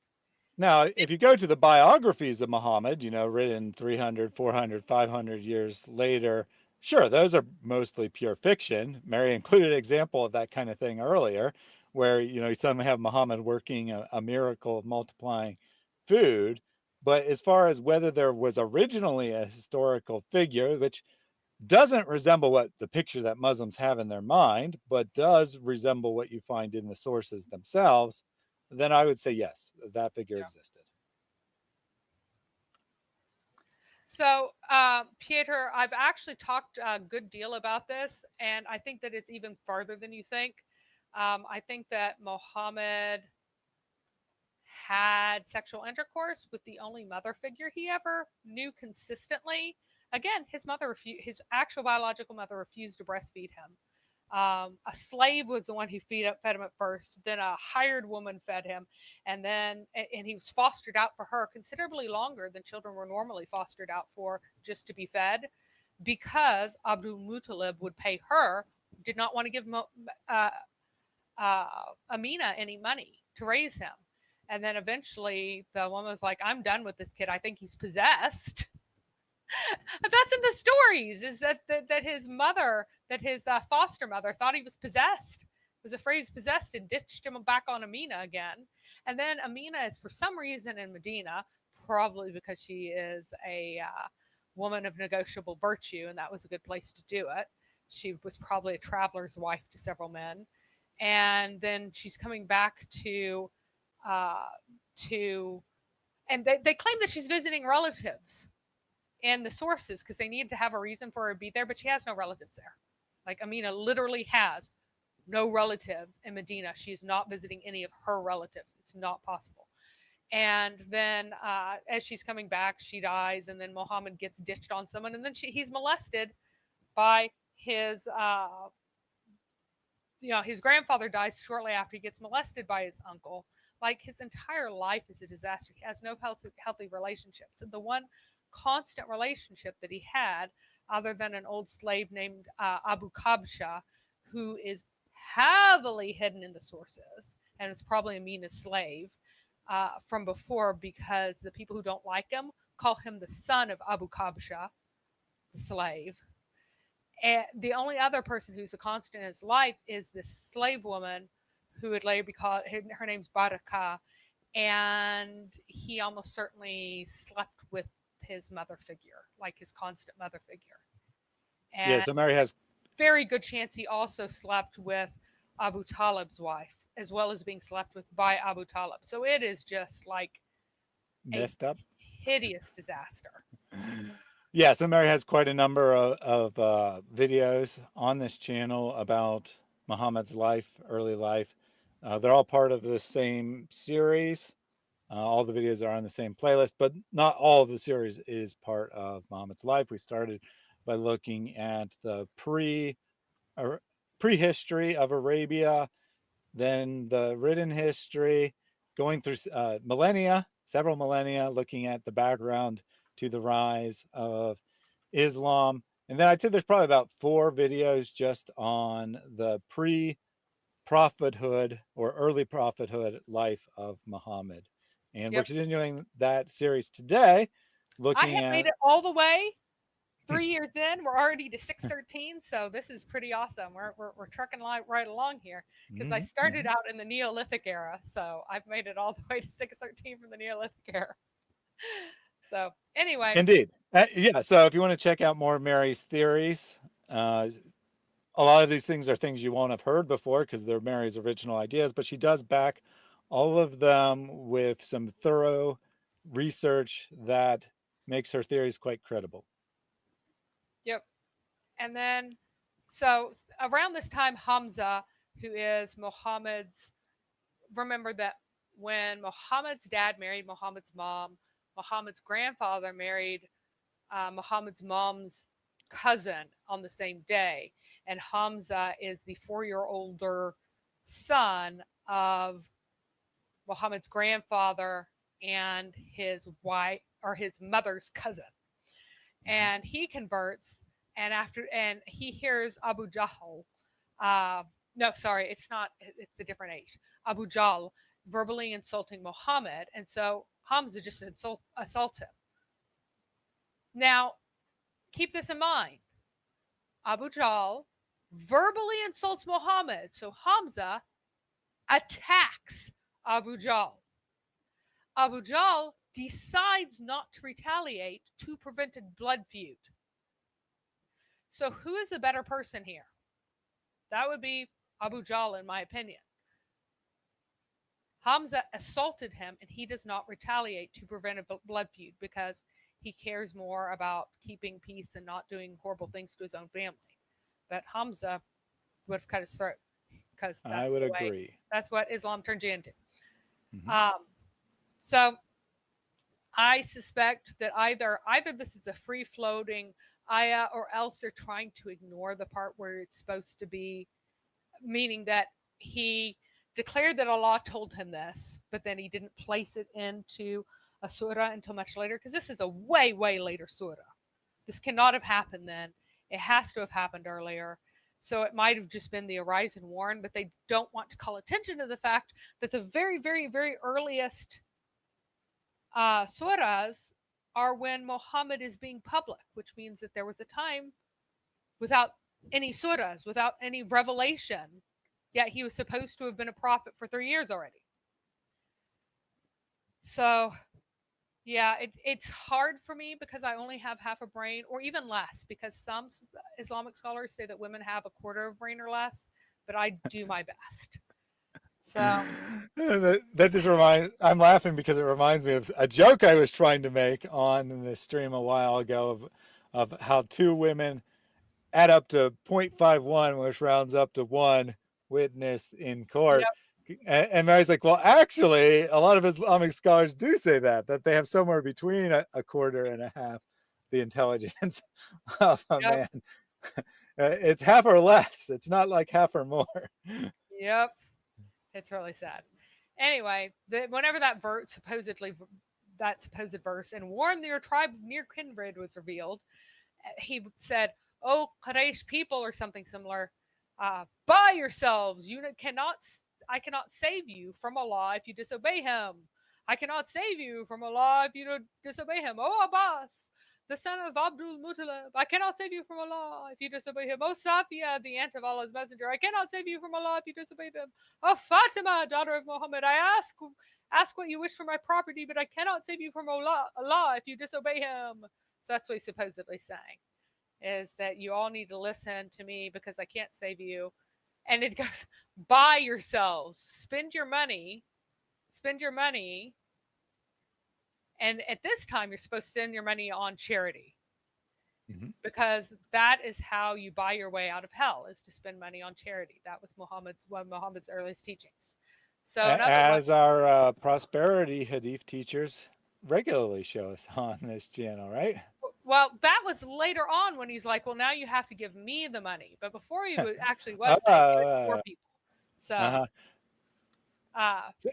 Now, if you go to the biographies of Muhammad, written 300, 400, 500 years later, sure, those are mostly pure fiction. Mary included an example of that kind of thing earlier, where, you suddenly have Muhammad working a miracle of multiplying food. But as far as whether there was originally a historical figure, which doesn't resemble what the picture that Muslims have in their mind, but does resemble what you find in the sources themselves, then I would say yes, that figure existed. So, Pieter, I've actually talked a good deal about this, and I think that it's even farther than you think. I think that Muhammad had sexual intercourse with the only mother figure he ever knew consistently. Again, his actual biological mother refused to breastfeed him. A slave was the one who fed him at first. Then a hired woman fed him, and he was fostered out for her considerably longer than children were normally fostered out for, just to be fed, because Abdul Muttalib would pay her. Did not want to give Amina any money to raise him, and then eventually the woman was like, "I'm done with this kid. I think he's possessed." That's in the stories, is that his mother, that his foster mother thought he was possessed, was afraid he was possessed, and ditched him back on Amina again. And then Amina is, for some reason, in Medina, probably because she is a woman of negotiable virtue, and that was a good place to do it. She was probably a traveler's wife to several men. And then she's coming back and they claim that she's visiting relatives and the sources, because they needed to have a reason for her to be there, but she has no relatives there. Like, Amina literally has no relatives in Medina. She's not visiting any of her relatives. It's not possible. And then as she's coming back, she dies, and then Muhammad gets ditched on someone, and then he's molested by his his grandfather dies shortly after. He gets molested by his uncle. Like, his entire life is a disaster. He has no healthy relationships. And the one constant relationship that he had, other than an old slave named Abu Kabsha, who is heavily hidden in the sources and is probably Amina's slave from before, because the people who don't like him call him the son of Abu Kabsha, the slave. And the only other person who's a constant in his life is this slave woman who would later be called, her name's Barakah, and he almost certainly slept with his mother figure, like his constant mother figure. And yeah, so Mary has very good chance he also slept with Abu Talib's wife, as well as being slept with by Abu Talib. So it is just like messed up. Hideous disaster. Yeah, so Mary has quite a number of videos on this channel about Muhammad's life, early life. They're all part of the same series. All the videos are on the same playlist, but not all of the series is part of Muhammad's life. We started by looking at the prehistory of Arabia, then the written history, going through millennia, several millennia, looking at the background to the rise of Islam. And then I'd say there's probably about 4 videos just on the pre-prophethood or early prophethood life of Muhammad. And we're continuing that series today, looking I have made it all the way 3 years in. We're already to 613, so this is pretty awesome. We're trucking right along here, because I started out in the Neolithic era, so I've made it all the way to 613 from the Neolithic era. So anyway, indeed, yeah. So if you want to check out more of Mary's theories, a lot of these things are things you won't have heard before because they're Mary's original ideas, but she does back all of them with some thorough research that makes her theories quite credible. Yep. And then, so around this time, Hamza, who is Muhammad's, remember that when Muhammad's dad married Muhammad's mom, Muhammad's grandfather married Muhammad's mom's cousin on the same day. And Hamza is the 4-year older son of Muhammad's grandfather and his wife, or his mother's cousin. And he converts, and he hears Abu Jahl. No, sorry, it's not. It's a different age. Abu Jahl verbally insulting Muhammad, and so Hamza just assaults him. Now, keep this in mind. Abu Jahl verbally insults Muhammad, so Hamza attacks Abu Jahl. Abu Jahl decides not to retaliate to prevent a blood feud. So who is the better person here? That would be Abu Jahl, in my opinion. Hamza assaulted him, and he does not retaliate to prevent a blood feud because he cares more about keeping peace and not doing horrible things to his own family. But Hamza would have cut his throat, because I would agree. That's what Islam turned you into. So I suspect that either this is a free-floating ayah, or else they're trying to ignore the part where it's supposed to be, meaning that he declared that Allah told him this, but then he didn't place it into a surah until much later, because this is a way, way later surah. This cannot have happened then. It has to have happened earlier. So it might have just been the arise and warn, but they don't want to call attention to the fact that the very, very, very earliest surahs are when Muhammad is being public, which means that there was a time without any surahs, without any revelation, yet he was supposed to have been a prophet for 3 years already. So yeah, it's hard for me because I only have half a brain, or even less, because some Islamic scholars say that women have a quarter of a brain or less, but I do my best. So that just I'm laughing because it reminds me of a joke I was trying to make on this stream a while ago of how 2 women add up to 0.51, which rounds up to 1 witness in court. Yep. And Mary's like, well, actually, a lot of Islamic scholars do say that they have somewhere between a quarter and a half the intelligence of a man. It's half or less. It's not like half or more. Yep. It's really sad. Anyway, whenever that supposed verse, and warn your tribe of near kindred was revealed, he said, "Oh, Quraysh people," or something similar, "buy yourselves. I cannot save you from Allah if you disobey him. I cannot save you from Allah if you don't disobey him. Oh, Abbas, the son of Abdul Muttalib, I cannot save you from Allah if you disobey him. Oh, Safiya, the aunt of Allah's messenger, I cannot save you from Allah if you disobey him. Oh, Fatima, daughter of Muhammad, I ask what you wish for my property, but I cannot save you from Allah if you disobey him. So that's what he's supposedly saying, is that you all need to listen to me because I can't save you. And it goes, buy yourselves, spend your money. And at this time, you're supposed to spend your money on charity, because that is how you buy your way out of hell, is to spend money on charity. That was one of Muhammad's earliest teachings. So as our prosperity hadith teachers regularly show us on this channel, right? Well, that was later on when he's like, well, now you have to give me the money. But before he actually was saying poor people. So,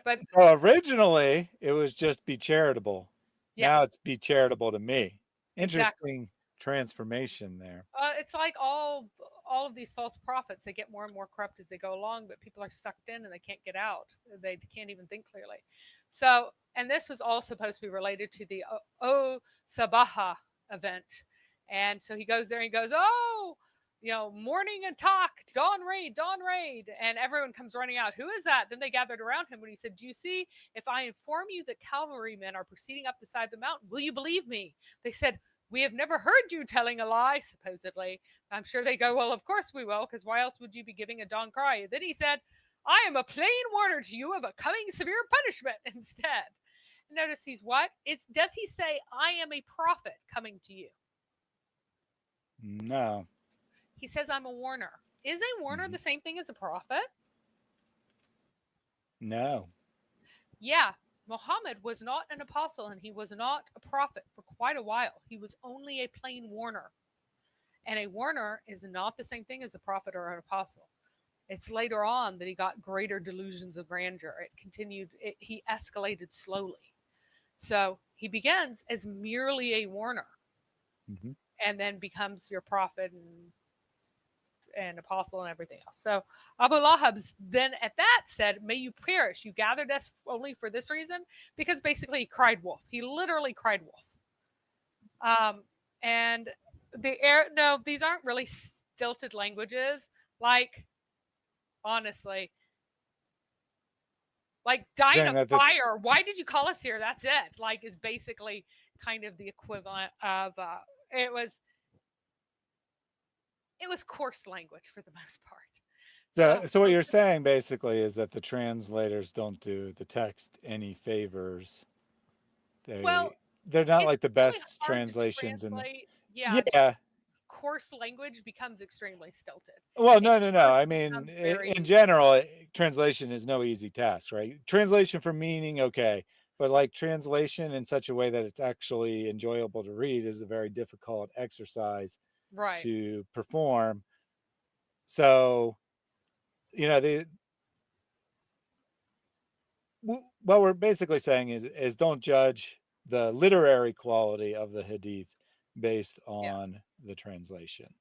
but so originally it was just be charitable. Yeah. Now it's be charitable to me. Interesting transformation there. It's like all of these false prophets, they get more and more corrupt as they go along, but people are sucked in and they can't get out. They can't even think clearly. So, and this was all supposed to be related to the Sabaha event. And so he goes there and he goes, oh, morning attack, dawn raid. And everyone comes running out. Who is that? Then they gathered around him when he said, do you see, if I inform you that cavalrymen are proceeding up the side of the mountain, will you believe me? They said, we have never heard you telling a lie, supposedly. I'm sure they go, well, of course we will, because why else would you be giving a dawn cry? Then he said, I am a plain warner to you of a coming severe punishment instead. Notice he's what? Does he say, I am a prophet coming to you? No. He says, I'm a warner. Is a warner the same thing as a prophet? No. Yeah. Muhammad was not an apostle and he was not a prophet for quite a while. He was only a plain warner. And a warner is not the same thing as a prophet or an apostle. It's later on that he got greater delusions of grandeur. It continued, he escalated slowly. So he begins as merely a warner and then becomes your prophet and apostle and everything else. So Abu Lahab then at that said, may you perish. You gathered us only for this reason, because basically he cried wolf. He literally cried wolf. And these aren't really stilted languages. Like, honestly, like dying of fire. Why did you call us here? That's it. Like, is basically kind of the equivalent of it was coarse language for the most part. So what you're saying basically is that the translators don't do the text any favors. They're not like the best really translations in the yeah. Coarse language becomes extremely stilted. Well, no. I mean, in general, translation is no easy task, right? Translation for meaning, okay. But like translation in such a way that it's actually enjoyable to read is a very difficult exercise to perform. So, what we're basically saying is don't judge the literary quality of the hadith based on the translation.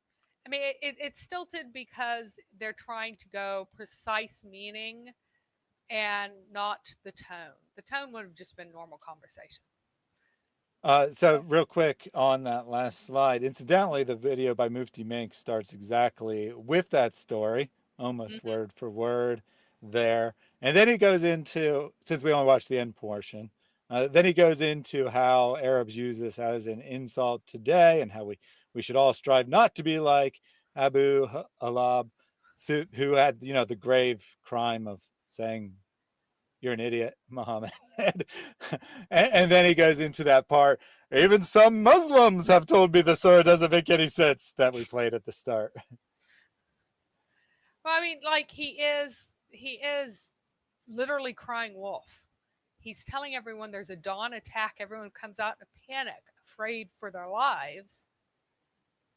I mean, it's stilted because they're trying to go precise meaning and not the tone. The tone would have just been normal conversation. So real quick on that last slide, incidentally, the video by Mufti Mink starts exactly with that story, almost word for word there. And then he goes into, since we only watched the end portion, then he goes into how Arabs use this as an insult today and how we should all strive not to be like Abu Lahab, who had, the grave crime of saying, you're an idiot, Muhammad. and then he goes into that part. Even some Muslims have told me the surah doesn't make any sense, that we played at the start. Well, I mean, like he is literally crying wolf. He's telling everyone there's a dawn attack. Everyone comes out in a panic, afraid for their lives.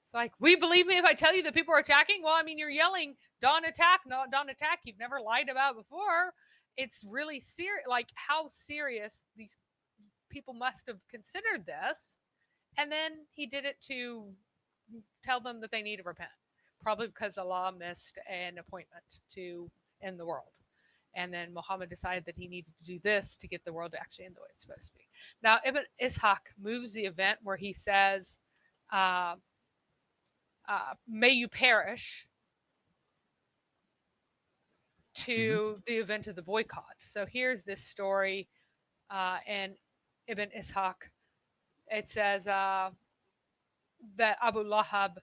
It's like, we believe me if I tell you that people are attacking? Well, I mean, you're yelling dawn attack, not dawn attack. You've never lied about before. It's really serious, like how serious these people must have considered this. And then he did it to tell them that they need to repent, probably because Allah missed an appointment to end the world. And then Muhammad decided that he needed to do this to get the world to actually end the way it's supposed to be. Now, Ibn Ishaq moves the event where he says, may you perish, to the event of the boycott. So here's this story in Ibn Ishaq. It says that Abu Lahab,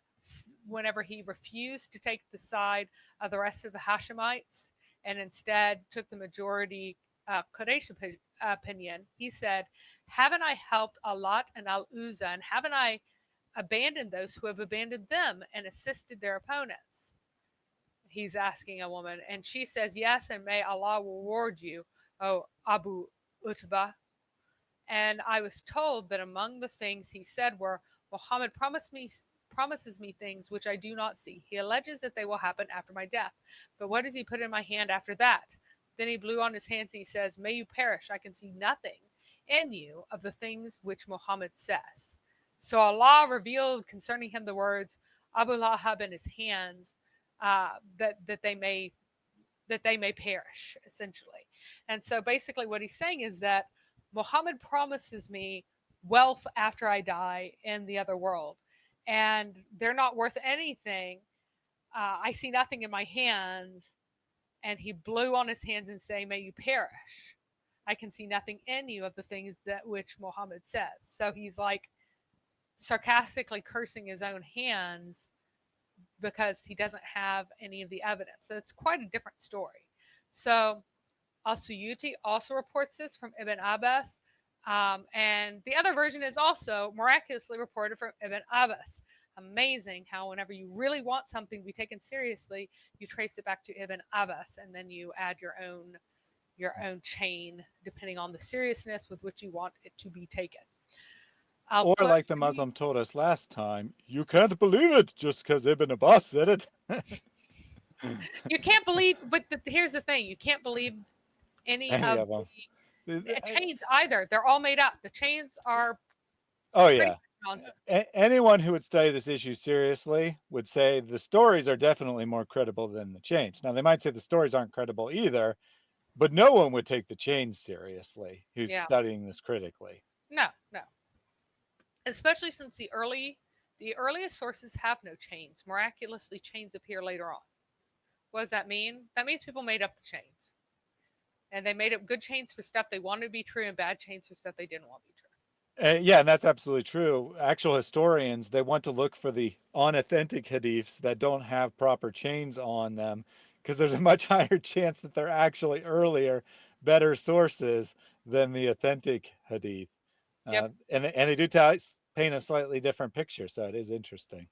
whenever he refused to take the side of the rest of the Hashemites and instead took the majority Quraysh opinion, he said, haven't I helped Alat and Al-Uzza, and haven't I abandoned those who have abandoned them and assisted their opponents? He's asking a woman, and she says, yes, and may Allah reward you, O Abu Utbah. And I was told that among the things he said were, Muhammad promises me things which I do not see. He alleges that they will happen after my death. But what does he put in my hand after that? Then he blew on his hands and he says, may you perish. I can see nothing in you of the things which Muhammad says. So Allah revealed concerning him the words, Abu Lahab in his hands, that they may perish, essentially. And so basically what he's saying is that Muhammad promises me wealth after I die in the other world, and they're not worth anything. I see nothing in my hands. And he blew on his hands and saying, may you perish. I can see nothing in you of the things that which Muhammad says. So he's like sarcastically cursing his own hands because he doesn't have any of the evidence. So it's quite a different story. So Al-Suyuti also reports this from Ibn Abbas. And the other version is also miraculously reported from Ibn Abbas. Amazing how whenever you really want something to be taken seriously, you trace it back to Ibn Abbas, and then you add your own chain depending on the seriousness with which you want it to be taken. Or like the Muslim told us last time, you can't believe it just because Ibn Abbas said it. You can't believe, but here's the thing, you can't believe any of the chains either. They're all made up. The chains are nonsense. Anyone who would study this issue seriously would say the stories are definitely more credible than the chains. Now, they might say the stories aren't credible either, but no one would take the chains seriously who's studying this critically. No. Especially since the earliest sources have no chains. Miraculously, chains appear later on. What does that mean? That means people made up the chains. And they made up good chains for stuff they wanted to be true and bad chains for stuff they didn't want to be true. Yeah, and that's absolutely true. Actual historians, they want to look for the unauthentic hadiths that don't have proper chains on them, because there's a much higher chance that they're actually earlier, better sources than the authentic hadith. And they do paint a slightly different picture, so it is interesting.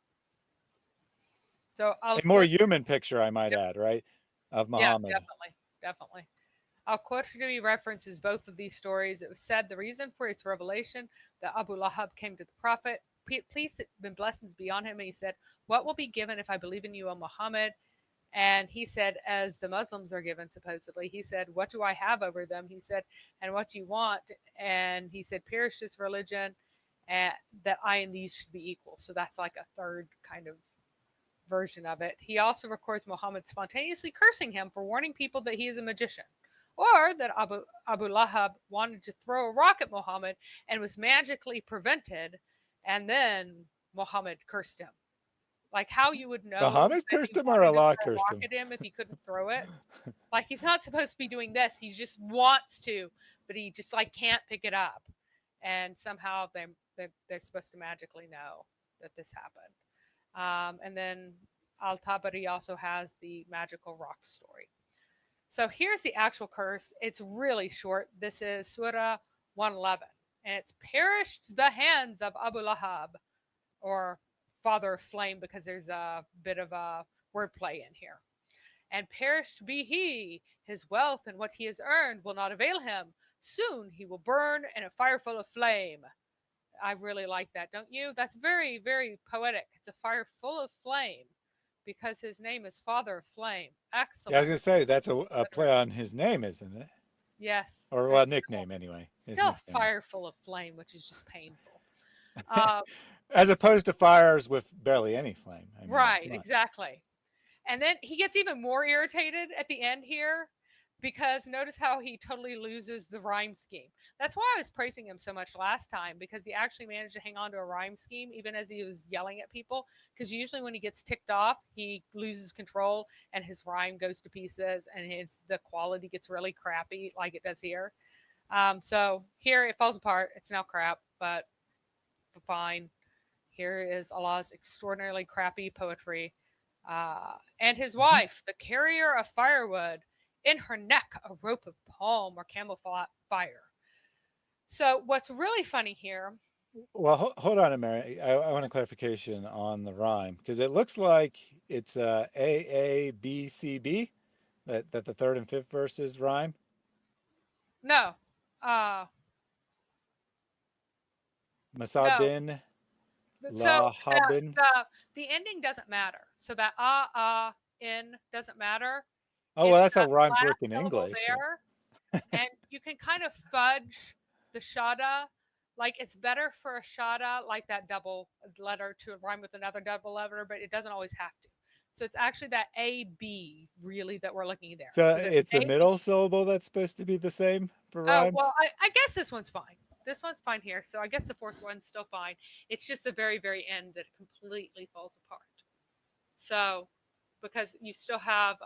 So a more human picture, I might add, right, of Muhammad. Yeah, definitely. Al-Qurtubi references both of these stories. It was said the reason for its revelation that Abu Lahab came to the Prophet, peace and blessings be on him, and he said, what will be given if I believe in you, O Muhammad? And he said, as the Muslims are given, supposedly. He said, what do I have over them? He said, and what do you want? And he said, perish this religion, and that I and these should be equal. So that's like a third kind of version of it. He also records Muhammad spontaneously cursing him for warning people that he is a magician. Or that Abu Lahab wanted to throw a rock at Muhammad and was magically prevented, and then Muhammad cursed him. Like how you would know Muhammad cursed him or Allah cursed him? At him if he couldn't throw it. Like he's not supposed to be doing this. He just wants to, but he just like can't pick it up. And somehow they're supposed to magically know that this happened. And then Al-Tabari also has the magical rock story. So here's the actual curse. It's really short. This is Surah 111. And it's perished the hands of Abu Lahab, or father of flame, because there's a bit of a wordplay in here. And perished be he, his wealth and what he has earned will not avail him. Soon he will burn in a fire full of flame. I really like that, don't you? That's very, very poetic. It's a fire full of flame, because his name is Father of Flame. Excellent. Yeah, I was going to say, that's a play on his name, isn't it? Yes. Or a nickname, anyway. Still a fire full of flame, which is just painful. As opposed to fires with barely any flame. Right, exactly. And then he gets even more irritated at the end here, because notice how he totally loses the rhyme scheme. That's why I was praising him so much last time, because he actually managed to hang on to a rhyme scheme even as he was yelling at people, because usually when he gets ticked off, he loses control and his rhyme goes to pieces and the quality gets really crappy like it does here. So here it falls apart. It's now crap, but fine. Here is Allah's extraordinarily crappy poetry. And his wife, the carrier of firewood, in her neck a rope of palm or camel fire. So what's really funny here. Well, hold on a minute. I want a clarification on the rhyme, because it looks like it's A, B, C, B, that the third and fifth verses rhyme. No. Masadin. So Lahabin. the ending doesn't matter. So that in doesn't matter. Oh, well, that's how rhymes work in English. There, and you can kind of fudge the shada. Like it's better for a shada like that double letter to rhyme with another double letter, but it doesn't always have to. So it's actually that A, B really that we're looking there. So it's the middle syllable that's supposed to be the same for rhymes? Oh, well, I guess this one's fine. This one's fine here. So I guess the fourth one's still fine. It's just the very, very end that completely falls apart. So because you still have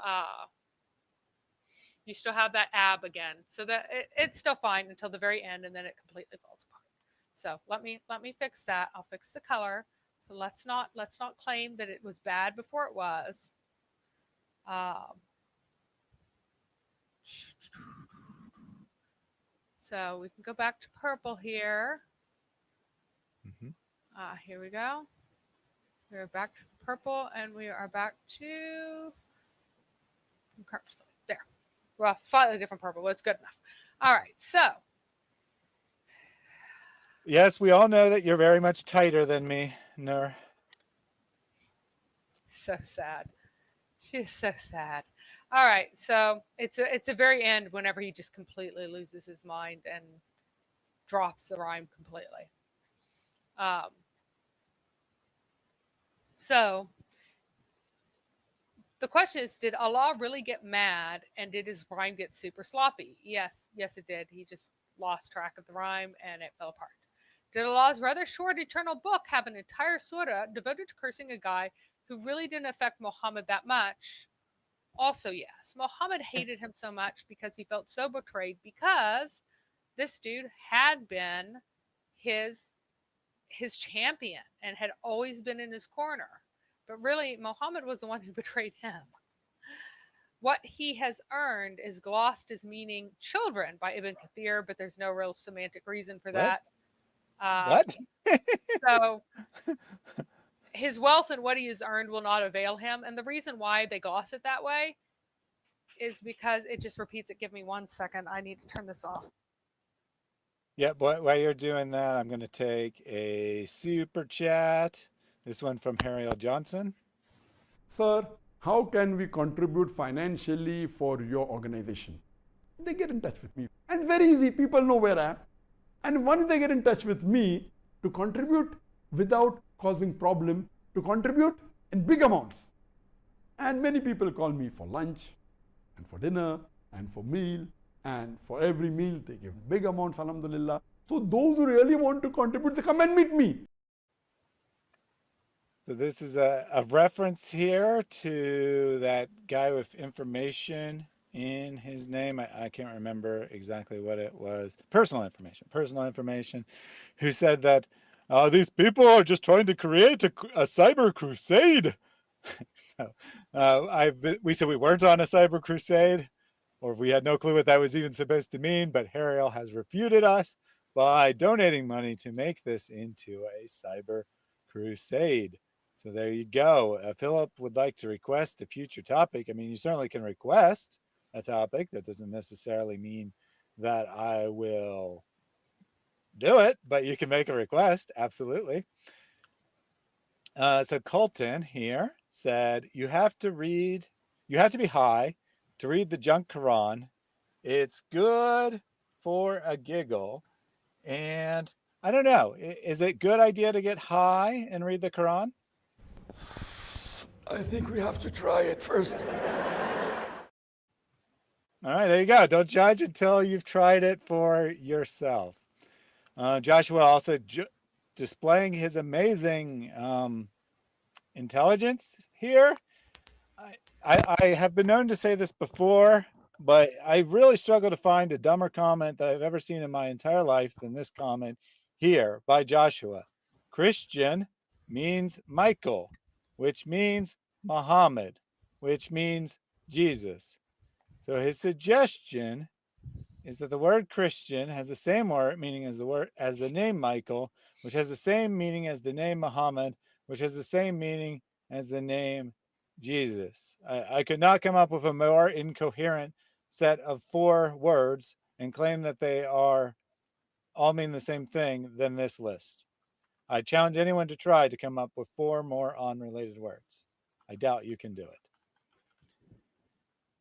that ab again. So that it's still fine until the very end, and then it completely falls apart. So let me fix that. I'll fix the color. So let's not claim that it was bad before it was. So we can go back to purple here. Here we go. We're back to purple, and we are back to there. Well, slightly different purple, but it's good enough. All right, so. Yes, we all know that you're very much tighter than me, Nur. So sad. She is so sad. All right, so it's a very end whenever he just completely loses his mind and drops the rhyme completely. So the question is, did Allah really get mad and did his rhyme get super sloppy? Yes, it did. He just lost track of the rhyme and it fell apart. Did Allah's rather short eternal book have an entire surah devoted to cursing a guy who really didn't affect Muhammad that much? Also, yes. Muhammad hated him so much because he felt so betrayed, because this dude had been his champion and had always been in his corner. But really, Muhammad was the one who betrayed him. What he has earned is glossed as meaning children by Ibn Kathir, but there's no real semantic reason for that. What? So his wealth and what he has earned will not avail him. And the reason why they gloss it that way is because it just repeats it. Give me 1 second. I need to turn this off. Yeah, while you're doing that, I'm going to take a super chat. This one from Harry Johnson. Sir, how can we contribute financially for your organization? They get in touch with me. And very easy, people know where I am. And once they get in touch with me, to contribute without causing problem, to contribute in big amounts. And many people call me for lunch and for dinner and for meal, and for every meal they give big amounts, alhamdulillah. So those who really want to contribute, they come and meet me. So this is a reference here to that guy with information in his name. I can't remember exactly what it was. Personal information, who said that these people are just trying to create a cyber crusade. So we said we weren't on a cyber crusade, or we had no clue what that was even supposed to mean, but Hariel has refuted us by donating money to make this into a cyber crusade. So there you go. Philip would like to request a future topic. I mean, you certainly can request a topic. That doesn't necessarily mean that I will do it, but you can make a request. Absolutely. So Colton here said, you have to be high to read the junk Quran. It's good for a giggle. And I don't know, is it a good idea to get high and read the Quran? I think we have to try it first. All right, there you go. Don't judge until you've tried it for yourself. Joshua also displaying his amazing intelligence here. I have been known to say this before, but I really struggle to find a dumber comment that I've ever seen in my entire life than this comment here by Joshua. Christian means Michael, which means Muhammad, which means Jesus. So his suggestion is that the word Christian has the same word meaning as the name Michael, which has the same meaning as the name Muhammad, which has the same meaning as the name Jesus. I could not come up with a more incoherent set of 4 words and claim that they are all mean the same thing than this list. I challenge anyone to try to come up with 4 more unrelated words. I doubt you can do it.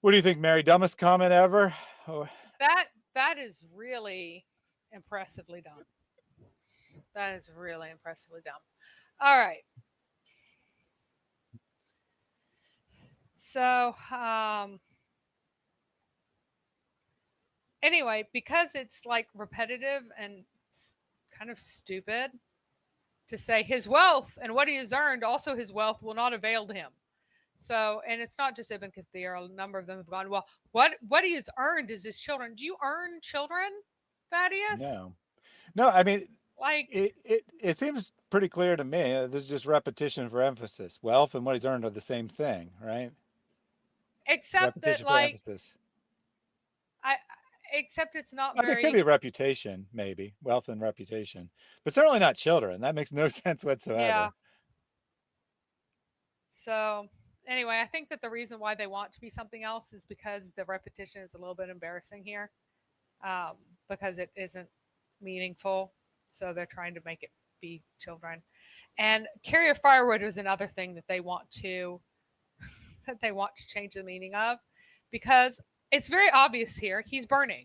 What do you think, Mary? Dumbest comment ever? That is really impressively dumb. That is really impressively dumb. All right. So anyway, because it's like repetitive and kind of stupid to say his wealth and what he has earned, also his wealth will not avail to him. So, and it's not just Ibn Kathir. A number of them have gone, well, what he has earned is his children. Do you earn children, Thaddeus? No. I mean, like it seems pretty clear to me. This is just repetition for emphasis. Wealth and what he's earned are the same thing, right? Except repetition that, like, for emphasis. Except it's not There very. could be reputation, maybe wealth and reputation, but certainly not children. That makes no sense whatsoever. Yeah. So anyway, I think that the reason why they want to be something else is because the repetition is a little bit embarrassing here, because it isn't meaningful. So they're trying to make it be children. And carrier firewood is another thing that they want to change the meaning of, because it's very obvious here. He's burning.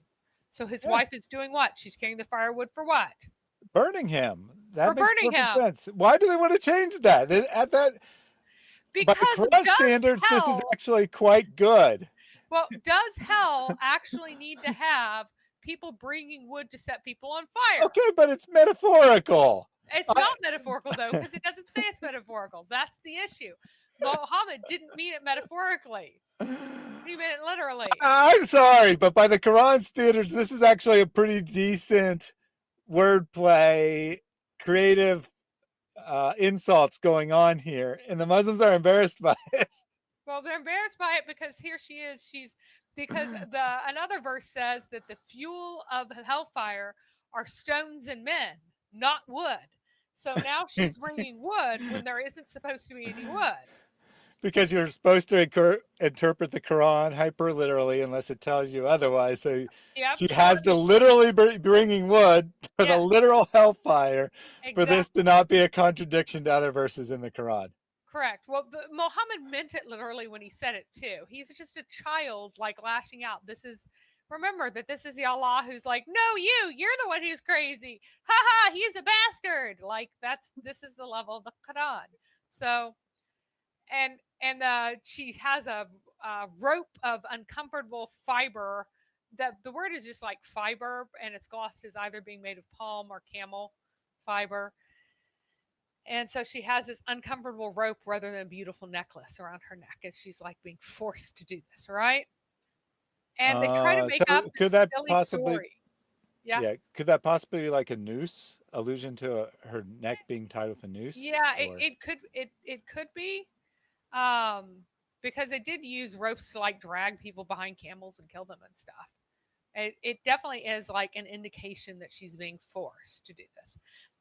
So his wife is doing what? She's carrying the firewood for what? Burning him. That makes burning perfect him. sense. Why do they want to change that? At that, because by Quran standards, this is actually quite good. Well, does hell actually need to have people bringing wood to set people on fire? Okay, but it's metaphorical. It's not metaphorical, though, because it doesn't say it's metaphorical. That's the issue. Muhammad didn't mean it metaphorically. He meant it literally. I'm sorry, but by the Quran standards, this is actually a pretty decent wordplay, creative insults going on here, and the Muslims are embarrassed by it. Well, they're embarrassed by it because here she is. Because another verse says that the fuel of hellfire are stones and men, not wood. So now she's bringing wood when there isn't supposed to be any wood. Because you're supposed to interpret the Quran hyper literally unless it tells you otherwise. So she has to literally be bringing wood for the literal hellfire for this to not be a contradiction to other verses in the Quran. Correct. Well, Muhammad meant it literally when he said it too. He's just a child, like, lashing out. Remember that this is the Allah who's like, no, you're the one who's crazy. Ha ha, he's a bastard. Like, this is the level of the Quran. So, and she has a rope of uncomfortable fiber. That the word is just like fiber, and it's glossed as either being made of palm or camel fiber. And so she has this uncomfortable rope rather than a beautiful necklace around her neck, as she's like being forced to do this, right? And they try to make up could this that silly possibly story. Yeah. Could that possibly be like a noose, allusion to her neck being tied with a noose? Yeah, it could be, because they did use ropes to, like, drag people behind camels and kill them and stuff. It definitely is like an indication that she's being forced to do this.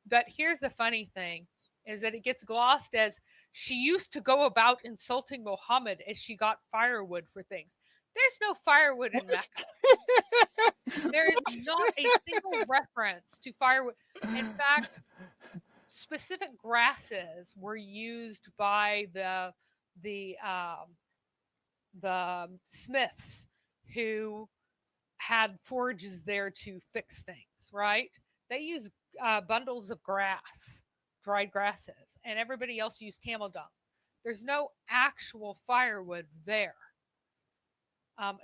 But here's the funny thing, is that it gets glossed as she used to go about insulting Muhammad as she got firewood for things. There's no firewood in Mecca. There is not a single reference to firewood. In fact, specific grasses were used by the smiths who had forges there to fix things, right? They use bundles of grass, dried grasses, and everybody else used camel dung. There's no actual firewood there.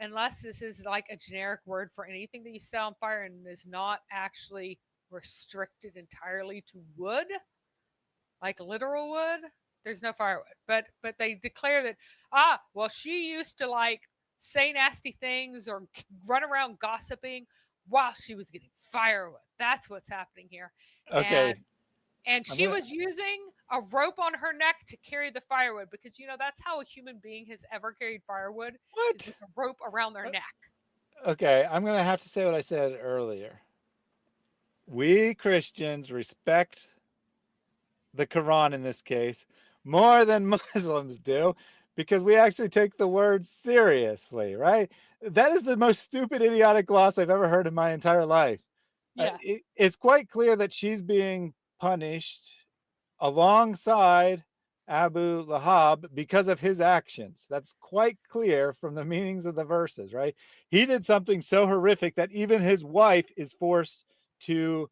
unless this is like a generic word for anything that you set on fire and is not actually restricted entirely to wood, like literal wood, there's no firewood. But they declare that, well, she used to like say nasty things or run around gossiping while she was getting firewood. That's what's happening here. Okay. And she was using a rope on her neck to carry the firewood, because that's how a human being has ever carried firewood. What? Is with a rope around their neck. Okay, I'm going to have to say what I said earlier. We Christians respect the Quran in this case more than Muslims do, because we actually take the word seriously, right? That is the most stupid, idiotic gloss I've ever heard in my entire life. Yeah. It's quite clear that she's being punished alongside Abu Lahab because of his actions. That's quite clear from the meanings of the verses, right? He did something so horrific that even his wife is forced to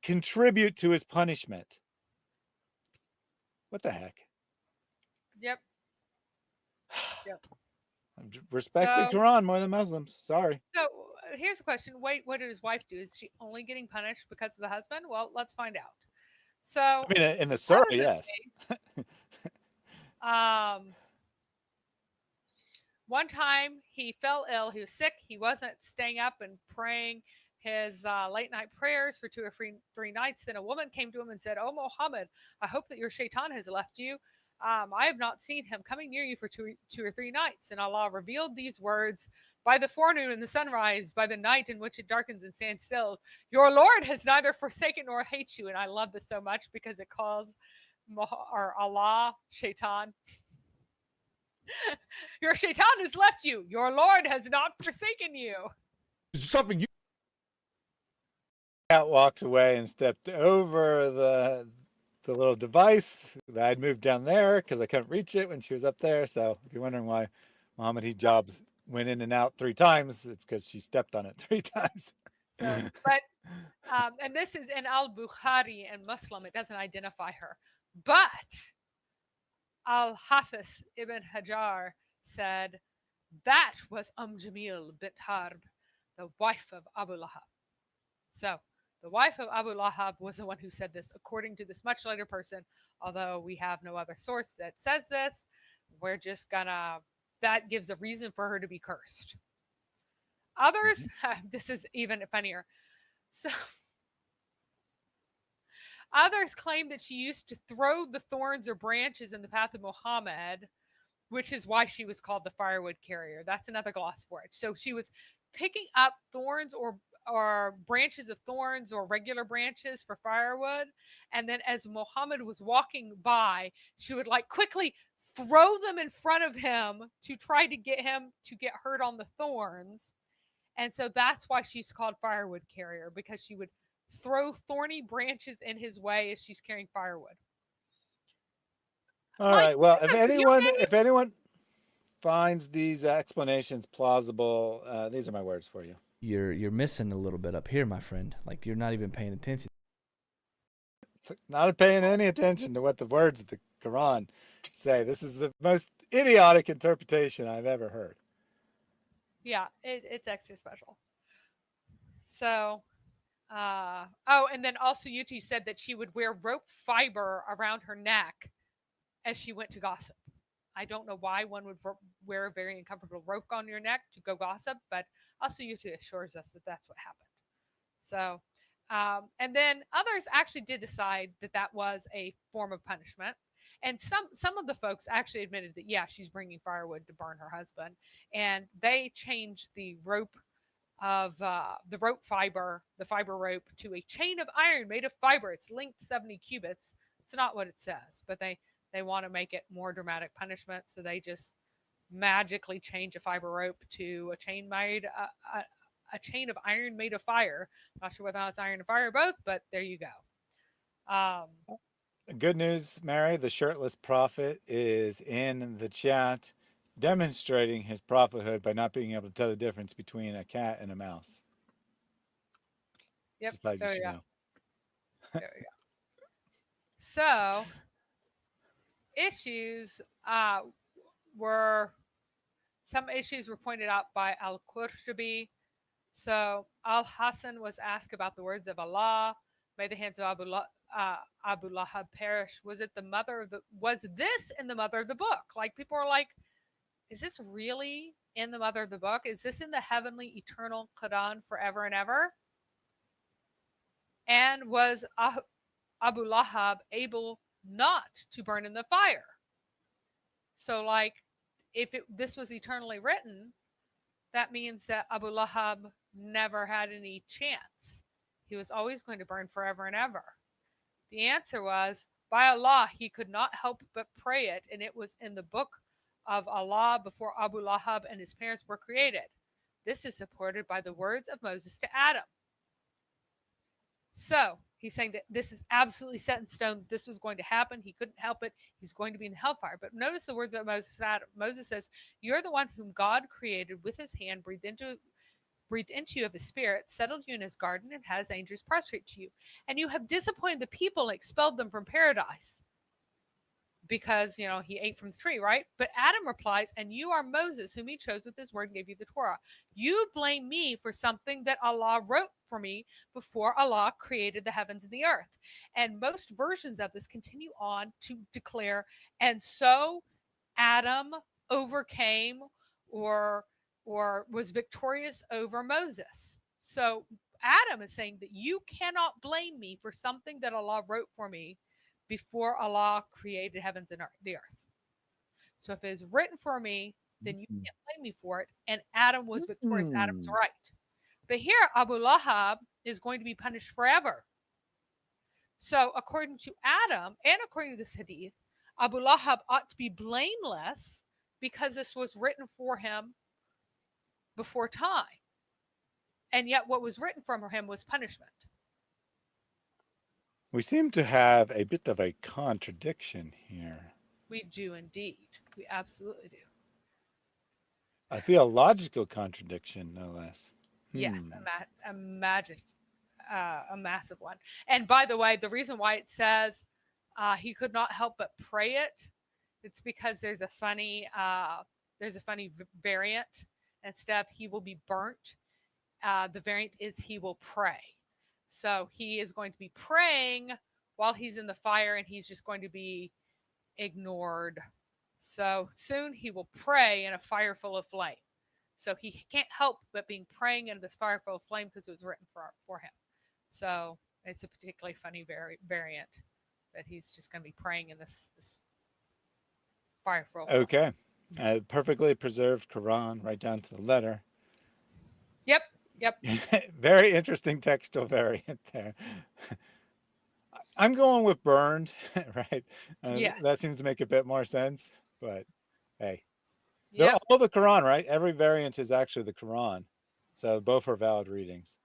contribute to his punishment. What the heck? Yep. Respect the Quran more than Muslims. Sorry. So here's a question. Wait, what did his wife do? Is she only getting punished because of the husband? Well, let's find out. So I mean, in the surah, yes. One time he fell ill. He was sick. He wasn't staying up and praying his late night prayers for 2 or 3 nights. Then a woman came to him and said, "Oh, Muhammad, I hope that your shaitan has left you. I have not seen him coming near you for 2 or 3 nights." And Allah revealed these words: "By the forenoon and the sunrise, by the night in which it darkens and stands still, your Lord has neither forsaken nor hates you." And I love this so much because it calls Allah shaitan. Your shaitan has left you. Your Lord has not forsaken you. Something you walked away and stepped over the little device that I'd moved down there because I couldn't reach it when she was up there. So if you're wondering why Muhammad Hijab went in and out 3 times, it's because she stepped on it 3 times. So, and this is in Al-Bukhari and Muslim. It doesn't identify her. But Al-Hafiz ibn Hajar said that was Jamil bint Harb, the wife of Abu Lahab. So the wife of Abu Lahab was the one who said this, according to this much later person, although we have no other source that says this. We're just gonna, that gives a reason for her to be cursed. Others, this is even funnier. So others claim that she used to throw the thorns or branches in the path of Muhammad, which is why she was called the firewood carrier. That's another gloss for it. So she was picking up thorns or branches of thorns or regular branches for firewood. And then as Muhammad was walking by, she would like quickly throw them in front of him to try to get him to get hurt on the thorns. And so that's why she's called firewood carrier, because she would throw thorny branches in his way as she's carrying firewood. All right. Well, if anyone finds these explanations plausible, these are my words for you. You're missing a little bit up here, my friend. Like, you're not even paying attention. Not paying any attention to what the words of the Quran say. This is the most idiotic interpretation I've ever heard. Yeah, it's extra special. So, and then also Yuti said that she would wear rope fiber around her neck as she went to gossip. I don't know why one would wear a very uncomfortable rope on your neck to go gossip, but also Yuti assures us that that's what happened. So, and then others actually did decide that that was a form of punishment. And some of the folks actually admitted that, yeah, she's bringing firewood to burn her husband. And they changed the rope of the fiber rope, to a chain of iron made of fiber. It's length 70 cubits. It's not what it says, but they want to make it more dramatic punishment. So they just magically change a fiber rope to a chain made, a chain of iron made of fire. Not sure whether it's iron and fire or both, but there you go. Good news, Mary. The shirtless prophet is in the chat, demonstrating his prophethood by not being able to tell the difference between a cat and a mouse. Yep. Just thought you should know. There we go. So issues were some issues were pointed out by Al-Qurtubi. So Al-Hasan was asked about the words of Allah, may the hands of Abu Lahab perish. Was this in the mother of the book? Like, people are like, is this really in the mother of the book? Is this in the heavenly eternal Quran forever and ever? And was Abu Lahab able not to burn in the fire? So, like, if this was eternally written, that means that Abu Lahab never had any chance. He was always going to burn forever and ever. The answer was, by Allah, he could not help but pray it, and it was in the book of Allah before Abu Lahab and his parents were created. This is supported by the words of Moses to Adam. So he's saying that this is absolutely set in stone. This was going to happen. He couldn't help it. He's going to be in the hellfire. But notice the words of Moses to Adam. Moses says, you're the one whom God created with his hand, breathed into you of his spirit, settled you in his garden, and has angels prostrate to you. And you have disappointed the people and expelled them from paradise. Because, he ate from the tree, right? But Adam replies, and you are Moses, whom he chose with his word and gave you the Torah. You blame me for something that Allah wrote for me before Allah created the heavens and the earth. And most versions of this continue on to declare, and so Adam overcame or was victorious over Moses. So Adam is saying that you cannot blame me for something that Allah wrote for me before Allah created heavens and the earth. So if it is written for me, then you can't blame me for it. And Adam was victorious. Adam was right. But here, Abu Lahab is going to be punished forever. So according to Adam and according to this hadith, Abu Lahab ought to be blameless because this was written for him before time. And yet what was written for him was punishment. We seem to have a bit of a contradiction here. We do indeed. We absolutely do. A theological contradiction, no less. Yes, a massive one. And by the way, the reason why it says he could not help but pray it, it's because there's a funny variant. Instead of he will be burnt, the variant is he will pray. So he is going to be praying while he's in the fire, and he's just going to be ignored. So soon he will pray in a fire full of flame. So he can't help but being praying in this fire full of flame because it was written for him. So it's a particularly funny variant that he's just going to be praying in this fire full of flame. Okay. Perfectly preserved Quran right down to the letter. Yep. Very interesting textual variant there. I'm going with burned, right? Yes. That seems to make a bit more sense, but hey. Yep. They're all the Quran, right? Every variant is actually the Quran. So both are valid readings.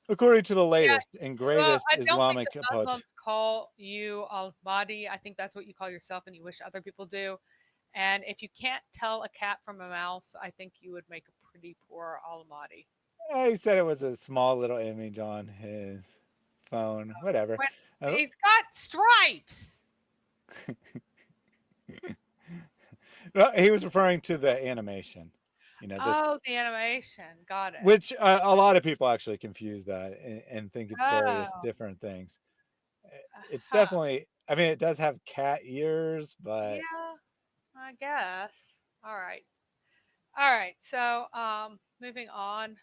According to the latest and greatest Islamic I don't think the Muslims call you al-Mahdi. I think that's what you call yourself, and you wish other people do. And if you can't tell a cat from a mouse, I think you would make a pretty poor al-Mahdi. He said it was a small little image on his phone. Whatever. He's got stripes. Well, he was referring to the animation. The animation. Got it. Which a lot of people actually confuse that and think it's various different things. It's definitely, it does have cat ears, but... Yeah, I guess. All right. So, moving on.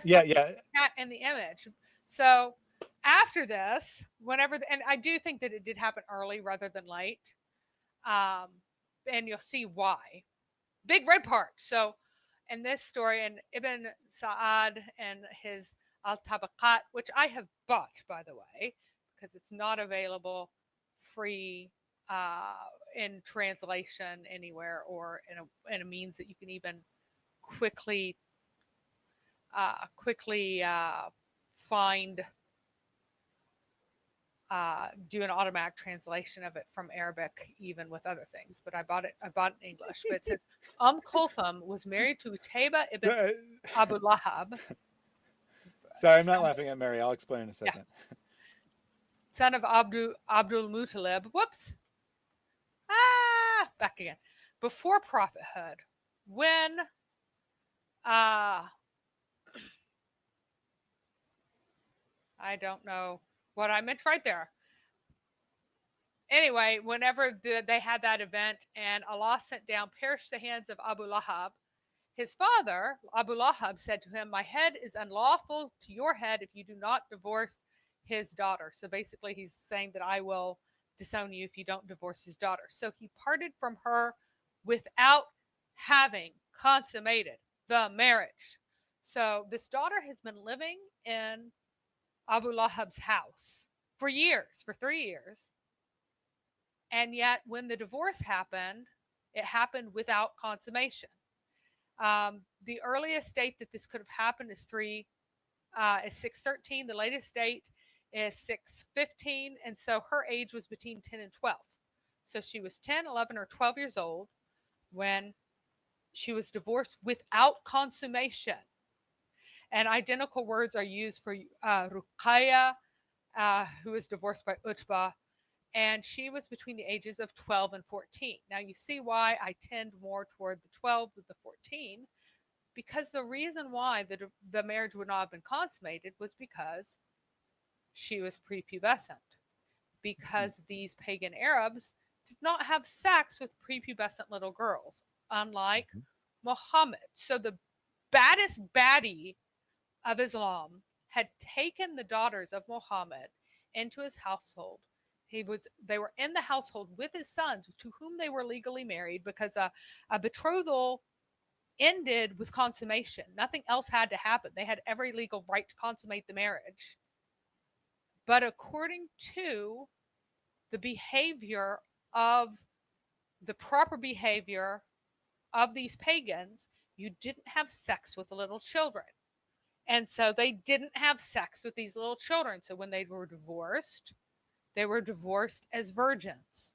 Yeah. Cat in the image. So, after this, and I do think that it did happen early rather than late. And you'll see why. Big red part. So, in this story, and Ibn Sa'ad and his Al-Tabaqat, which I have bought, by the way, because it's not available free in translation anywhere, or in a means that you can even quickly find, do an automatic translation of it from Arabic, even with other things. But I bought it in English. But it says Kulthum was married to Utayba ibn Abu Lahab. Sorry, I'm not laughing at Mary. I'll explain in a second. Yeah. son of Abdul Muttalib. Whoops. Back again. Before prophethood, when I don't know what I meant right there. Anyway, whenever they had that event and Allah sent down, perished the hands of Abu Lahab, his father, Abu Lahab, said to him, "My head is unlawful to your head if you do not divorce his daughter." So basically, he's saying that I will disown you if you don't divorce his daughter. So he parted from her without having consummated the marriage. So this daughter has been living in Abu Lahab's house for years, for 3 years. And yet, when the divorce happened, it happened without consummation. The earliest date that this could have happened is 613. The latest date is 615. And so her age was between 10 and 12. So she was 10, 11, or 12 years old when she was divorced without consummation. And identical words are used for Ruqayya, who was divorced by Utbah, and she was between the ages of 12 and 14. Now you see why I tend more toward the 12 than the 14, because the reason why the marriage would not have been consummated was because she was prepubescent, because these pagan Arabs did not have sex with prepubescent little girls, unlike Muhammad. So the baddest baddie of Islam had taken the daughters of Muhammad into his household. They were in the household with his sons, to whom they were legally married, because a betrothal ended with consummation. Nothing else had to happen. They had every legal right to consummate the marriage. But according to the behavior of the proper behavior of these pagans, you didn't have sex with the little children. And so they didn't have sex with these little children. So when they were divorced as virgins.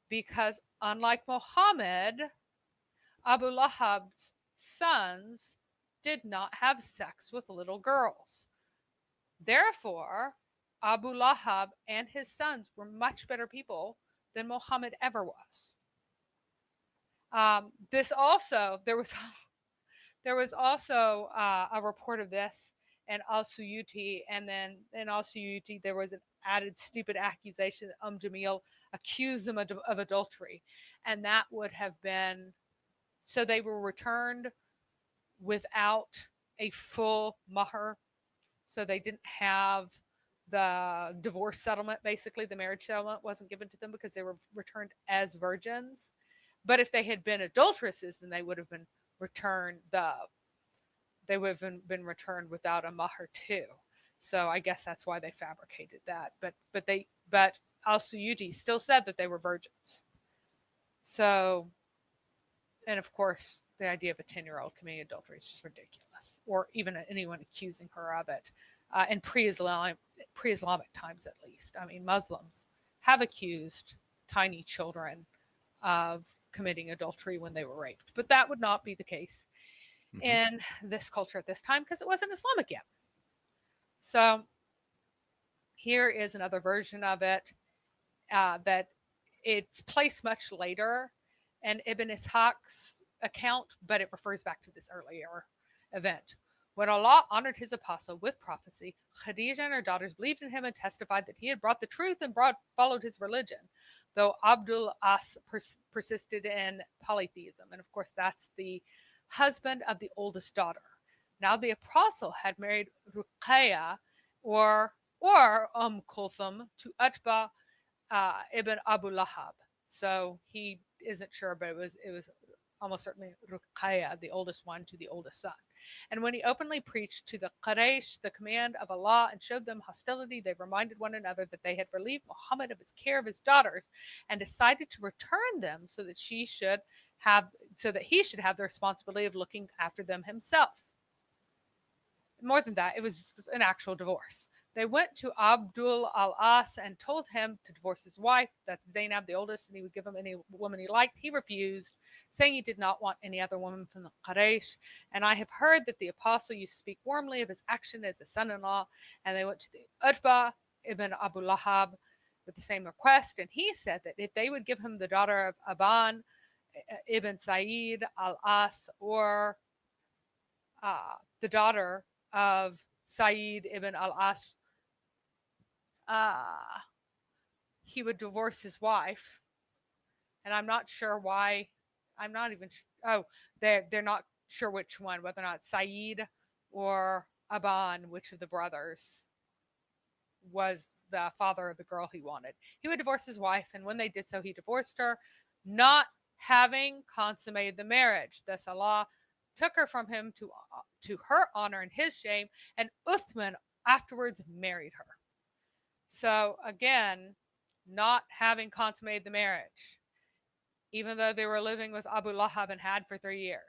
Because unlike Muhammad, Abu Lahab's sons did not have sex with little girls. Therefore, Abu Lahab and his sons were much better people than Muhammad ever was. There was also a report of this in Al-Suyuti, and then in Al-Suyuti there was an added stupid accusation that Jamil accused them of adultery, and that would have been, so they were returned without a full mahr, so they didn't have the divorce settlement. Basically, the marriage settlement wasn't given to them because they were returned as virgins. But if they had been adulteresses, then they would have been returned returned without a mahr too. So I guess that's why they fabricated that. But Al-Suyuti still said that they were virgins. So, and of course, the idea of a 10-year-old committing adultery is just ridiculous, or even anyone accusing her of it. In pre-Islamic times, at least. I mean, Muslims have accused tiny children of committing adultery when they were raped, but that would not be the case in this culture at this time because it wasn't Islamic yet. So here is another version of it that it's placed much later in Ibn Ishaq's account, but it refers back to this earlier event. When Allah honored his apostle with prophecy, Khadijah and her daughters believed in him and testified that he had brought the truth and followed his religion, though Abdul As persisted in polytheism. And of course, that's the husband of the oldest daughter. Now the apostle had married Ruqayya or Kulthum to Utbah ibn Abu Lahab. So he isn't sure, but it was almost certainly Ruqayya, the oldest one, to the oldest son. And when he openly preached to the Quraysh the command of Allah and showed them hostility, they reminded one another that they had relieved Muhammad of his care of his daughters and decided to return them so that he should have the responsibility of looking after them himself. More than that, it was an actual divorce. They went to Abdul al-As and told him to divorce his wife, that's Zainab, the oldest, and he would give him any woman he liked. He refused, saying he did not want any other woman from the Quraysh. And I have heard that the apostle used to speak warmly of his action as a son-in-law. And they went to the Utbah ibn Abu Lahab with the same request, and he said that if they would give him the daughter of Aban ibn Sa'id al-As, or the daughter of Sa'id ibn al-As, he would divorce his wife. And I'm not sure why. I'm not even. Oh, they're not sure which one, whether or not Sa'id or Aban, which of the brothers was the father of the girl he wanted. He would divorce his wife, and when they did so, he divorced her, not having consummated the marriage. Thus Allah took her from him to her honor and his shame, and Uthman afterwards married her. So again, not having consummated the marriage, even though they were living with Abu Lahab and had for 3 years.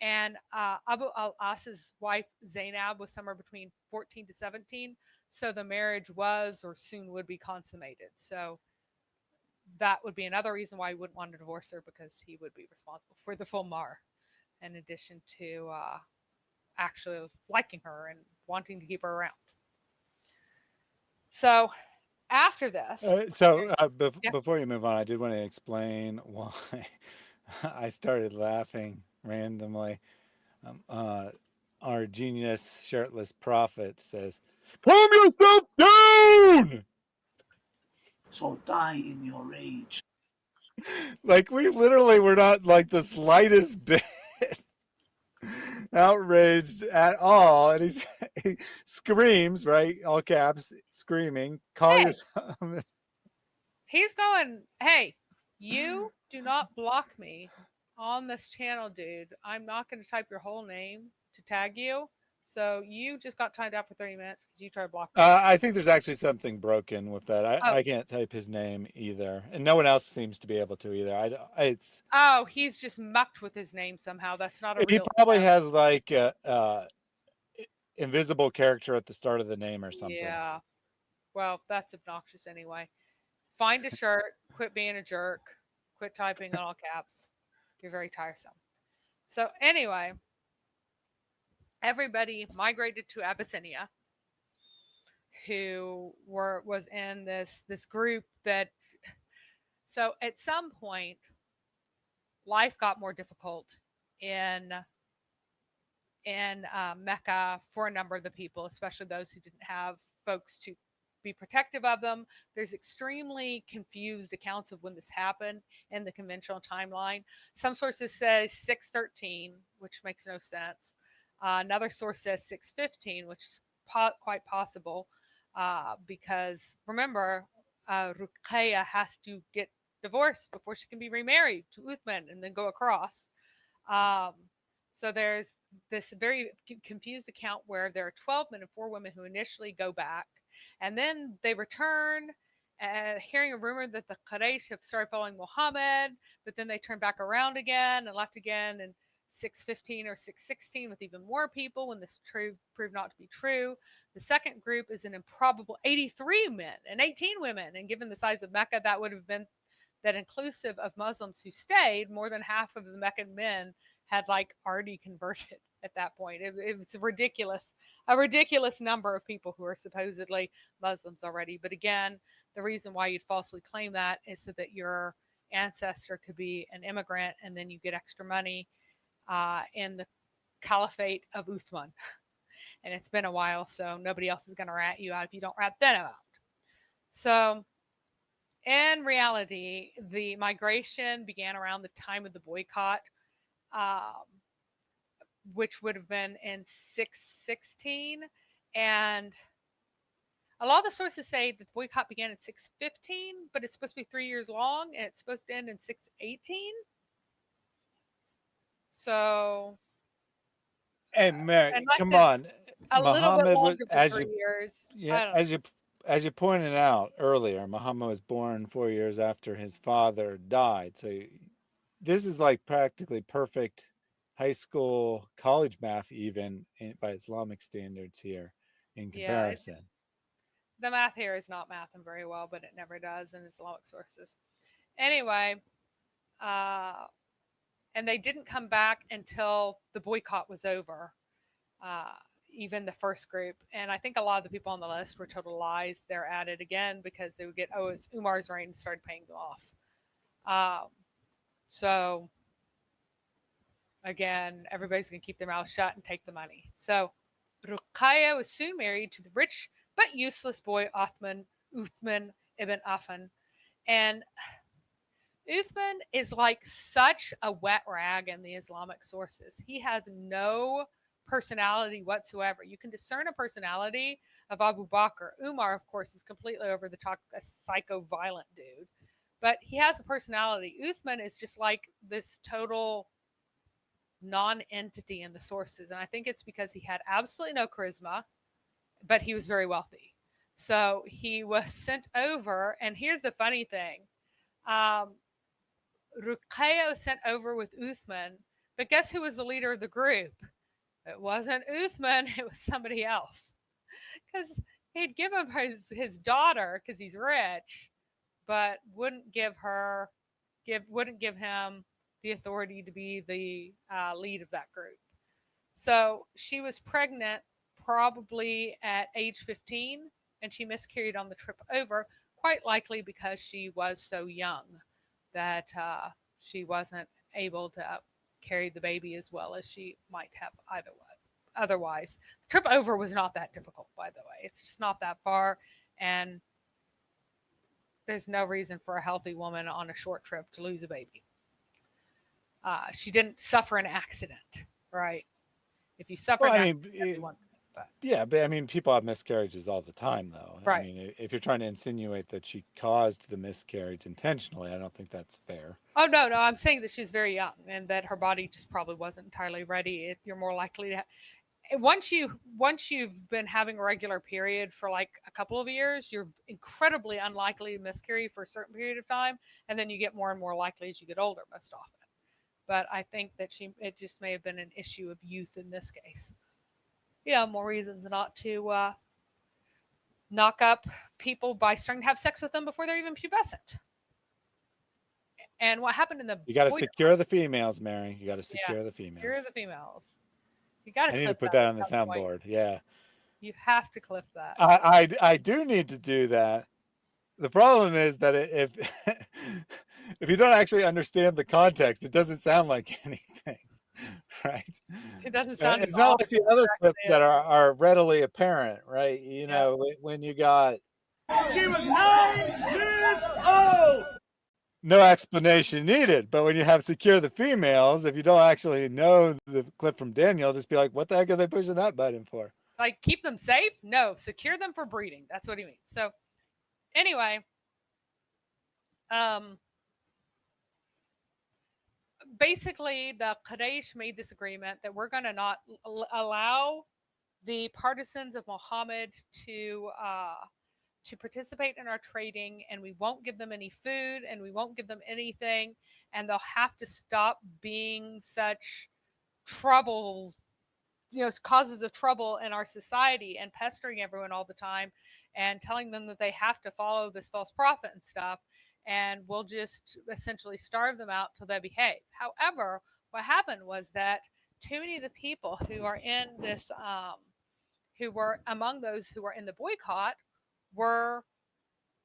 And Abu al-As's wife, Zainab, was somewhere between 14 to 17. So the marriage was or soon would be consummated. So that would be another reason why he wouldn't want to divorce her, because he would be responsible for the full mar, in addition to actually liking her and wanting to keep her around. So after this... Before you move on, I did want to explain why I started laughing randomly. Our genius shirtless prophet says, "Calm yourself down! So die in your rage." Like, we literally were not like the slightest bit outraged at all. And he screams, right? All caps, screaming, call yourself. He's going, hey, you do not block me on this channel, dude. I'm not going to type your whole name to tag you. So you just got timed out for 30 minutes because you tried to block me. I think there's actually something broken with that. I can't type his name either. And no one else seems to be able to either. Oh, he's just mucked with his name somehow. That's not a real... He probably has like invisible character at the start of the name or something. Yeah. Well, that's obnoxious anyway. Find a shirt. Quit being a jerk. Quit typing in all caps. You're very tiresome. So anyway, everybody migrated to Abyssinia, who was in this group that... So at some point, life got more difficult in Mecca for a number of the people, especially those who didn't have folks to be protective of them. There's extremely confused accounts of when this happened in the conventional timeline. Some sources say 613, which makes no sense. Another source says 615, which is quite possible, because remember, Ruqayya has to get divorced before she can be remarried to Uthman and then go across. So there's this very confused account where there are 12 men and 4 women who initially go back, and then they return, hearing a rumor that the Quraysh have started following Muhammad, but then they turn back around again and left again in 615 or 616 with even more people when this proved not to be true. The second group is an improbable 83 men and 18 women, and given the size of Mecca, that would have been that inclusive of Muslims who stayed, more than half of the Meccan men had like already converted at that point. It's a ridiculous number of people who are supposedly Muslims already. But again, the reason why you'd falsely claim that is so that your ancestor could be an immigrant, and then you get extra money in the caliphate of Uthman. And it's been a while, so nobody else is going to rat you out if you don't rat them out. So in reality, the migration began around the time of the boycott, which would have been in 616. And a lot of the sources say that the boycott began in 615, but it's supposed to be 3 years long, and it's supposed to end in 618. So... Hey, Mary, come on. Muhammad was, as you pointed out earlier, Muhammad was born 4 years after his father died. So this is like practically perfect high school, college math, even by Islamic standards here in comparison. Yeah, the math here is not mathing very well, but it never does in Islamic sources. Anyway, and they didn't come back until the boycott was over. even the first group. And I think a lot of the people on the list were total lies. They're added again because they would get, oh, it's Umar's reign, and started paying them off. So again, everybody's going to keep their mouth shut and take the money. So Ruqayya was soon married to the rich but useless boy Uthman ibn Affan. And Uthman is like such a wet rag in the Islamic sources. He has no personality whatsoever. You can discern a personality of Abu Bakr. Umar, of course, is completely over the top, a psycho violent dude. But he has a personality. Uthman is just like this total non-entity in the sources. And I think it's because he had absolutely no charisma, but he was very wealthy. So he was sent over, and here's the funny thing. Ruqayya was sent over with Uthman, but guess who was the leader of the group? It wasn't Uthman, it was somebody else. Because he'd give him his daughter because he's rich, but wouldn't give him the authority to be the lead of that group. So she was pregnant probably at age 15, and she miscarried on the trip over, quite likely because she was so young that she wasn't able to carry the baby as well as she might have otherwise. The trip over was not that difficult, by the way. It's just not that far, and there's no reason for a healthy woman on a short trip to lose a baby. She didn't suffer an accident, right? If you suffer an accident, everyone. Yeah, but I mean, people have miscarriages all the time, though. Right. I mean, if you're trying to insinuate that she caused the miscarriage intentionally, I don't think that's fair. Oh, no, I'm saying that she's very young and that her body just probably wasn't entirely ready. You're more likely to once you've been having a regular period for like a couple of years, you're incredibly unlikely to miscarry for a certain period of time, and then you get more and more likely as you get older most often. But I think that it just may have been an issue of youth in this case. More reasons not to knock up people by starting to have sex with them before they're even pubescent. And what happened in the You got to secure the females, Mary. You got to secure the females. Secure the females. You got to. I need to put that on the soundboard. Yeah. You have to clip that. I do need to do that. The problem is that if if you don't actually understand the context, it doesn't sound like anything, right? It doesn't sound. It's not like the other clips that are readily apparent, right? You know, when you got. She was 9 years old. No explanation needed, but when you have secure the females, if you don't actually know the clip from Daniel, just be like, what the heck are they pushing that button for? Like, keep them safe? No, secure them for breeding. That's what he means. So, anyway, basically, the Quraysh made this agreement that we're going to not allow the partisans of Muhammad to participate in our trading, and we won't give them any food, and we won't give them anything, and they'll have to stop being such trouble, causes of trouble in our society and pestering everyone all the time and telling them that they have to follow this false prophet and stuff, and we'll just essentially starve them out till they behave. However, what happened was that too many of the people who are in this, who were among those who were in the boycott, were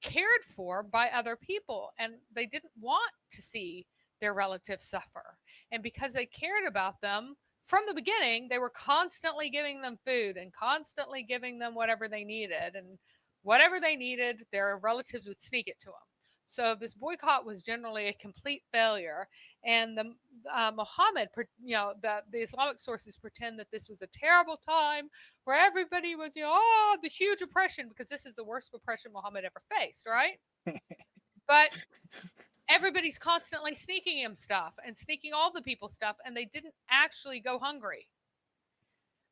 cared for by other people, and they didn't want to see their relatives suffer. And because they cared about them from the beginning, they were constantly giving them food and constantly giving them whatever they needed, and whatever they needed, their relatives would sneak it to them. So this boycott was generally a complete failure, and the Muhammad, the Islamic sources pretend that this was a terrible time where everybody was, the huge oppression, because this is the worst oppression Muhammad ever faced, right? But everybody's constantly sneaking him stuff and sneaking all the people stuff, and they didn't actually go hungry.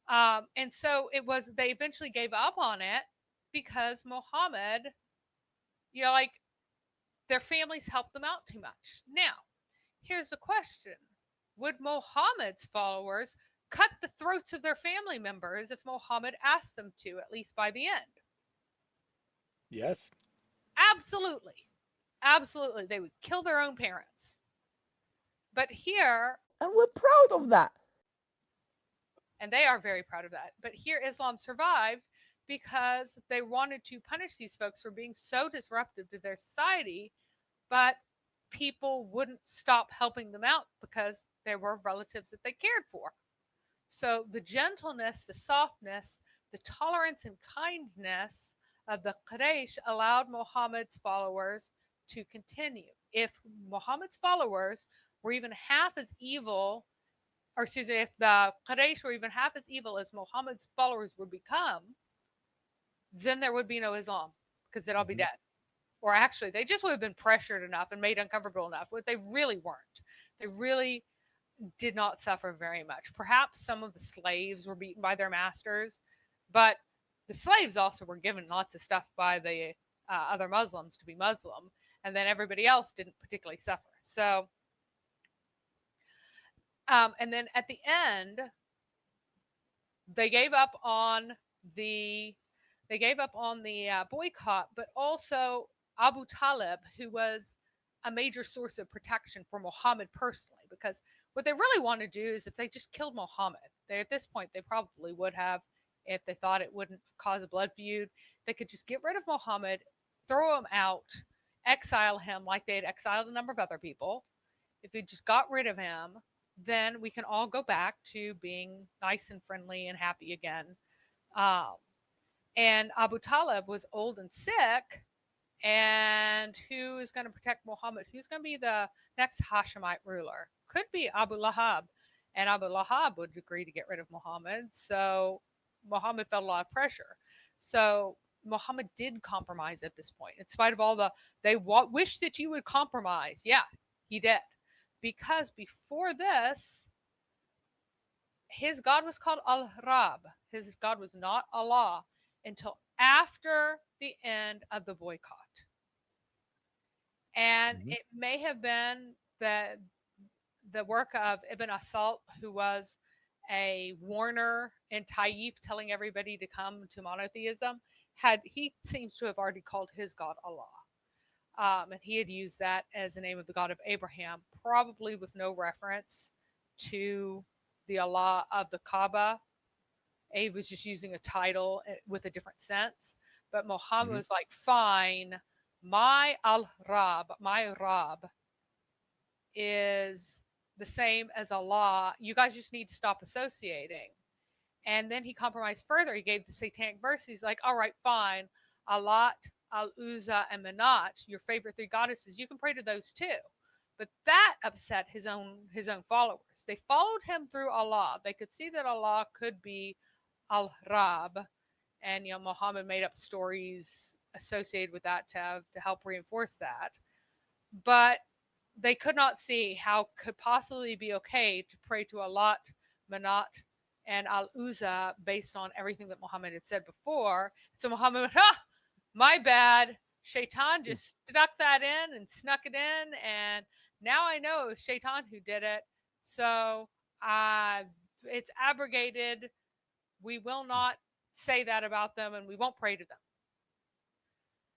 And so they eventually gave up on it because Muhammad, their families helped them out too much. Now, here's the question. Would Muhammad's followers cut the throats of their family members if Muhammad asked them to, at least by the end? Yes. Absolutely. Absolutely. They would kill their own parents. But here... And we're proud of that. And they are very proud of that. But here Islam survived because they wanted to punish these folks for being so disruptive to their society, but people wouldn't stop helping them out because they were relatives that they cared for. So the gentleness, the softness, the tolerance and kindness of the Quraysh allowed Muhammad's followers to continue. If Muhammad's followers were even half as evil, or excuse me, if the Quraysh were even half as evil as Muhammad's followers would become, then there would be no Islam because they'd all be dead. Or actually, they just would have been pressured enough and made uncomfortable enough, but they really weren't. They really did not suffer very much. Perhaps some of the slaves were beaten by their masters, but the slaves also were given lots of stuff by the other Muslims to be Muslim, and then everybody else didn't particularly suffer. So, and then at the end, they gave up on the boycott, but also Abu Talib, who was a major source of protection for Muhammad personally, because what they really want to do is if they just killed Muhammad, at this point they probably would have, if they thought it wouldn't cause a blood feud, they could just get rid of Muhammad, throw him out, exile him like they had exiled a number of other people. If we just got rid of him, then we can all go back to being nice and friendly and happy again. And Abu Talib was old and sick, and who is going to protect Muhammad? Who's going to be the next Hashemite ruler? Could be Abu Lahab, and Abu Lahab would agree to get rid of Muhammad, so Muhammad felt a lot of pressure. So Muhammad did compromise at this point, in spite of all they wish that you would compromise. Yeah, he did. Because before this, his God was called Al-Rab. His God was not Allah until after the end of the boycott. And it may have been the work of Ibn Asalt, who was a warner in Taif telling everybody to come to monotheism. He seems to have already called his God Allah. And he had used that as the name of the God of Abraham, probably with no reference to the Allah of the Kaaba. He was just using a title with a different sense. But Muhammad was like, fine, my Al-Rab, my Rab is the same as Allah. You guys just need to stop associating. And then he compromised further. He gave the satanic verse. He's like, all right, fine, Allat, Al-Uzza, and Manat, your favorite three goddesses, you can pray to those too. But that upset his own followers. They followed him through Allah. They could see that Allah could be Al-Rab, and Muhammad made up stories associated with that to help reinforce that. But they could not see how it could possibly be okay to pray to Allat, Manat, and Al-Uzza based on everything that Muhammad had said before. So Muhammad went, my bad. Shaitan just stuck that in and snuck it in, and now I know it was Shaitan who did it. So it's abrogated. We will not say that about them, and we won't pray to them.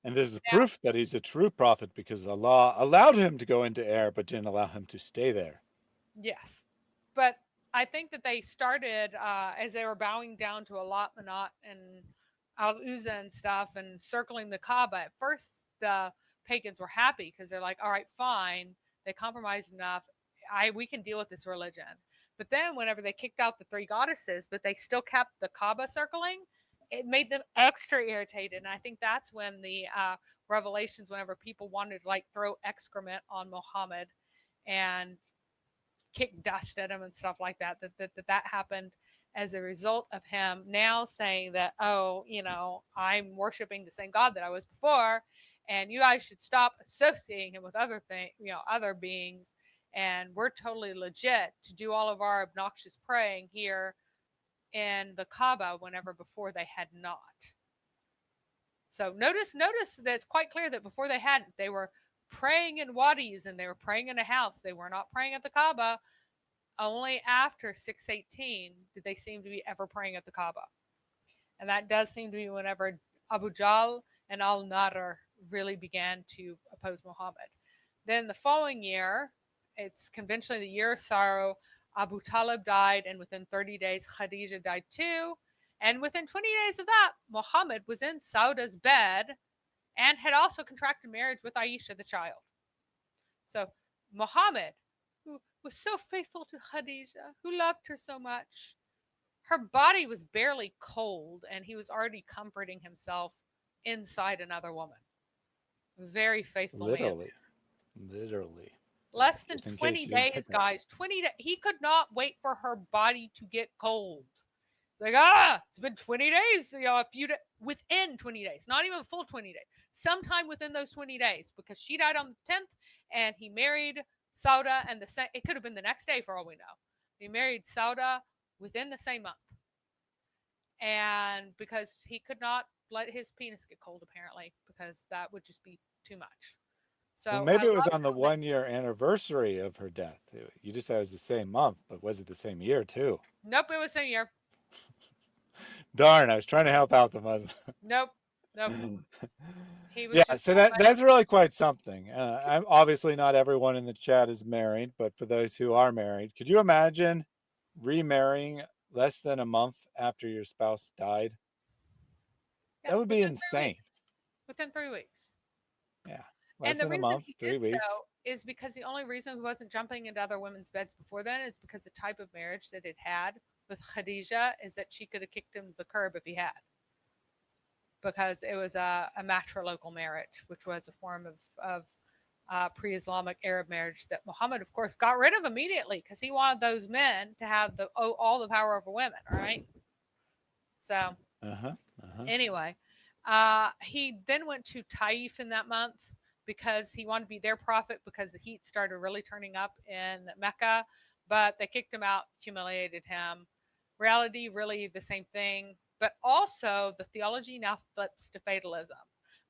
And this is proof that he's a true prophet, because Allah allowed him to go into air, but didn't allow him to stay there. Yes. But I think that they started as they were bowing down to Allat, Manat, and Al-Uzza and stuff, and circling the Kaaba. At first, the pagans were happy because they're like, all right, fine. They compromised enough. We can deal with this religion. But then whenever they kicked out the three goddesses, but they still kept the Kaaba circling, it made them extra irritated. And I think that's when the revelations, whenever people wanted to throw excrement on Muhammad and kick dust at him and stuff like that, that happened as a result of him now saying that, I'm worshiping the same God that I was before, and you guys should stop associating him with other other beings, and we're totally legit to do all of our obnoxious praying here in the Kaaba whenever before they had not. So notice that it's quite clear that before they hadn't. They were praying in wadis and they were praying in a house. They were not praying at the Kaaba. Only after 618 did they seem to be ever praying at the Kaaba. And that does seem to be whenever Abu Jahl and Al-Nadr really began to oppose Muhammad. Then the following year, it's conventionally the year of sorrow, Abu Talib died, and within 30 days, Khadija died too. And within 20 days of that, Muhammad was in Sauda's bed and had also contracted marriage with Aisha, the child. So Muhammad, who was so faithful to Khadija, who loved her so much, her body was barely cold, and he was already comforting himself inside another woman. Very faithful Literally. man. Literally. Less than Just in case 20 you didn't days, pick that. guys. 20 days. He could not wait for her body to get cold. It's like, it's been 20 days, a few days, within 20 days, not even full 20 days, sometime within those 20 days, because she died on the 10th and he married Sauda, and it could have been the next day for all we know. He married Sauda within the same month. And because he could not let his penis get cold, apparently, because that would just be too much. So well, maybe it was on the 1-year anniversary of her death. You just said it was the same month, but was it the same year too? Nope, it was the same year. Darn, I was trying to help out the Muslim. Nope. He was yeah, so that's really quite something. I'm obviously not everyone in the chat is married, but for those who are married, could you imagine remarrying less than a month after your spouse died? Yeah, that would be insane. Within 3 weeks. Yeah. And the reason he did 3 weeks. so is because the only reason he wasn't jumping into other women's beds before then is because the type of marriage that it had with Khadija is that she could have kicked him to the curb if he had. Because it was a matrilocal marriage, which was a form of pre-Islamic Arab marriage that Muhammad, of course, got rid of immediately because he wanted those men to have all the power over women, all right? So, anyway, he then went to Taif in that month because he wanted to be their prophet because the heat started really turning up in Mecca, but they kicked him out, humiliated him. Reality, really the same thing. But also, the theology now flips to fatalism,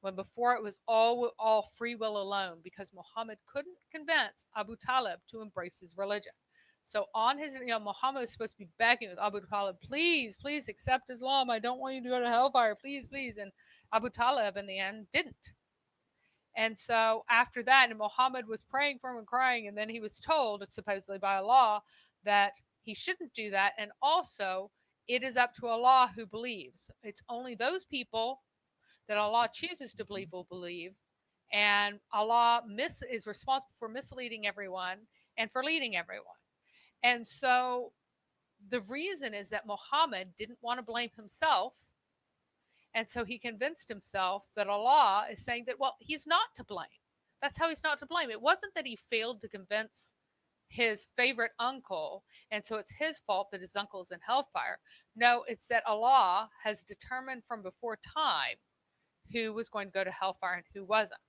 when before it was all free will alone, because Muhammad couldn't convince Abu Talib to embrace his religion. So on his, Muhammad was supposed to be begging with Abu Talib, please, please accept Islam. I don't want you to go to hellfire, please, please. And Abu Talib, in the end, didn't. And so after that, and Muhammad was praying for him and crying, and then he was told, supposedly by Allah, that he shouldn't do that. And also, it is up to Allah who believes. It's only those people that Allah chooses to believe will believe. And Allah is responsible for misleading everyone and for leading everyone. And so the reason is that Muhammad didn't want to blame himself. And so he convinced himself that Allah is saying that, well, he's not to blame. That's how he's not to blame. It wasn't that he failed to convince his favorite uncle, and so it's his fault that his uncle is in hellfire. No, it's that Allah has determined from before time who was going to go to hellfire and who wasn't.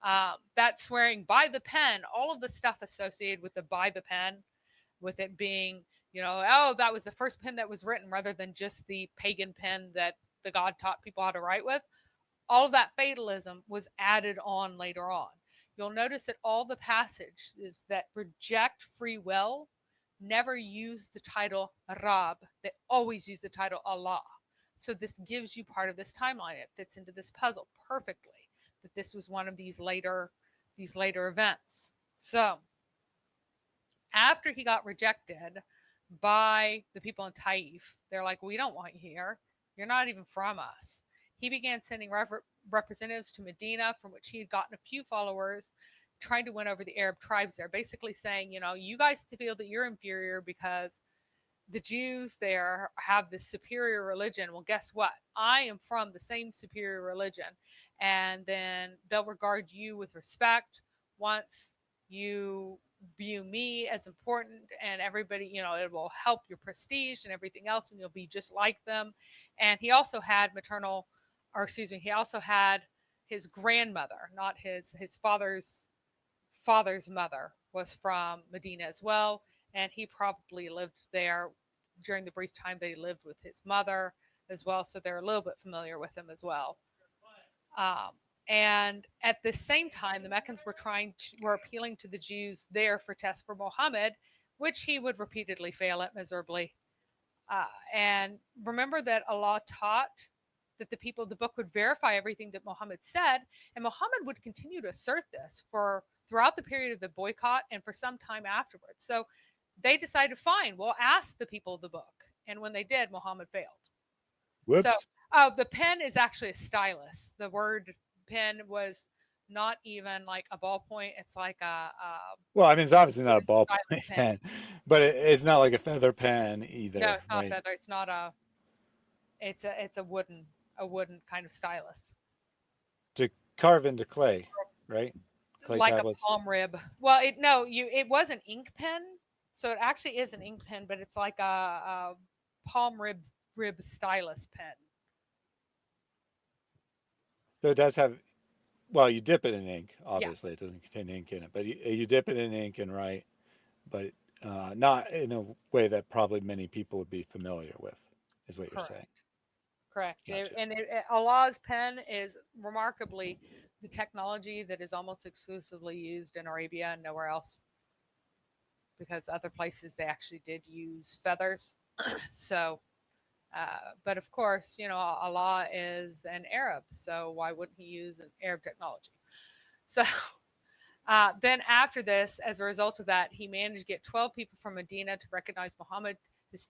That swearing by the pen, all of the stuff associated with the by the pen, with it being, that was the first pen that was written rather than just the pagan pen that the God taught people how to write with. All of that fatalism was added on later on. You'll notice that all the passages that reject free will never use the title Harb. They always use the title Allah. So this gives you part of this timeline. It fits into this puzzle perfectly, that this was one of these later events. So after he got rejected by the people in Taif, they're like, we don't want you here. You're not even from us. He began sending representatives to Medina, from which he had gotten a few followers, trying to win over the Arab tribes there, basically saying, you guys feel that you're inferior because the Jews there have this superior religion. Well, guess what? I am from the same superior religion. And then they'll regard you with respect once you view me as important, and everybody, it will help your prestige and everything else, and you'll be just like them. And he also had he also had his grandmother, not his father's mother, was from Medina as well. And he probably lived there during the brief time that he lived with his mother as well. So they're a little bit familiar with him as well. And at the same time, the Meccans were appealing to the Jews there for tests for Muhammad, which he would repeatedly fail at miserably. And remember that Allah taught that the book would verify everything that Muhammad said, and Muhammad would continue to assert this throughout the period of the boycott and for some time afterwards. So they decided, fine, we'll ask the people of the book. And when they did, Muhammad failed. Whoops. So the pen is actually a stylus. The word pen was not even like a ballpoint. It's like well, I mean, it's obviously not a ballpoint pen, but it's not like a feather pen either. No, it's not right? feather. It's not a. It's a wooden kind of stylus. To carve into clay, right? Clay like tablets. a palm rib. Well, it was an ink pen, so it actually is an ink pen, but it's like a palm rib stylus pen. So it does have, well, you dip it in ink. Obviously, it doesn't contain ink in it, but you dip it in ink and write, but not in a way that probably many people would be familiar with, is what you're saying. Correct. Gotcha. Allah's pen is remarkably the technology that is almost exclusively used in Arabia and nowhere else, because other places they actually did use feathers. So, but of course, Allah is an Arab, so why wouldn't he use an Arab technology? So then after this, as a result of that, he managed to get 12 people from Medina to recognize Muhammad, his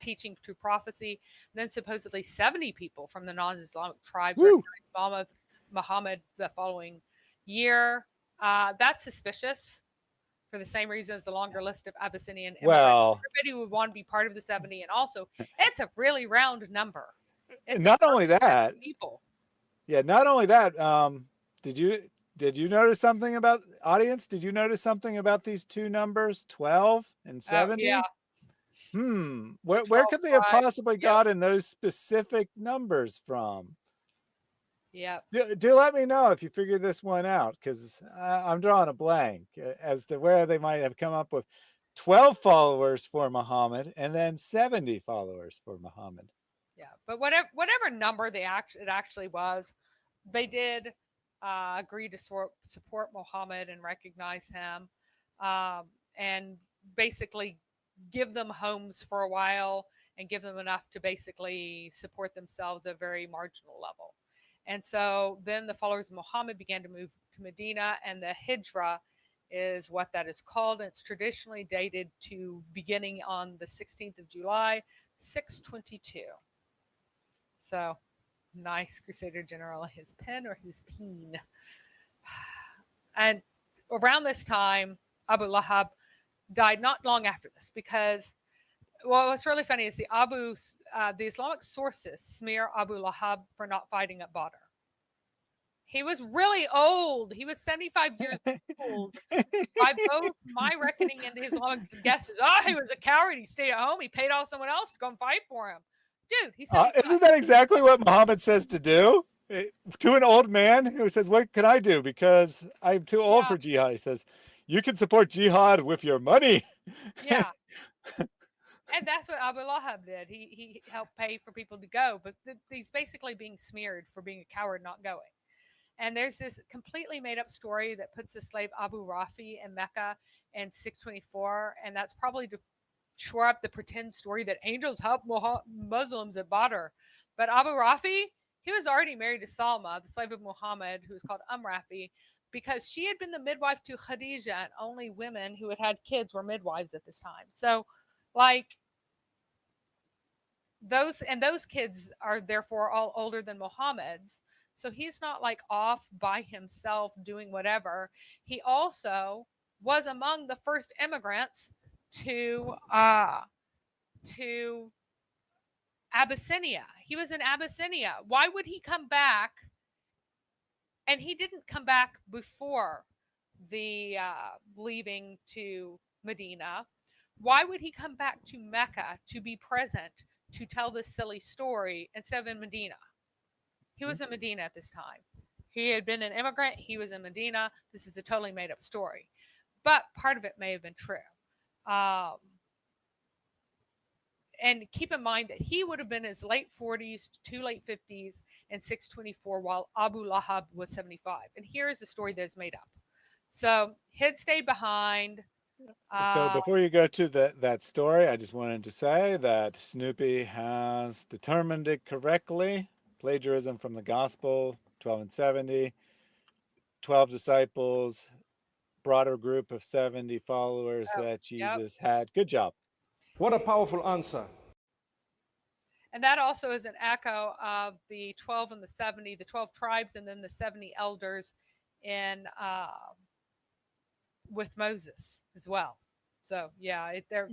teaching through prophecy, and then supposedly 70 people from the non-Islamic tribes recognized Muhammad the following year. That's suspicious for the same reason as the longer list of Abyssinian immigrants. Well, everybody would want to be part of the 70, and also it's a really round number. It's not only that, people. Yeah, not only that. Did you notice something about audience? Did you notice something about these two numbers, 12 and 70? Yeah. Where could they have possibly gotten those specific numbers from? Yeah. Do let me know if you figure this one out, because I'm drawing a blank as to where they might have come up with 12 followers for Muhammad and then 70 followers for Muhammad. Yeah, but whatever number it actually was, they did agree to support Muhammad and recognize him, and basically give them homes for a while and give them enough to basically support themselves at a very marginal level. And so then the followers of Muhammad began to move to Medina, and the Hijra is what that is called. And it's traditionally dated to beginning on the 16th of July, 622. So nice, Crusader General, his pen or his peen. And around this time, Abu Lahab died not long after this, because what's really funny is the Islamic sources smear Abu Lahab for not fighting at Badr. He was really old. He was 75 years old. By both my reckoning and his Islamic guesses, he was a coward. He stayed at home. He paid off someone else to go and fight for him. Dude, he said, isn't that exactly what Muhammad says to do? To an old man who says, what can I do? Because I'm too old for jihad. He says, you can support jihad with your money. Yeah. And that's what Abu Lahab did. He helped pay for people to go, but he's basically being smeared for being a coward not going. And there's this completely made up story that puts the slave Abu Rafi in Mecca in 624, and that's probably to shore up the pretend story that angels help Muslims at Badr. But Abu Rafi, he was already married to Salma, the slave of Muhammad, who was called Rafi, because she had been the midwife to Khadijah, and only women who had kids were midwives at this time. So, like, those kids are therefore all older than Muhammad's. So he's not like off by himself doing whatever. He also was among the first immigrants to Abyssinia. He was in Abyssinia. Why would he come back? And he didn't come back before the leaving to Medina. Why would he come back to Mecca to be present to tell this silly story instead of in Medina? He was in Medina at this time. He had been an immigrant. He was in Medina. This is a totally made up story. But part of it may have been true. And keep in mind that he would have been in his late 40s to late 50s in 624, while Abu Lahab was 75. And here is the story that is made up. So he'd stayed behind. So before you go to that story, I just wanted to say that Snoopy has determined it correctly. Plagiarism from the Gospel, 12 and 70. 12 disciples broader group of 70 followers that Jesus had. Good job. What a powerful answer. And that also is an echo of the 12 and the 70, the 12 tribes, and then the 70 elders in with Moses as well. So yeah, they're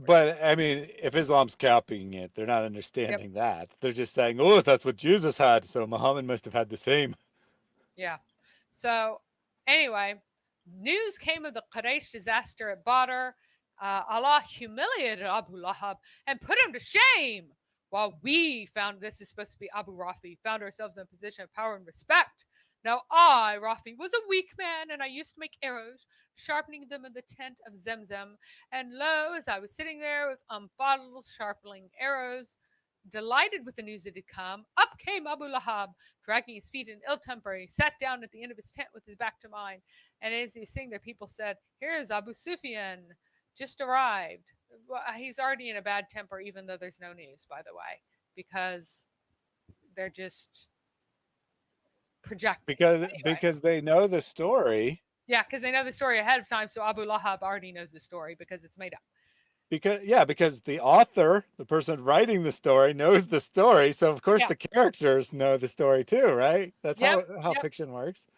but I mean, if Islam's copying it, they're not understanding that. They're just saying, oh, that's what Jesus had, so Muhammad must have had the same. Yeah. So anyway, news came of the Quraysh disaster at Badr. Allah humiliated Abu Lahab and put him to shame. While we found, this is supposed to be Abu Rafi, found ourselves in a position of power and respect. Now I, Rafi, was a weak man, and I used to make arrows, sharpening them in the tent of Zemzem. And lo, as I was sitting there with Fadl sharpening arrows, delighted with the news that had come, up came Abu Lahab, dragging his feet in ill temper. He sat down at the end of his tent with his back to mine. And as he was sitting there, people said, "Here's Abu Sufyan, just arrived." Well, he's already in a bad temper, even though there's no news, by the way, because they're just projecting. Because they know the story. Yeah, because they know the story ahead of time, so Abu Lahab already knows the story because it's made up. Because the author, the person writing the story, knows the story, so of course the characters know the story too, right? That's how fiction works.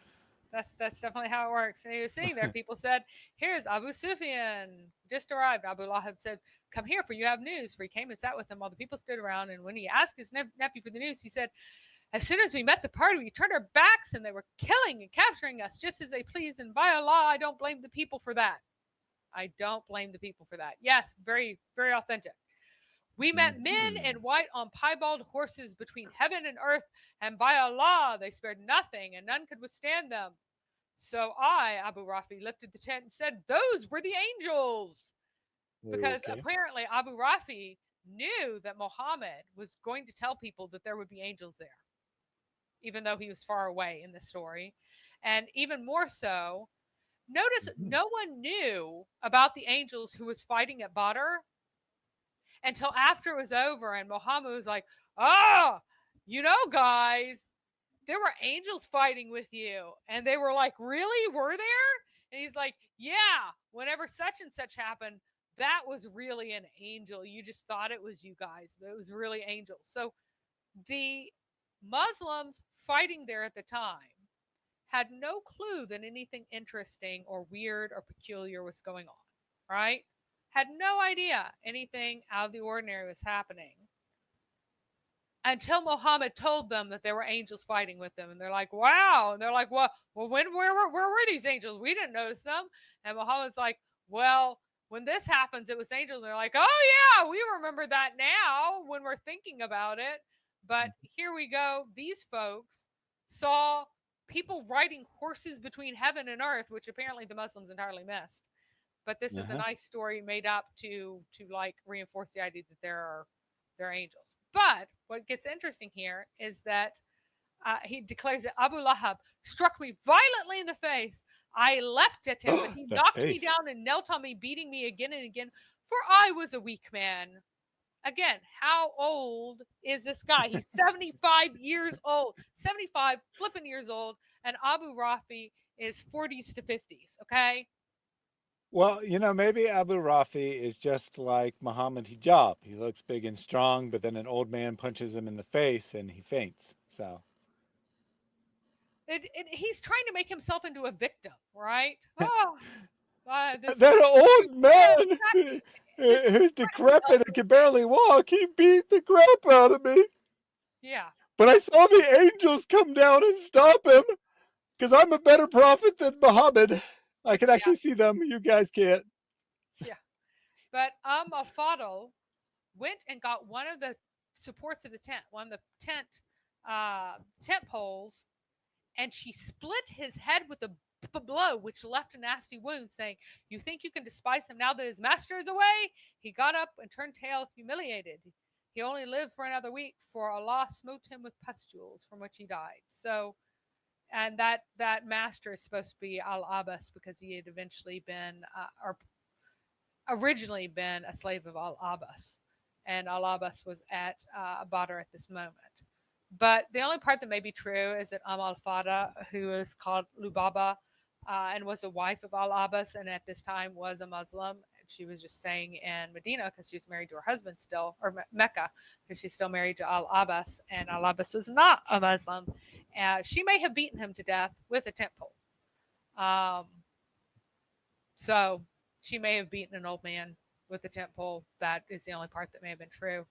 That's definitely how it works. And he was sitting there. People said, "Here's Abu Sufyan, just arrived." Abu Lahab said, "Come here, for you have news." For he came and sat with them while the people stood around. And when he asked his nephew for the news, he said, "As soon as we met the party, we turned our backs, and they were killing and capturing us just as they pleased. And by Allah, I don't blame the people for that." I don't blame the people for that. Yes, very, very authentic. "We met men in white on piebald horses between heaven and earth, and by Allah, they spared nothing, and none could withstand them. So I, Abu Rafi, lifted the tent and said, 'Those were the angels.'" Because apparently Abu Rafi knew that Muhammad was going to tell people that there would be angels there, even though he was far away in the story. And even more so, notice no one knew about the angels who was fighting at Badr until after it was over, and Muhammad was like, "You know, guys, there were angels fighting with you." And they were like, "Really? Were there?" And he's like, "Yeah, whenever such and such happened, that was really an angel. You just thought it was you guys, but it was really angels." So the Muslims fighting there at the time had no clue that anything interesting or weird or peculiar was going on, right? Had no idea anything out of the ordinary was happening until Muhammad told them that there were angels fighting with them. And they're like, "Wow." And they're like, where were these angels? We didn't notice them. And Muhammad's like, "Well, when this happens, it was angels." And they're like, "Oh yeah, we remember that now when we're thinking about it." But here we go. These folks saw people riding horses between heaven and earth, which apparently the Muslims entirely missed. But this is a nice story made up to like reinforce the idea that there are angels. But what gets interesting here is that he declares that Abu Lahab struck me violently in the face. I leapt at him, but he knocked me down and knelt on me, beating me again and again, for I was a weak man. Again, how old is this guy? He's 75 years old, 75 flipping years old, and Abu Rafi is 40s to 50s, okay? Well, maybe Abu Rafi is just like Muhammad Hijab. He looks big and strong, but then an old man punches him in the face and he faints. So he's trying to make himself into a victim, right? Oh, that old man who's decrepit and can barely walk, he beat the crap out of me. Yeah. But I saw the angels come down and stop him because I'm a better prophet than Muhammad. I can actually see them. You guys can't. Yeah. But Fadl went and got one of the supports of the tent, one of the tent poles, and she split his head with a blow, which left a nasty wound, saying, "You think you can despise him now that his master is away?" He got up and turned tail, humiliated. He only lived for another week, for Allah smote him with pustules, from which he died. So, and that master is supposed to be Al-Abbas, because he had eventually been, or originally been, a slave of Al-Abbas. And Al-Abbas was at Badr at this moment. But the only part that may be true is that al-Fada, who is called Lubaba, and was a wife of Al-Abbas, and at this time was a Muslim. She was just staying in Medina because she was married to her husband still, or Mecca, because she's still married to Al-Abbas, and Al-Abbas was not a Muslim. She may have beaten him to death with a tent pole. So she may have beaten an old man with a tent pole. That is the only part that may have been true.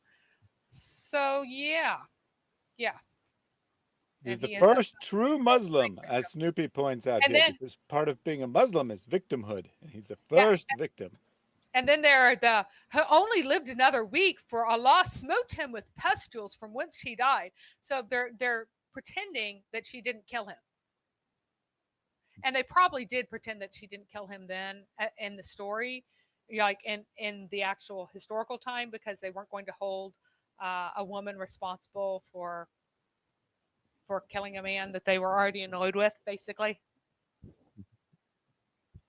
So yeah. He's And the he ends up first true Muslim, as Snoopy points out And here, then- because part of being a Muslim is victimhood. And he's the Yeah. first victim. And then there are the who only lived another week, for Allah smote him with pustules from whence he died. So they're pretending that she didn't kill him. And they probably did pretend that she didn't kill him then in the story, like in the actual historical time, because they weren't going to hold a woman responsible for killing a man that they were already annoyed with, basically.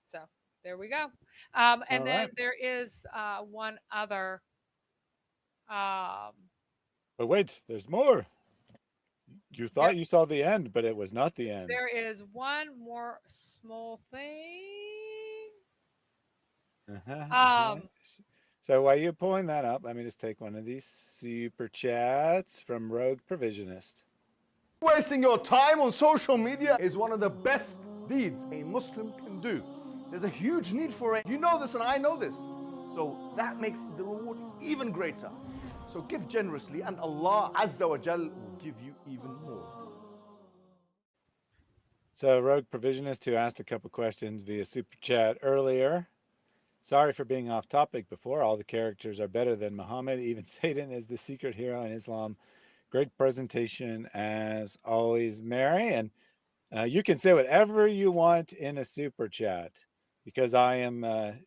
So there we go. And All then right. there is one other. But wait, there's more. You thought you saw the end, but it was not the end. There is one more small thing. Yes. So while you're pulling that up, let me just take one of these super chats from Rogue Provisionist. Wasting your time on social media is one of the best deeds a Muslim can do. There's a huge need for it. You know this and I know this. So that makes the reward even greater. So give generously and Allah Azza wa Jal will give you even more. So Rogue Provisionist, who asked a couple questions via super chat earlier. Sorry for being off topic before. All the characters are better than Muhammad. Even Satan is the secret hero in Islam. Great presentation as always, Mary. And you can say whatever you want in a super chat, because I am a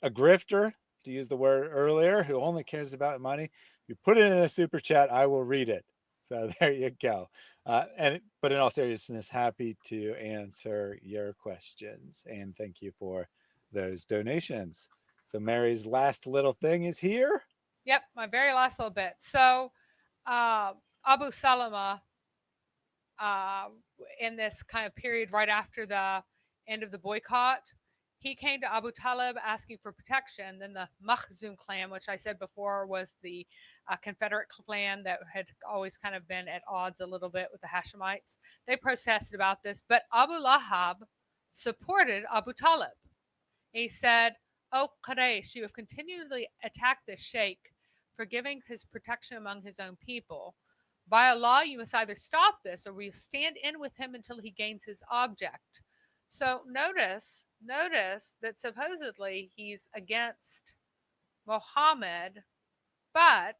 grifter, to use the word earlier, who only cares about money. If you put it in a super chat, I will read it. So there you go. But in all seriousness, happy to answer your questions. And thank you for those donations. So Mary's last little thing is here. Yep, my very last little bit. So Abu Salama, in this kind of period right after the end of the boycott, he came to Abu Talib asking for protection. Then the Makhzum clan, which I said before was the Confederate clan that had always kind of been at odds a little bit with the Hashemites, they protested about this. But Abu Lahab supported Abu Talib. He said, "O Quraysh, you have continually attacked this sheikh for giving his protection among his own people. By Allah, you must either stop this or we stand in with him until he gains his object." So notice that supposedly he's against Muhammad, but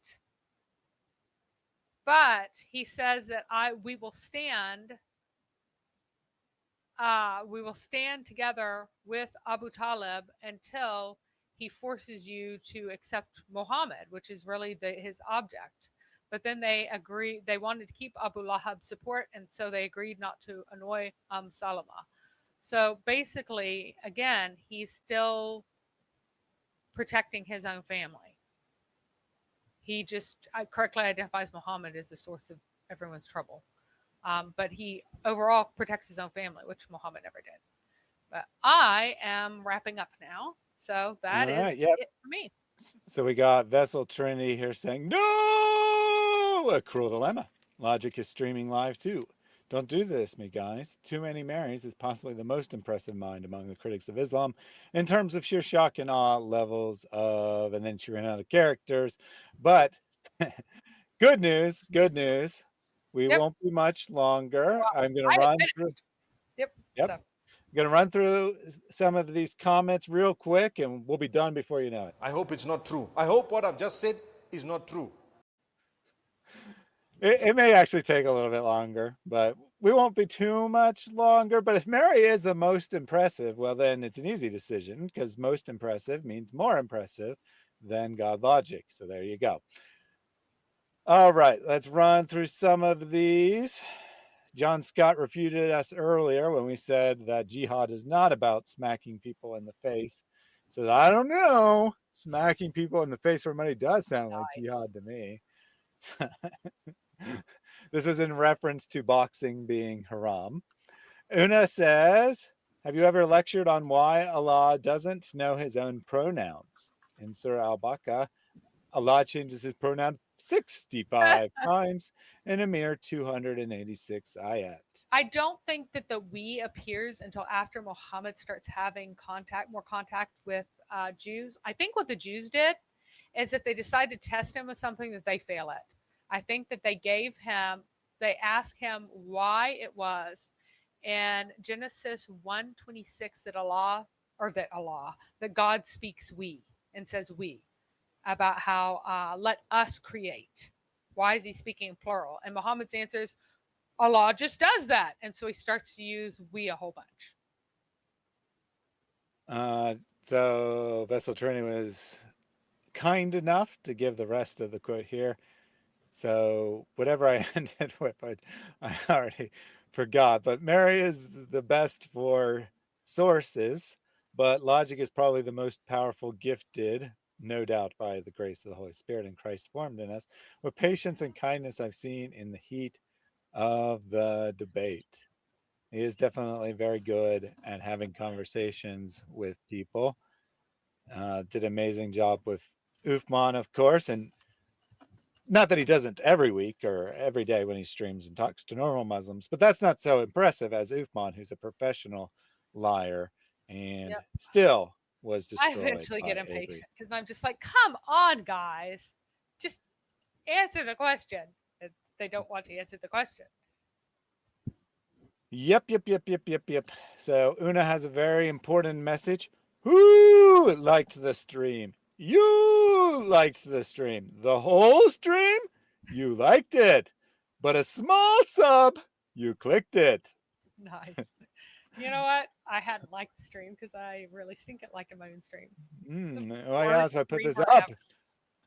he says that we will stand together with Abu Talib until he forces you to accept Muhammad, which is really his object. But then they wanted to keep Abu Lahab's support, and so they agreed not to annoy Salama. So basically, again, he's still protecting his own family. He just correctly identifies Muhammad as the source of everyone's trouble. But he overall protects his own family, which Muhammad never did. But I am wrapping up now. So that is it for me. So we got Vessel Trinity here saying, no, a cruel dilemma. Logic is streaming live too. Don't do this, me guys. Too many Marys is possibly the most impressive mind among the critics of Islam in terms of sheer shock and awe levels of, and then she ran out of characters. But good news. We won't be much longer. I'm going to run through. Yep. So. I'm going to run through some of these comments real quick, and we'll be done before you know it. I hope it's not true. I hope what I've just said is not true. It may actually take a little bit longer, but we won't be too much longer. But if Mary is the most impressive, well, then it's an easy decision, because most impressive means more impressive than God logic. So there you go. All right, let's run through some of these. John Scott refuted us earlier when we said that jihad is not about smacking people in the face. So I don't know. Smacking people in the face for money does sound like jihad to me. This was in reference to boxing being haram. Una says, have you ever lectured on why Allah doesn't know his own pronouns? In Surah Al-Baqarah, Allah changes his pronoun 65 times in a mere 286 ayat. I don't think that the we appears until after Muhammad starts having more contact with Jews. I think what the Jews did is that they decided to test him with something that they fail at. I think that they asked him why it was in Genesis 1:26 that God speaks we and says we about how let us create. Why is he speaking plural? And Muhammad's answer is Allah just does that. And so he starts to use we a whole bunch. So Vessel Trini was kind enough to give the rest of the quote here. So whatever I ended with, I already forgot. But Mary is the best for sources, but logic is probably the most powerful gifted, no doubt by the grace of the Holy Spirit and Christ formed in us. With patience and kindness I've seen in the heat of the debate. He is definitely very good at having conversations with people. Did an amazing job with Uthman, of course, and not that he doesn't every week or every day when he streams and talks to normal Muslims, but that's not so impressive as Uthman, who's a professional liar and still was destroyed. I eventually get impatient because I'm just like, come on, guys, just answer the question. They don't want to answer the question. Yep. So Una has a very important message. Who liked the stream? You liked the stream. The whole stream? You liked it. But a small sub, you clicked it. Nice. You know what? I hadn't liked the stream because I really stink at liking my own streams. Oh yeah, so I put this up.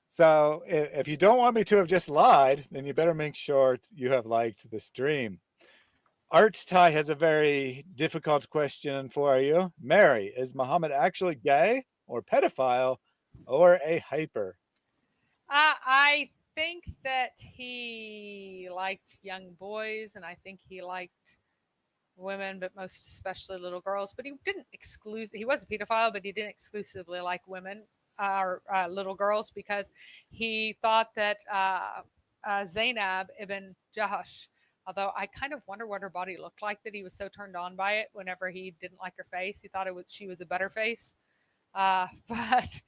So if you don't want me to have just lied, then you better make sure you have liked the stream. Art Ty has a very difficult question for you. Mary, is Muhammad actually gay or pedophile or a hyper? I think that he liked young boys, and I think he liked women, but most especially little girls. But he was a pedophile, but he didn't exclusively like women or little girls because he thought that Zainab ibn Jahash, although I kind of wonder what her body looked like that he was so turned on by it whenever he didn't like her face. He thought she was a better face. But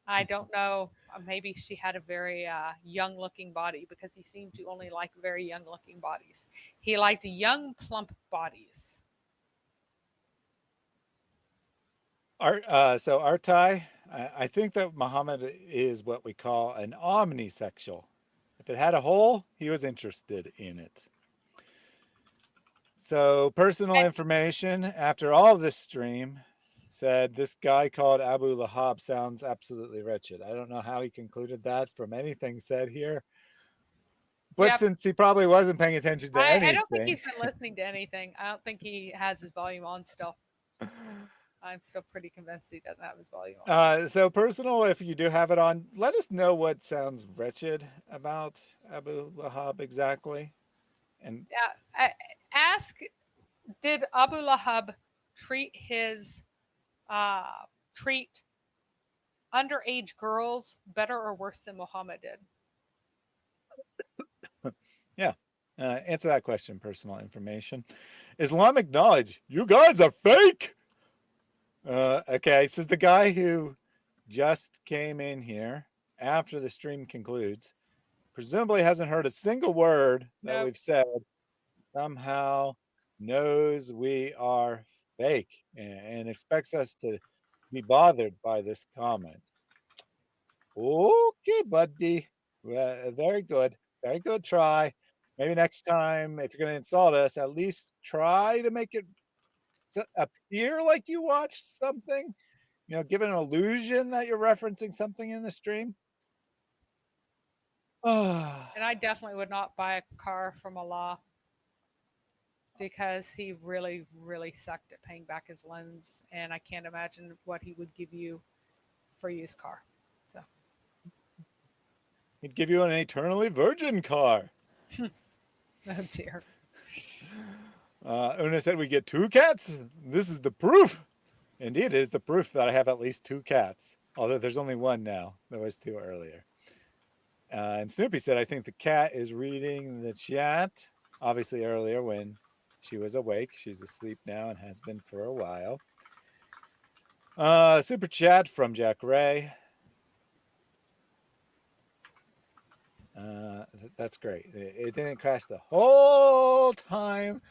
I don't know. Maybe she had a very young looking body because he seemed to only like very young looking bodies. He liked young, plump bodies. So Artai, I think that Muhammad is what we call an omnisexual. If it had a hole, he was interested in it. So personal information after all of this stream said this guy called Abu Lahab sounds absolutely wretched. I don't know how he concluded that from anything said here. But since he probably wasn't paying attention to anything. I don't think he's been listening to anything. I don't think he has his volume on still. I'm still pretty convinced he doesn't have his volume on. So personal, if you do have it on, let us know what sounds wretched about Abu Lahab exactly. And ask, did Abu Lahab treat underage girls better or worse than Muhammad did? Yeah. Answer that question, personal information. Islamic knowledge. You guys are fake. Okay, so the guy who just came in here after the stream concludes presumably hasn't heard a single word that we've said, somehow knows we are fake and expects us to be bothered by this comment. Okay, buddy. Very good. Very good try. Maybe next time, if you're going to insult us, at least try to make it appear like you watched something. You know, give an illusion that you're referencing something in the stream. And I definitely would not buy a car from Allah because he really, really sucked at paying back his loans. And I can't imagine what he would give you for a used car. So he'd give you an eternally virgin car. Oh dear. Una said we get 2 cats. This is the proof. Indeed, it is the proof that I have at least 2 cats. Although there's only 1 now. There was 2 earlier. And Snoopy said, I think the cat is reading the chat. Obviously earlier when she was awake. She's asleep now and has been for a while. Super chat from Jack Ray. That's great. It didn't crash the whole time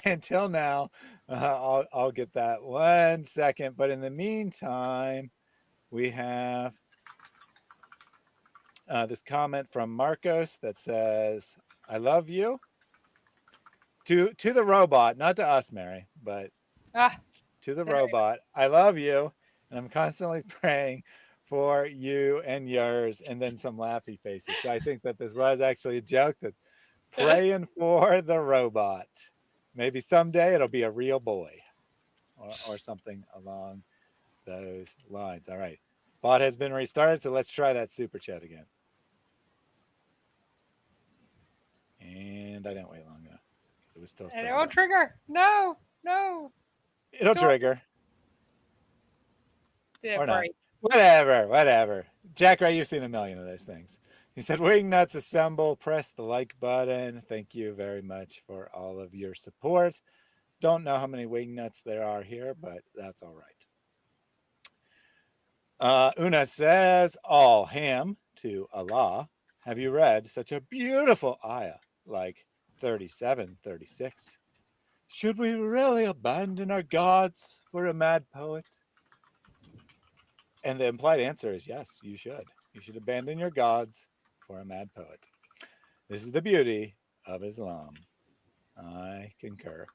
until now. I'll get that 1 second. But in the meantime, we have this comment from Marcos that says, I love you. To the robot, not to us, Mary, but to the robot. I love you. And I'm constantly praying for you and yours, and then some laughy faces. So I think that this was actually a joke, that praying for the robot. Maybe someday it'll be a real boy or something along those lines. All right. Bot has been restarted, so let's try that super chat again. And I didn't wait long enough. It was still starting. And it won't trigger. No. It'll trigger. Yeah, or not. right. Whatever. Jack Ray, you've seen a million of those things. He said, Wingnuts assemble, press the like button. Thank you very much for all of your support. Don't know how many Wingnuts there are here, but that's all right. Una says, all ham to Allah. Have you read such a beautiful ayah like 37, 36? Should we really abandon our gods for a mad poet? And the implied answer is yes, you should. You should abandon your gods for a mad poet. This is the beauty of Islam. I concur.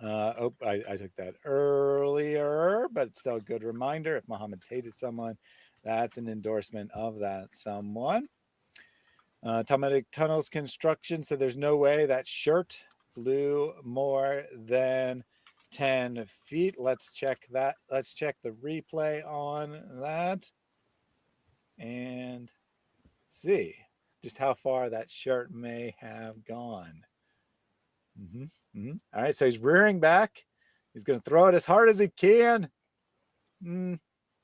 I took that earlier, but it's still a good reminder. If Muhammad's hated someone, that's an endorsement of that someone. Talmudic tunnels construction. So there's no way that shirt flew more than 10 feet. Let's check that. Let's check the replay on that and see just how far that shirt may have gone. All right, so he's rearing back. He's going to throw it as hard as he can.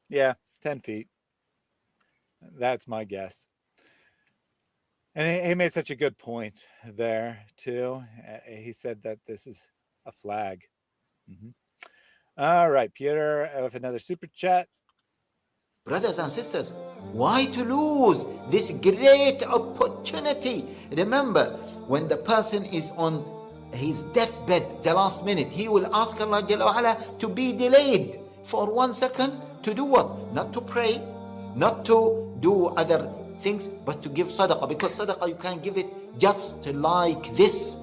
Yeah, 10 feet. That's my guess. And he made such a good point there, too. He said that this is a flag. All right, Peter, with another super chat. Brothers and sisters, why to lose this great opportunity? Remember, when the person is on his deathbed, the last minute, he will ask Allah Jalla wa Ala to be delayed for 1 second to do what? Not to pray, not to do other things, but to give sadaqah, because sadaqah you can give it just like this,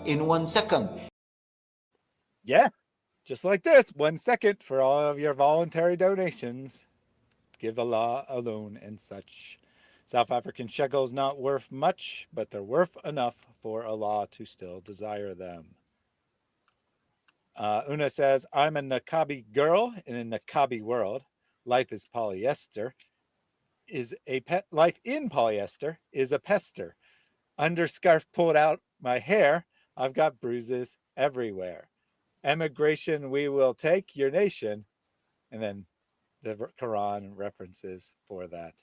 in 1 second. Yeah, just like this, 1 second for all of your voluntary donations. Give Allah alone and such. South African shekels not worth much, but they're worth enough for Allah to still desire them. Una says, I'm a Naqabi girl in a Naqabi world. Life is polyester. Life in polyester is a pester. Under scarf pulled out my hair, I've got bruises everywhere. Emigration, we will take your nation. And then the Quran references for that.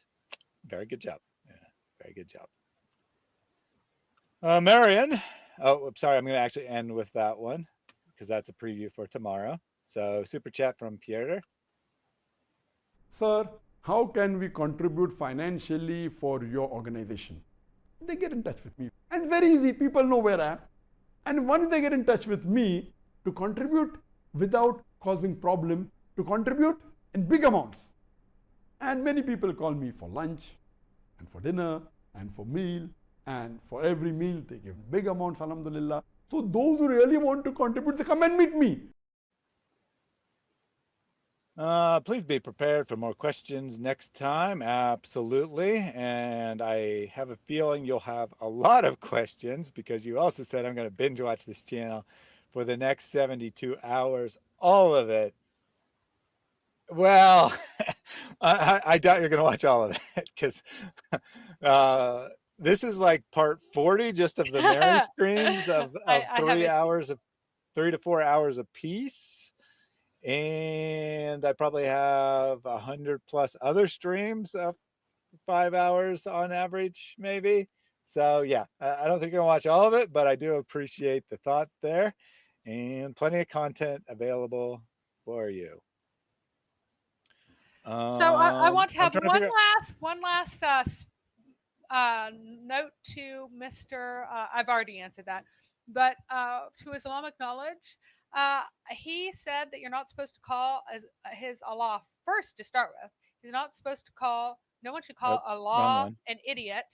Very good job. Yeah, very good job. Marian. Oh, I'm sorry. I'm going to actually end with that one because that's a preview for tomorrow. So super chat from Pierre. Sir, how can we contribute financially for your organization? They get in touch with me. And very easy. People know where I am. And once they get in touch with me to contribute without causing problem, to contribute in big amounts. And many people call me for lunch and for dinner and for meal, and for every meal they give big amounts, alhamdulillah. So those who really want to contribute, they come and meet me. Please be prepared for more questions next time. Absolutely. And I have a feeling you'll have a lot of questions because you also said I'm going to binge watch this channel for the next 72 hours, all of it. Well, I doubt you're going to watch all of it because this is like part 40 just of the Mary streams of I 3 haven't. hours of 3 to 4 hours a piece. And I probably have 100 plus other streams of 5 hours on average, maybe. So yeah, I don't think I'm gonna watch all of it, but I do appreciate the thought there, and plenty of content available for you. So I want to I'm have trying to one figure out- last note to Mr. I've already answered that, but to Islamic knowledge, he said that you're not supposed to call his Allah first to start with. He's not supposed to call. No one should call wrong Allah one. an idiot,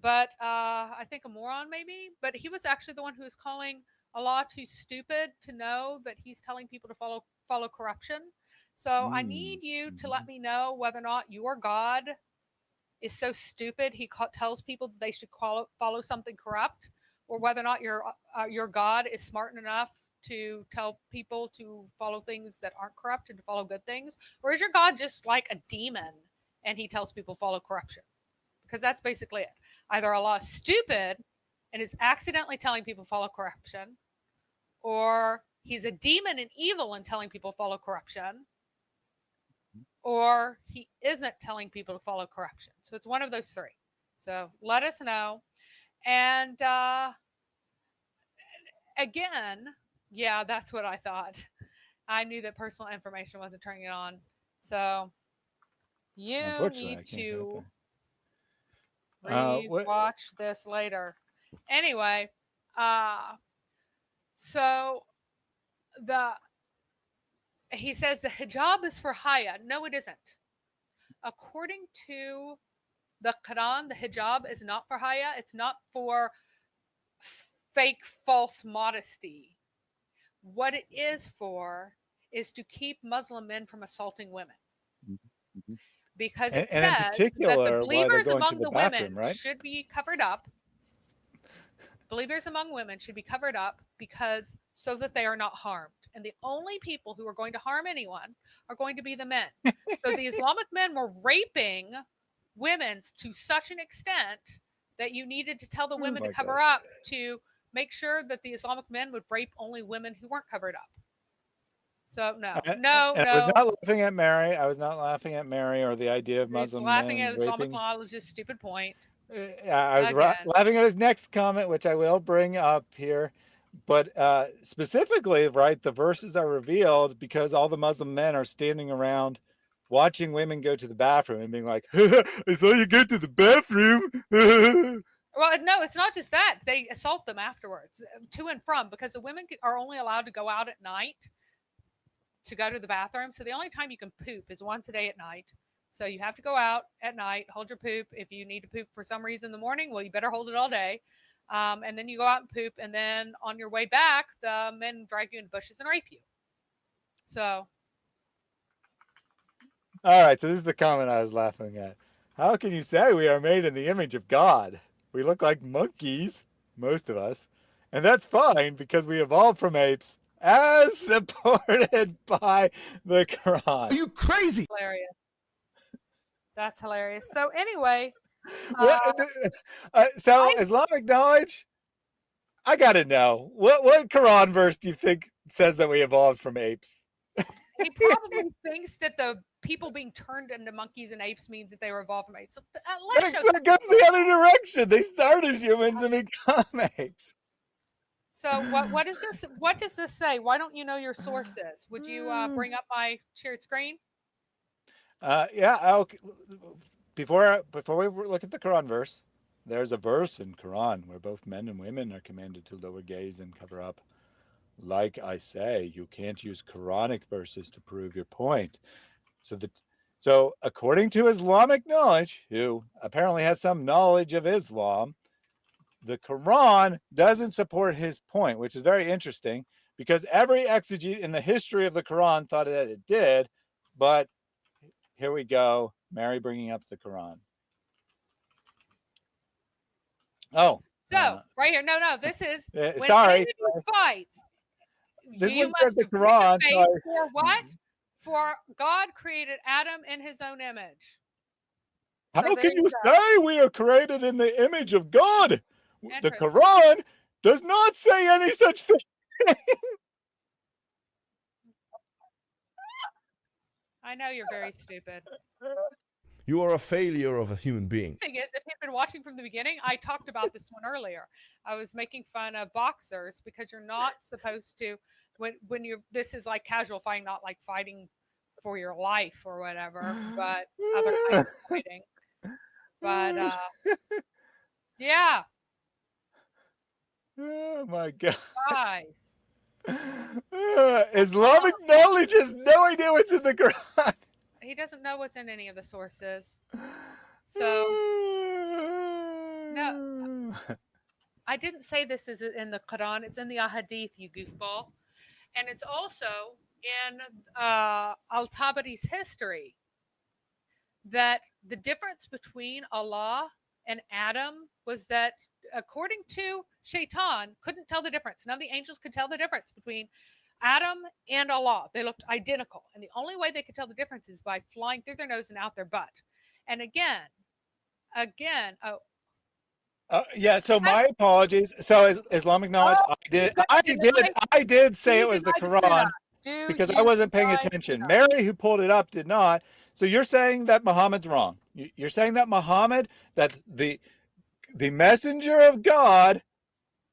but I think a moron maybe. But he was actually the one who was calling Allah too stupid to know that he's telling people to follow corruption. So I need you to let me know whether or not your God is so stupid he tells people that they should follow something corrupt, or whether or not your God is smart enough to tell people to follow things that aren't corrupt and to follow good things, or is your God just like a demon and he tells people follow corruption? Because that's basically it. Either Allah is stupid and is accidentally telling people follow corruption, or he's a demon and evil and telling people follow corruption, or he isn't telling people to follow corruption. So it's one of those three. So let us know. And again, yeah, that's what I thought. I knew that personal information wasn't turning it on. So you Unfortunately, need I can't to what- rewatch this later. Anyway, so he says the hijab is for haya. No, it isn't. According to the Quran, the hijab is not for haya. It's not for fake, false modesty. What it is for is to keep Muslim men from assaulting women. Because it and in says that particular, the why they're believers going to among the the bathroom, women right? should be covered up. Believers among women should be covered up because so that they are not harmed. And the only people who are going to harm anyone are going to be the men. So the Islamic men were raping women to such an extent that you needed to tell the women to cover up to make sure that the Islamic men would rape only women who weren't covered up. So no. And I was not laughing at Mary. I was not laughing at Mary or the idea of He's Muslim laughing men at Islamic raping. law was just a stupid point. I was laughing at his next comment, which I will bring up here. But specifically, right, the verses are revealed because all the Muslim men are standing around watching women go to the bathroom and being like, I saw you go to the bathroom. Well, no, it's not just that. They assault them afterwards, to and from, because the women are only allowed to go out at night to go to the bathroom. So the only time you can poop is once a day at night. So you have to go out at night, hold your poop. If you need to poop for some reason in the morning, well, you better hold it all day. And then you go out and poop. And then on your way back, the men drag you in bushes and rape you. So. All right. So this is the comment I was laughing at. How can you say we are made in the image of God? We look like monkeys, most of us. And that's fine because we evolved from apes as supported by the Quran. Are you crazy? Hilarious. That's hilarious. So anyway. Islamic knowledge, I got to know. What Quran verse do you think says that we evolved from apes? He probably thinks that the people being turned into monkeys and apes means that they were evolved from apes. So, that goes the other direction. They start as humans and become apes. So what is this? What does this say? Why don't you know your sources? Would you bring up my shared screen? Yeah. Before we look at the Quran verse, there's a verse in Quran where both men and women are commanded to lower gaze and cover up. Like I say, you can't use Quranic verses to prove your point. So according to Islamic knowledge, who apparently has some knowledge of Islam, the Quran doesn't support his point, which is very interesting because every exegete in the history of the Quran thought that it did. But here we go. Mary bringing up the Quran. Oh. So right here. No. This is when sorry. Fights. This you one says the must Quran. For what? For God created Adam in his own image. How there can you you go. say we are created in the image of God? The Interesting. Quran does not say any such thing. I know you're very stupid. You are a failure of a human being. The thing is, if you've been watching from the beginning, I talked about this one earlier. I was making fun of boxers because you're not supposed to, when you're, this is like casual fighting, not like fighting for your life or whatever, but other kinds of fighting. But yeah. Oh my God. Guys. Islamic knowledge has no idea what's in the Quran. He doesn't know what's in any of the sources. So, no. I didn't say this is in the Quran. It's in the Ahadith, you goofball. And it's also in Al-Tabari's history that the difference between Allah and Adam was that, according to Shaitan, couldn't tell the difference. None of the angels could tell the difference between Adam and Allah. They looked identical. And the only way they could tell the difference is by flying through their nose and out their butt. And again, yeah, so my apologies. So Islamic knowledge, I did say it was the Quran because I wasn't paying attention. Mary, who pulled it up, did not. So you're saying that Muhammad's wrong. You're saying that Muhammad, that the messenger of God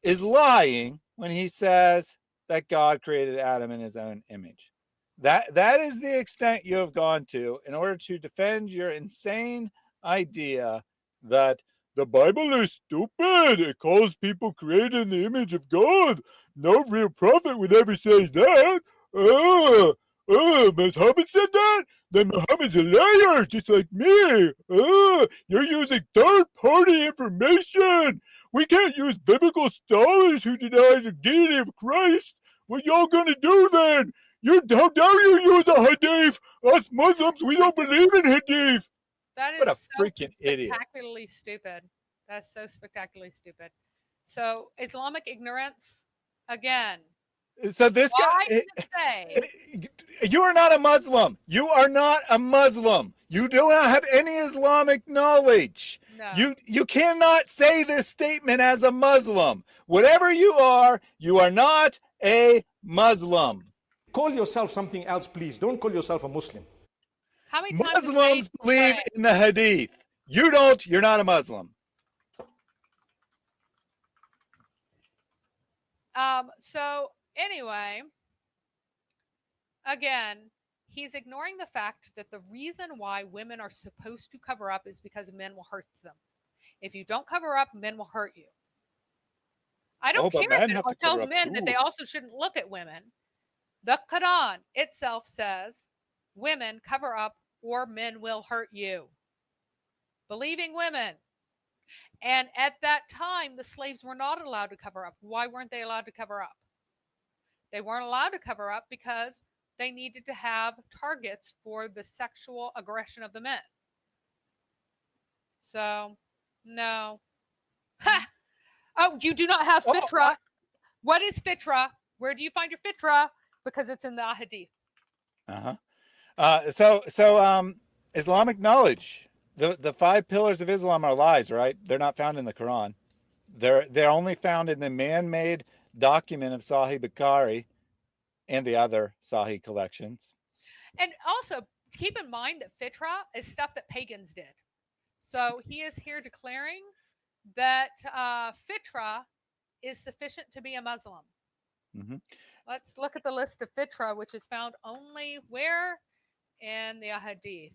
is lying when he says that God created Adam in his own image. That is the extent you have gone to in order to defend your insane idea that the Bible is stupid. It calls people created in the image of God. No real prophet would ever say that. Muhammad said that? Then Muhammad's a liar, just like me. You're using third-party information. We can't use biblical scholars who deny the deity of Christ. What y'all gonna do then? How dare you use a hadith? Us Muslims, we don't believe in hadith. that is What a so freaking idiot. spectacularly stupid. That's so spectacularly stupid. So Islamic ignorance, again. So this Why guy, does it say? you are not a Muslim. You are not a Muslim. You do not have any Islamic knowledge. No. You cannot say this statement as a Muslim. Whatever you are not a Muslim. Call yourself something else, please. Don't call yourself a Muslim. How many times Muslims believe in the hadith. You don't, you're not a Muslim. So anyway, again, he's ignoring the fact that the reason why women are supposed to cover up is because men will hurt them. If you don't cover up, men will hurt you. I don't care if it tells men that they also shouldn't look at women. The Quran itself says, women cover up or men will hurt you. Believing women. And at that time, the slaves were not allowed to cover up. Why weren't they allowed to cover up? They weren't allowed to cover up because they needed to have targets for the sexual aggression of the men. So, no. Ha! Oh, you do not have fitra. What is fitra? Where do you find your fitra? Because it's in the hadith. So Islamic knowledge. The 5 pillars of Islam are lies, right? They're not found in the Quran. They're only found in the man-made document of Sahih Bukhari and the other Sahih collections. And also, keep in mind that fitra is stuff that pagans did. So he is here declaring that fitra is sufficient to be a Muslim. Mm-hmm. Let's look at the list of fitra, which is found only where? In the hadith.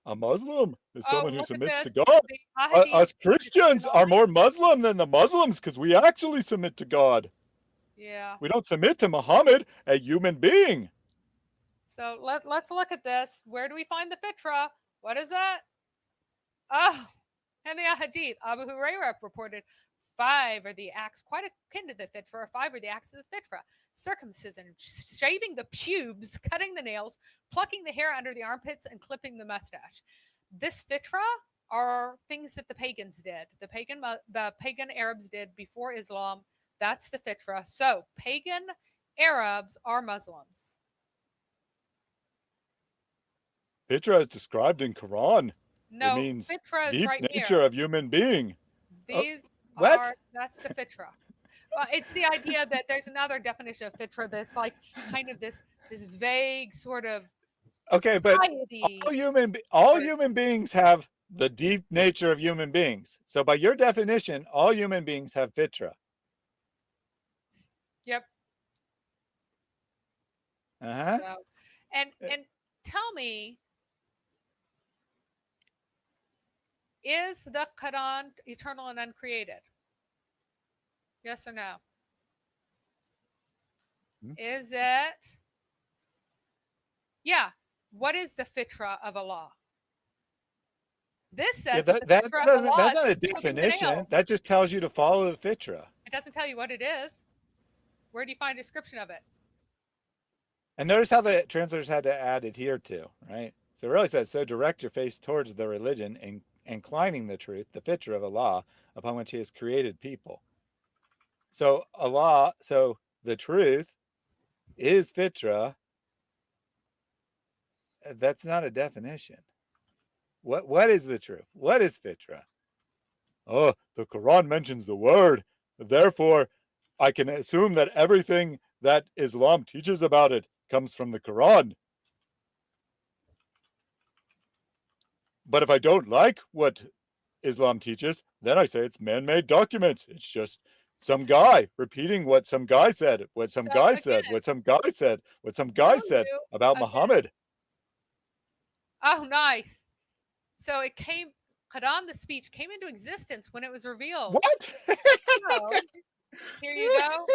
A Muslim is someone who submits to this. God. The Us Christians are more Muslim than the Muslims because we actually submit to God. Yeah. We don't submit to Muhammad, a human being. So let's look at this. Where do we find the fitra? What is that? Oh, in the hadith, Abu Hurairah reported 5 are the acts, quite akin to the fitra. 5 are the acts of the fitra: circumcision, shaving the pubes, cutting the nails, plucking the hair under the armpits, and clipping the mustache. This fitra are things that the pagans did. The pagan Arabs did before Islam. That's the fitra. So pagan Arabs are Muslims. Fitra is described in Quran. No, it means fitra is deep right nature here. of human being. These what? are, that's the fitra. Well, it's the idea that there's another definition of fitra that's like kind of this vague sort of Okay, but piety. all human beings have the deep nature of human beings. So by your definition, all human beings have fitra. Yep. Uh-huh. So, and tell me, is the Quran eternal and uncreated? Yes or no? Is it? Yeah. What is the fitra of Allah? This says Yeah, that's not a is definition. That just tells you to follow the fitra. It doesn't tell you what it is. Where do you find a description of it? And notice how the translators had to add adhere to, right? So it really says, so direct your face towards the religion and inclining the truth, the fitra of Allah, upon which he has created people. So Allah, so the truth is fitra. That's not a definition. What is the truth? What is fitra? Oh, the Quran mentions the word. Therefore, I can assume that everything that Islam teaches about it comes from the Quran. But if I don't like what Islam teaches, then I say it's man-made documents. It's just some guy repeating what some guy said, what some guy said, what some guy said, what some guy said about Muhammad. Oh, nice. So it came, Quran, the speech, came into existence when it was revealed. What? So, here you go.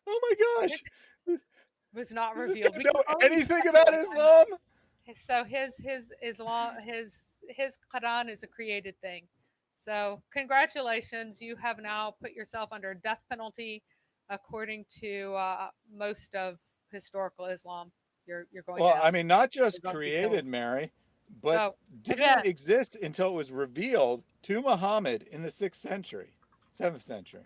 Oh my gosh. It was not revealed. We don't know anything about Islam? So his Islam, his Quran is a created thing. So congratulations, you have now put yourself under death penalty, according to most of historical Islam. You're going. Well, I mean, not just created, Mary, but didn't exist until it was revealed to Muhammad in the 6th century, 7th century.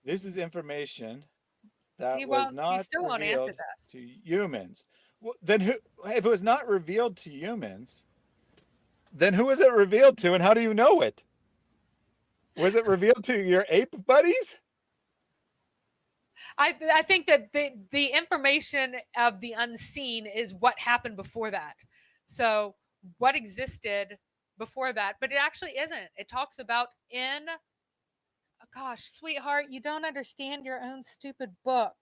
This is information that was not revealed to humans. Well, then who, if it was not revealed to humans, then who was it revealed to and how do you know it? Was it revealed to your ape buddies? I think that the information of the unseen is what happened before that. So what existed before that, but it actually isn't. It talks about gosh, sweetheart, you don't understand your own stupid book.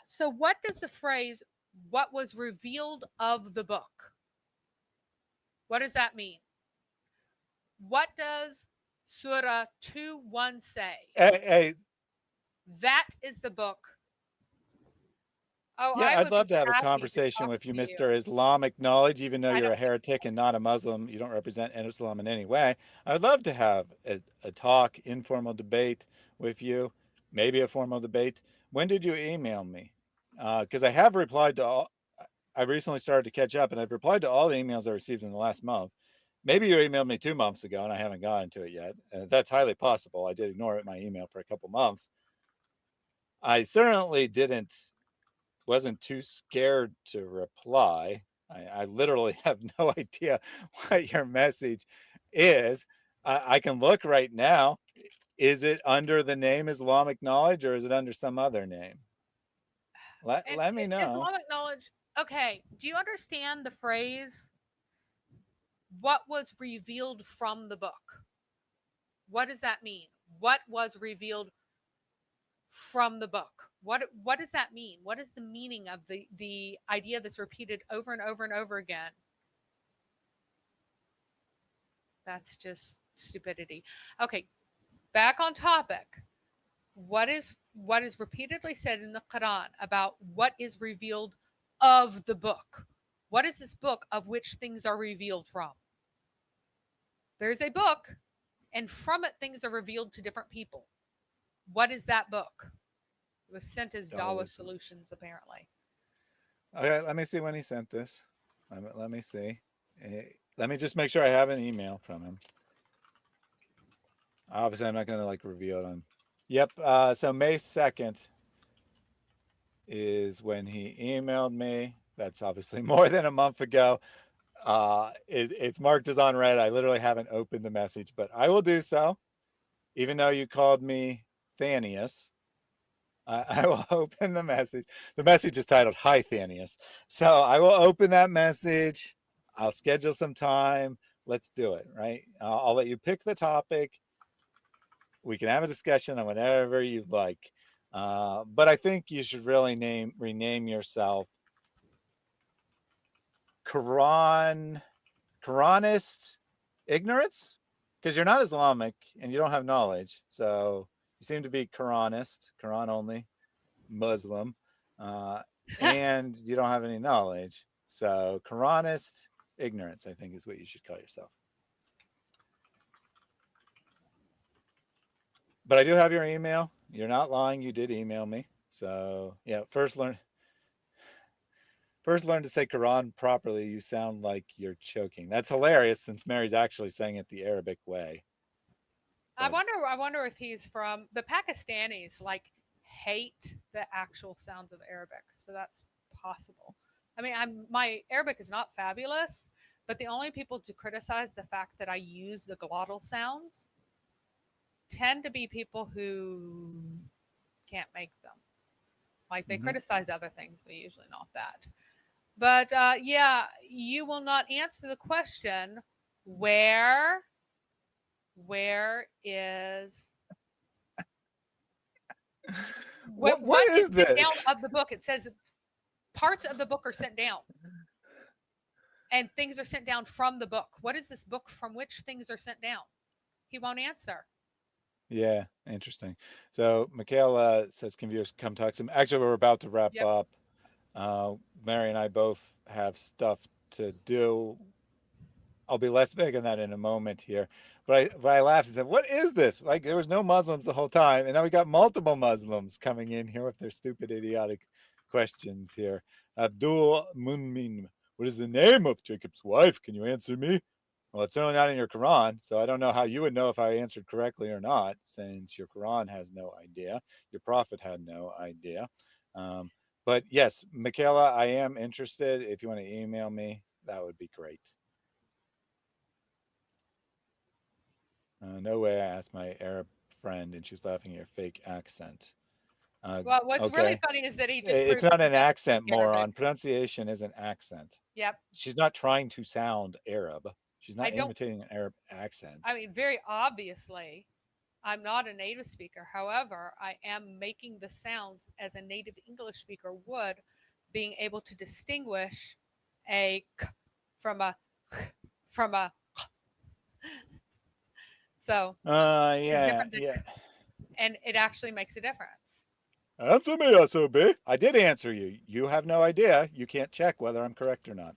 So what does the phrase, what was revealed of the book? What does that mean? What does Surah 2:1 say? Hey. That is the book. Oh, yeah, I'd love to have a conversation with you, Mr. Islamic Knowledge, even though you're a heretic and not a Muslim. You don't represent Islam in any way. I'd love to have a talk, informal debate with you, maybe a formal debate. When did you email me? Because I have replied to all, I recently started to catch up, and I've replied to all the emails I received in the last month. Maybe you emailed me 2 months ago, and I haven't gotten to it yet. That's highly possible. I did ignore my email for a couple months. I certainly wasn't too scared to reply. I literally have no idea what your message is. I can look right now. Is it under the name Islamic Knowledge or is it under some other name? Let me know. Islamic Knowledge. Okay. Do you understand the phrase, what was revealed from the book? What does that mean? What was revealed from the book? What does that mean? What is the meaning of the idea that's repeated over and over and over again? That's just stupidity. Okay, back on topic. What is repeatedly said in the Quran about what is revealed of the book? What is this book of which things are revealed from? There's a book, and from it things are revealed to different people. What is that book? It was sent as Dawah Solutions, apparently. Okay, let me see when he sent this. Let me see. Let me just make sure I have an email from him. Obviously, I'm not going to reveal it on Yep. So May 2nd is when he emailed me. That's obviously more than a month ago. It's marked as on read. I literally haven't opened the message, but I will do so. Even though you called me Thanius, I will open the message. The message is titled Hi Thanius. So I will open that message. I'll schedule some time. Let's do it, right? I'll let you pick the topic. We can have a discussion on whatever you'd like. But I think you should really rename yourself Quranist ignorance, because you're not Islamic and you don't have knowledge. So you seem to be Quranist, Quran only, Muslim, and you don't have any knowledge. So Quranist ignorance, I think, is what you should call yourself. But I do have your email. You're not lying. You did email me. So yeah, first learn to say Quran properly. You sound like you're choking. That's hilarious, since Mary's actually saying it the Arabic way. I wonder if he's from the Pakistanis. Like, hate the actual sounds of Arabic, so that's possible. I mean, my Arabic is not fabulous, but the only people to criticize the fact that I use the glottal sounds tend to be people who can't make them. Like, they criticize other things, but usually not that. But yeah, you will not answer the question, where is what is this? Sent down of the book? It says parts of the book are sent down, and things are sent down from the book. What is this book from which things are sent down? He won't answer. Yeah, interesting. So Michaela says, can viewers come talk to him? Actually, we're about to wrap up. Mary and I both have stuff to do. I'll be less big on that in a moment here. But I laughed and said, what is this? Like, there was no Muslims the whole time. And now we got multiple Muslims coming in here with their stupid, idiotic questions here. Abdul Munmin, what is the name of Jacob's wife? Can you answer me? Well, it's certainly not in your Quran, so I don't know how you would know if I answered correctly or not, since your Quran has no idea. Your prophet had no idea. But yes, Michaela, I am interested. If you want to email me, that would be great. No way, I asked my Arab friend, and she's laughing at your fake accent. Well, what's really funny is that he just it's not an accent, moron. Pronunciation is an accent. Yep. She's not trying to sound Arab. She's not imitating an Arab accent. I mean, very obviously, I'm not a native speaker. However, I am making the sounds as a native English speaker would, being able to distinguish a k from a so yeah. And it actually makes a difference. Answer me, SOB. I did answer you. You have no idea. You can't check whether I'm correct or not.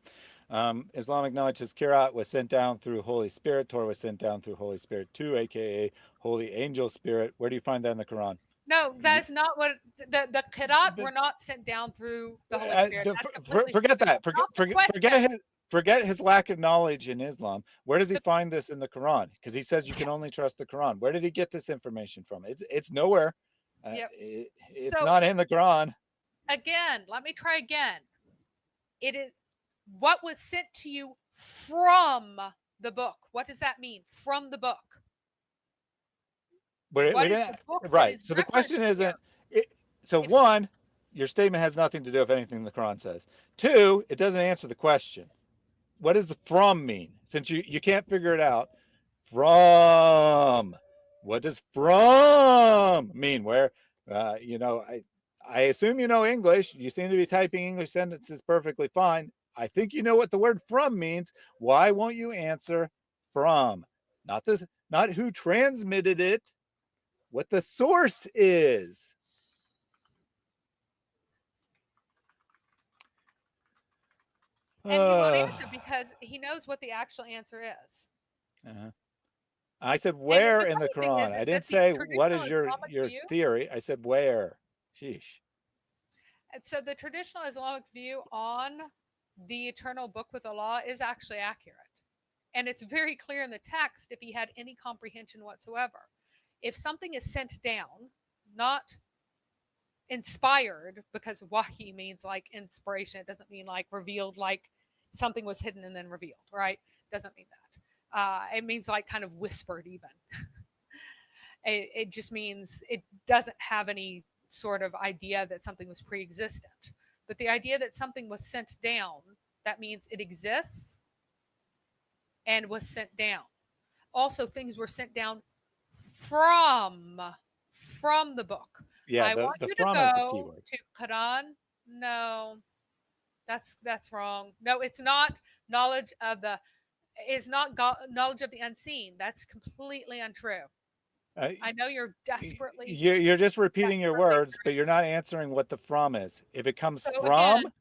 Islamic knowledge says Kirat was sent down through Holy Spirit. Torah was sent down through Holy Spirit too, aka Holy Angel Spirit. Where do you find that in the Quran? No, that's not what the Kirat were not sent down through the Holy Spirit. Forget that. Forget his lack of knowledge in Islam. Where does he find this in the Quran? Because he says you can only trust the Quran. Where did he get this information from? It's nowhere. It's not in the Quran. Again, let me try again. It is what was sent to you from the book. What does that mean? From the book. Right. So the question isn't. One, your statement has nothing to do with anything the Quran says. Two, it doesn't answer the question. What does the from mean? Since you can't figure it out. From. What does from mean? Where, I assume you know English. You seem to be typing English sentences perfectly fine. I think you know what the word from means. Why won't you answer from? Not who transmitted it, what the source is. And he won't answer because he knows what the actual answer is. I said where in the Quran. I didn't say what is your theory. I said where. Sheesh. And so the traditional Islamic view on the eternal book with Allah is actually accurate. And it's very clear in the text if he had any comprehension whatsoever. If something is sent down, not inspired, because wahi means like inspiration. It doesn't mean like revealed, like something was hidden and then revealed, right? Doesn't mean that. It means like kind of whispered even. It just means it doesn't have any sort of idea that something was pre-existent. But the idea that something was sent down, that means it exists and was sent down. Also, things were sent down from the book. Yeah, I want the you to from is the go keyword. to Quran. No, that's wrong. No, it's not knowledge of the. It's not knowledge of the unseen. That's completely untrue. I know you're desperately. You're just repeating your words, but you're not answering what the from is. If it comes So from again,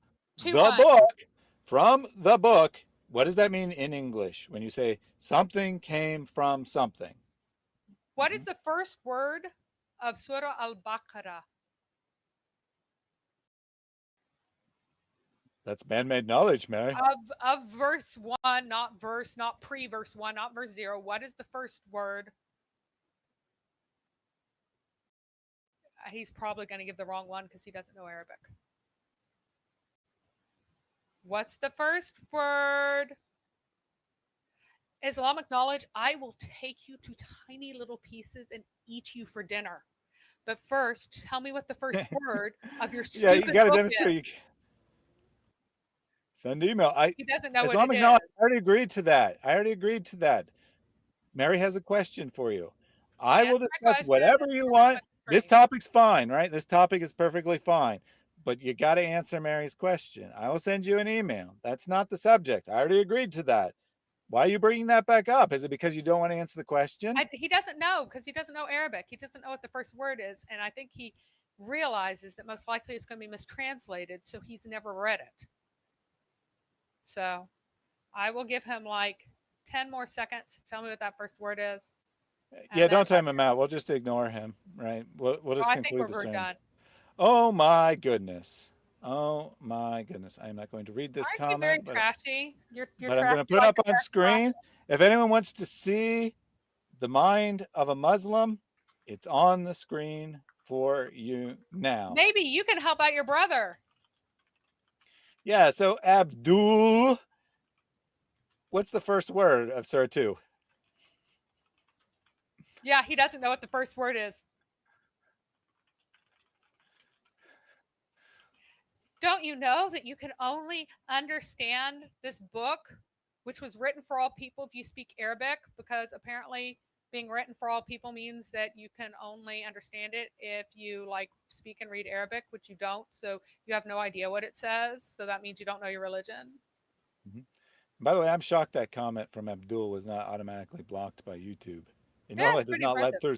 the book, what does that mean in English when you say something came from something? What is the first word of Surah Al-Baqarah? That's man-made knowledge, Mary. Of verse 1, not pre-verse 1, not verse 0. What is the first word? He's probably going to give the wrong one because he doesn't know Arabic. What's the first word? Islamic knowledge, I will take you to tiny little pieces and eat you for dinner. But first, tell me what the first word of your stupid Yeah, you got to book demonstrate. is. Send email. He doesn't know Islamic what it knowledge, is. I already agreed to that. Mary has a question for you. I will discuss whatever you want. This topic's fine, right? This topic is perfectly fine. But you got to answer Mary's question. I will send you an email. That's not the subject. I already agreed to that. Why are you bringing that back up? Is it because you don't want to answer the question? He doesn't know because he doesn't know Arabic. He doesn't know what the first word is. And I think he realizes that most likely it's going to be mistranslated. So he's never read it. So I will give him like 10 more seconds. Tell me what that first word is. Yeah, don't time him out. We'll just ignore him, right? We'll just conclude the stream. Done. Oh my goodness. Oh my goodness. I'm not going to read this Aren't comment. you very trashy? You're but I'm going to put up on screen. If anyone wants to see the mind of a Muslim, it's on the screen for you now. Maybe you can help out your brother. Yeah, so Abdul, what's the first word of Surah 2? Yeah, he doesn't know what the first word is. Don't you know that you can only understand this book, which was written for all people, if you speak Arabic? Because apparently being written for all people means that you can only understand it if you like speak and read Arabic, which you don't. So you have no idea what it says. So that means you don't know your religion. Mm-hmm. By the way, I'm shocked that comment from Abdul was not automatically blocked by YouTube. It normally does not let through.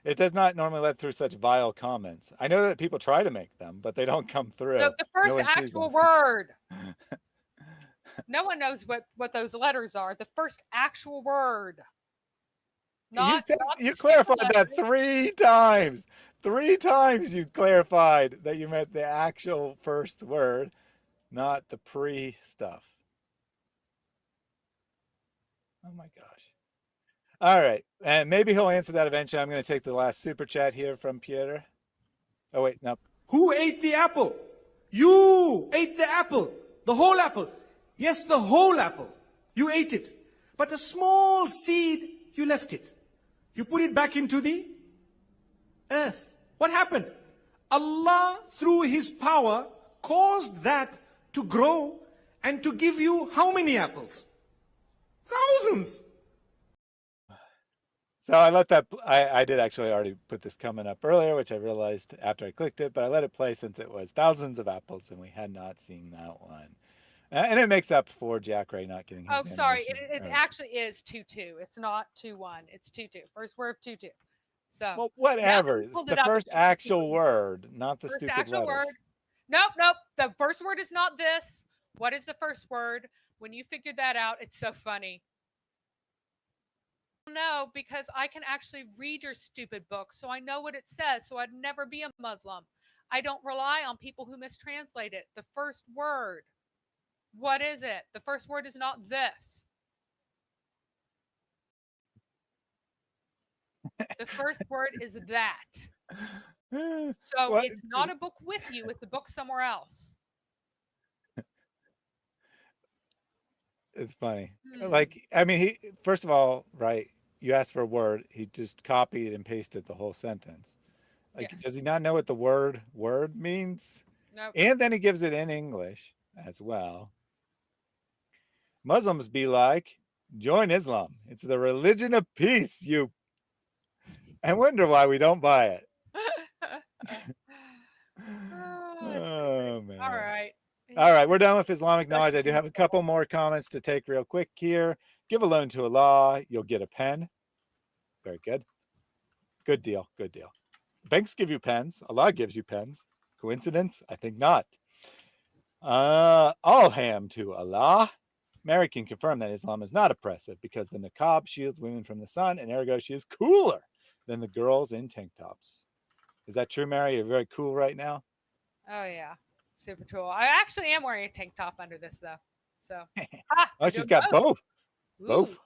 It does not normally let through such vile comments. I know that people try to make them, but they don't come through. So the first actual word. No one knows what those letters are. The first actual word. You clarified that 3 times. 3 times you clarified that you meant the actual first word, not the pre stuff. Oh my gosh. All right. And maybe he'll answer that eventually. I'm going to take the last super chat here from Pierre. Oh, wait, no. Who ate the apple? You ate the apple. The whole apple. Yes, the whole apple. You ate it. But a small seed, you left it. You put it back into the earth. What happened? Allah, through His power, caused that to grow and to give you how many apples? Thousands. So I let that, I did actually already put this comment up earlier, which I realized after I clicked it, but I let it play since it was thousands of apples and we had not seen that one. And it makes up for Jack Ray not getting his Oh, sorry. It actually is 2-2. It's not 2-1. It's 2-2. First word 2-2. So well, whatever. It's the first actual word, not the stupid letters. Word. Nope. The first word is not this. What is the first word? When you figured that out, it's so funny. No, because I can actually read your stupid book, so I know what it says, so I'd never be a Muslim. I don't rely on people who mistranslate it. The first word. What is it? The first word is not this. The first word is that. So What? it's not a book with you, it's a book somewhere else. It's funny. Hmm. Like, I mean, he, first of all, right, you asked for a word, he just copied and pasted the whole sentence. Like, Yes. does he not know what the word means? Nope. And then he gives it in English as well. Muslims be like, join Islam. It's the religion of peace, you. I wonder why we don't buy it. Oh, man. All right. All right, we're done with Islamic knowledge. I do have a couple more comments to take real quick here. Give a loan to Allah, you'll get a pen. Very good. Good deal. Good deal. Banks give you pens. Allah gives you pens. Coincidence? I think not. All ham to Allah. Mary can confirm that Islam is not oppressive because the niqab shields women from the sun, and ergo she is cooler than the girls in tank tops. Is that true, Mary? You're very cool right now. Oh yeah, super cool. I actually am wearing a tank top under this though. So oh, she's got both. Both.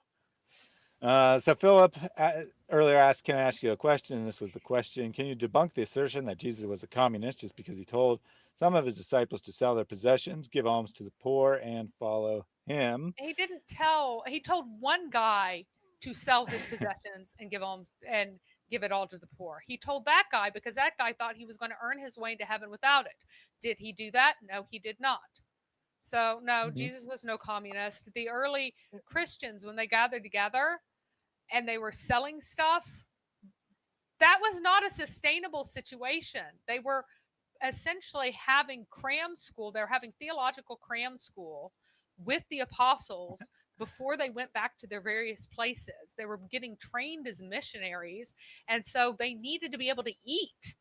So Philip earlier asked, can I ask you a question? And this was the question. Can you debunk the assertion that Jesus was a communist just because he told some of his disciples to sell their possessions, give alms to the poor, and follow him? He didn't tell. He told one guy to sell his possessions and give alms and give it all to the poor. He told that guy because that guy thought he was going to earn his way into heaven without it. Did he do that? No, he did not. So no, Jesus was no communist. The early Christians, when they gathered together and they were selling stuff, that was not a sustainable situation. They were essentially having cram school. They were having theological cram school with the apostles before they went back to their various places. They were getting trained as missionaries, and so they needed to be able to eat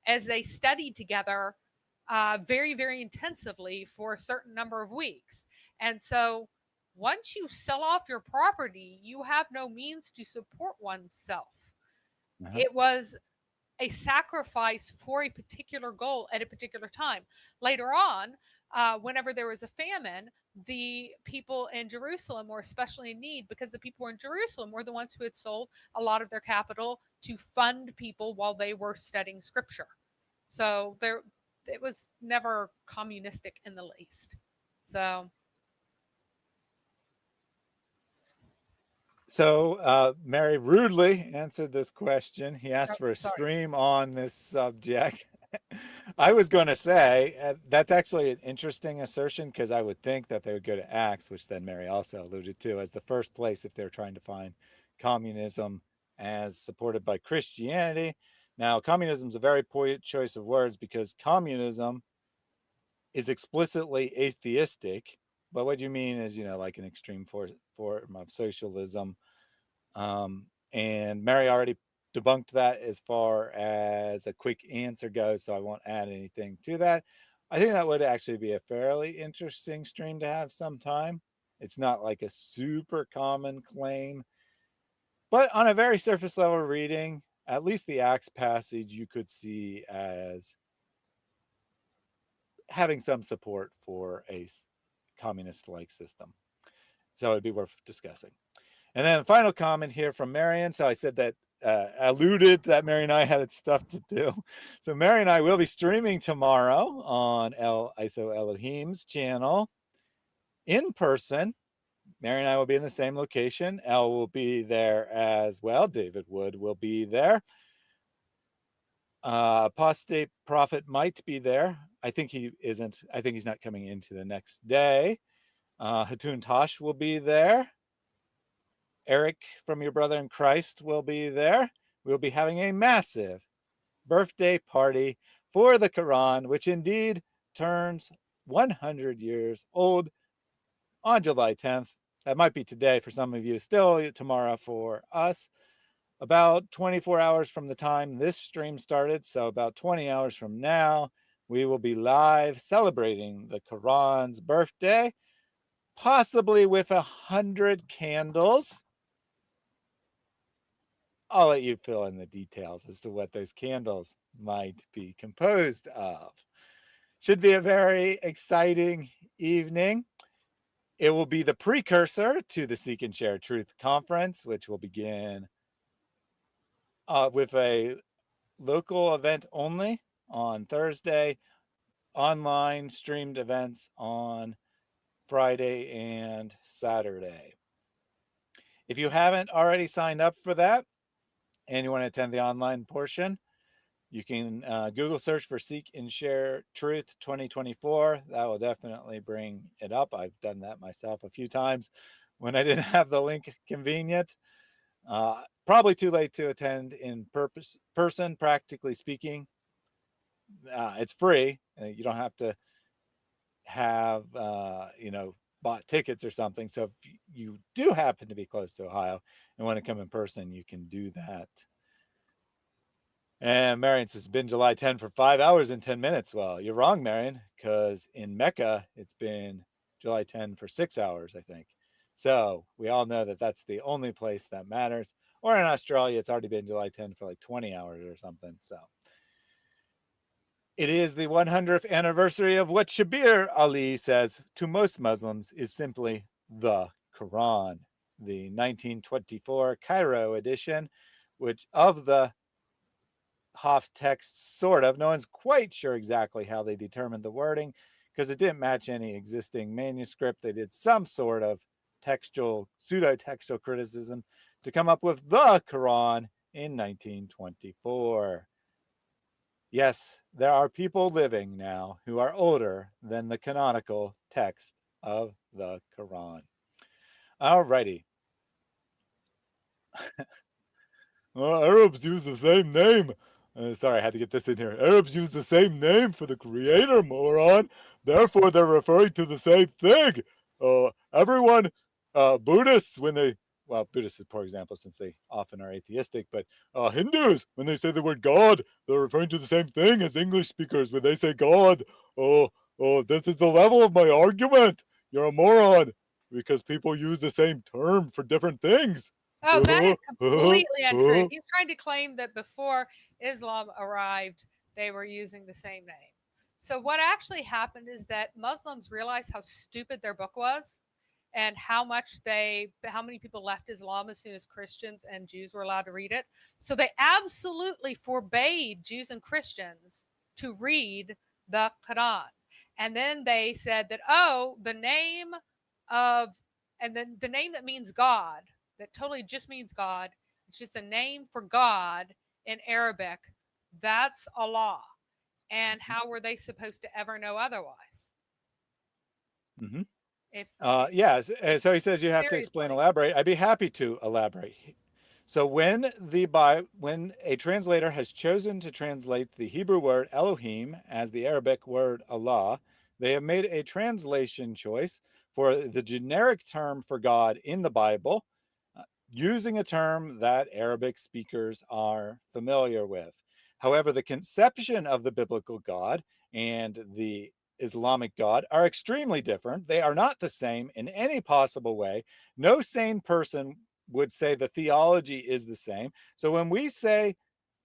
as they studied together very, very intensively for a certain number of weeks. And so once you sell off your property, you have no means to support oneself. It was a sacrifice for a particular goal at a particular time. Later on, whenever there was a famine, the people in Jerusalem were especially in need because the people in Jerusalem were the ones who had sold a lot of their capital to fund people while they were studying scripture. So it was never communistic in the least. So Mary rudely answered this question. He asked for a stream on this subject. I was going to say that's actually an interesting assertion because I would think that they would go to Acts, which then Mary also alluded to as the first place if they're trying to find communism as supported by Christianity. Now, communism is a very poor choice of words because communism is explicitly atheistic. But what you mean is, like an extreme form of socialism. And Mary already debunked that as far as a quick answer goes, so I won't add anything to that. I think that would actually be a fairly interesting stream to have sometime. It's not like a super common claim, but on a very surface level reading, at least the Acts passage you could see as having some support for a communist-like system. So it'd be worth discussing. And then the final comment here from Marion. So I said that alluded that Mary and I had stuff to do. So Mary and I will be streaming tomorrow on ISO Elohim's channel in person. Mary and I will be in the same location. Elle will be there as well. David Wood will be there. Apostate Prophet might be there. I think he isn't. I think he's not coming into the next day. Hatun Tosh will be there. Eric from Your Brother in Christ will be there. We'll be having a massive birthday party for the Quran, which indeed turns 100 years old on July 10th. That might be today for some of you, still tomorrow for us. About 24 hours from the time this stream started, so about 20 hours from now, we will be live celebrating the Quran's birthday, possibly with 100 candles. I'll let you fill in the details as to what those candles might be composed of. Should be a very exciting evening. It will be the precursor to the Seek and Share Truth Conference, which will begin with a local event only on Thursday, online streamed events on Friday and Saturday. If you haven't already signed up for that and you want to attend the online portion, you can Google search for Seek and Share Truth 2024. That will definitely bring it up. I've done that myself a few times when I didn't have the link convenient. Probably too late to attend in person, practically speaking. It's free. You don't have to have, bought tickets or something. So if you do happen to be close to Ohio and want to come in person, you can do that. And Marion says, it's been July 10 for 5 hours and 10 minutes. Well, you're wrong, Marion, because in Mecca, it's been July 10 for 6 hours, I think. So we all know that that's the only place that matters. Or in Australia, it's already been July 10 for like 20 hours or something. So it is the 100th anniversary of what Shabir Ali says to most Muslims is simply the Quran, the 1924 Cairo edition, which of the Hoff text, sort of. No one's quite sure exactly how they determined the wording because it didn't match any existing manuscript. They did some sort of textual, pseudo-textual criticism to come up with the Quran in 1924. Yes, there are people living now who are older than the canonical text of the Quran. Alrighty. Well, Arabs use the same name. Sorry, I had to get this in here. Arabs use the same name for the creator, moron. Therefore, they're referring to the same thing. Everyone, Buddhists, when they, well, Buddhists is a poor example since they often are atheistic, but Hindus, when they say the word God, they're referring to the same thing as English speakers when they say God. This is the level of my argument. You're a moron because people use the same term for different things. Oh, that is completely untrue. He's trying to claim that before Islam arrived, they were using the same name. So what actually happened is that Muslims realized how stupid their book was and how many people left Islam as soon as Christians and Jews were allowed to read it. So they absolutely forbade Jews and Christians to read the Quran. And then they said that, the name that means God, that totally just means God. It's just a name for God in Arabic. That's Allah. And how were they supposed to ever know otherwise? Mm-hmm. So he says you have to explain, elaborate. I'd be happy to elaborate. So when a translator has chosen to translate the Hebrew word Elohim as the Arabic word Allah, they have made a translation choice for the generic term for God in the Bible, using a term that Arabic speakers are familiar with. However, the conception of the biblical God and the Islamic God are extremely different. They are not the same in any possible way. No sane person would say the theology is the same. So when we say,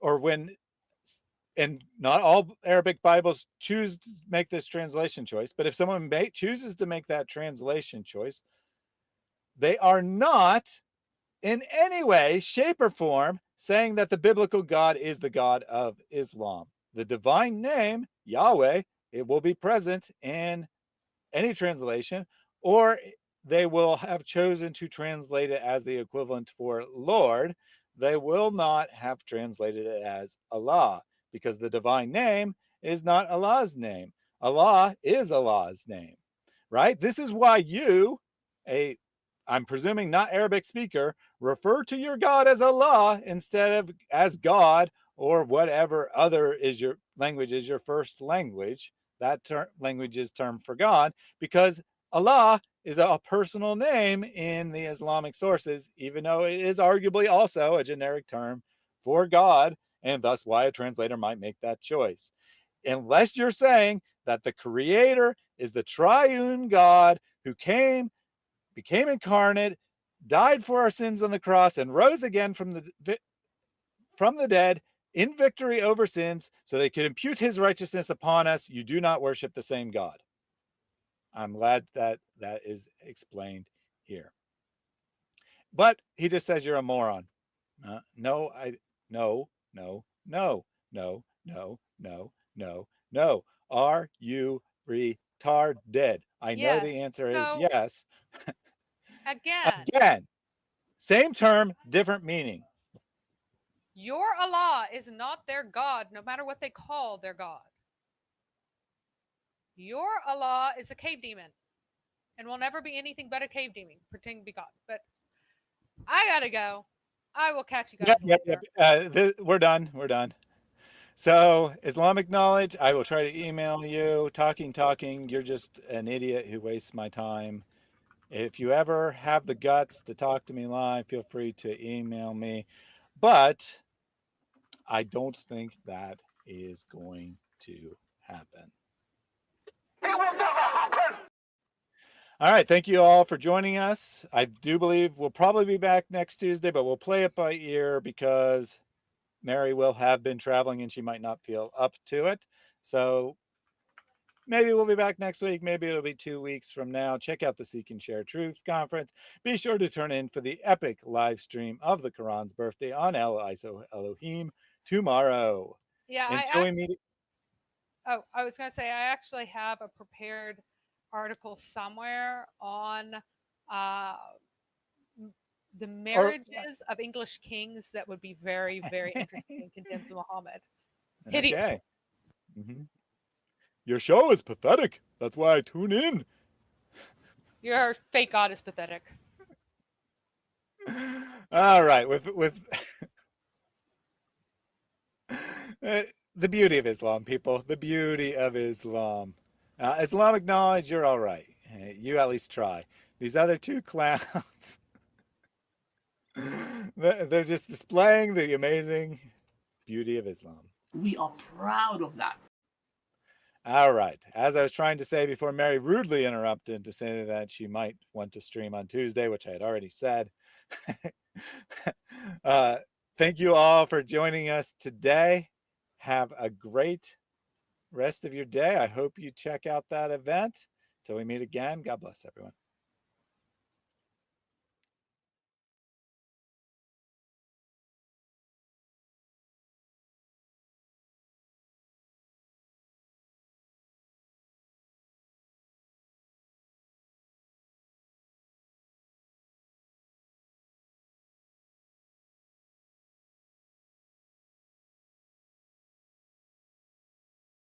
and not all Arabic Bibles choose to make this translation choice, but if someone chooses to make that translation choice, they are not in any way, shape, or form saying that the biblical God is the God of Islam. The divine name, Yahweh, it will be present in any translation, or they will have chosen to translate it as the equivalent for Lord. They will not have translated it as Allah, because the divine name is not Allah's name. Allah is Allah's name, right? This is why you, I'm presuming not Arabic speaker, refer to your God as Allah instead of as God or whatever other is your language is your first language. That language is term for God, because Allah is a personal name in the Islamic sources, even though it is arguably also a generic term for God, and thus why a translator might make that choice. Unless you're saying that the creator is the triune God who became incarnate, died for our sins on the cross, and rose again from the dead in victory over sins, so they could impute his righteousness upon us, you do not worship the same God. I'm glad that is explained here. But he just says you're a moron. No. no, no, no, no, no. Are you retarded? I know the Yes. answer is So yes. again, Again, same term, different meaning. your Allah is not their God, no matter what they call their God. Your Allah is a cave demon and will never be anything but a cave demon, pretending to be God. But I gotta go. I will catch you guys later. We're done. We're done. So, Islamic knowledge, I will try to email you. Talking. You're just an idiot who wastes my time. If you ever have the guts to talk to me live, feel free to email me. But I don't think that is going to happen. It will never happen. All right. Thank you all for joining us. I do believe we'll probably be back next Tuesday, but we'll play it by ear because Mary will have been traveling and she might not feel up to it. So maybe we'll be back next week. Maybe it'll be 2 weeks from now. Check out the Seek and Share Truth conference. Be sure to turn in for the epic live stream of the Quran's birthday on El Iso Elohim tomorrow. Yeah, Until we meet. Oh, I was going to say, I actually have a prepared article somewhere on the marriages of English kings that would be very, very interesting and condemns Muhammad. Hideous. Okay. Your show is pathetic. That's why I tune in. Your fake God is pathetic. All right. With the beauty of Islam, people. The beauty of Islam. Islamic knowledge, you're all right. You at least try. These other two clowns, they're just displaying the amazing beauty of Islam. We are proud of that. All right. As I was trying to say before Mary rudely interrupted to say that she might want to stream on Tuesday, which I had already said. Thank you all for joining us today. Have a great rest of your day. I hope you check out that event. Till we meet again, God bless everyone.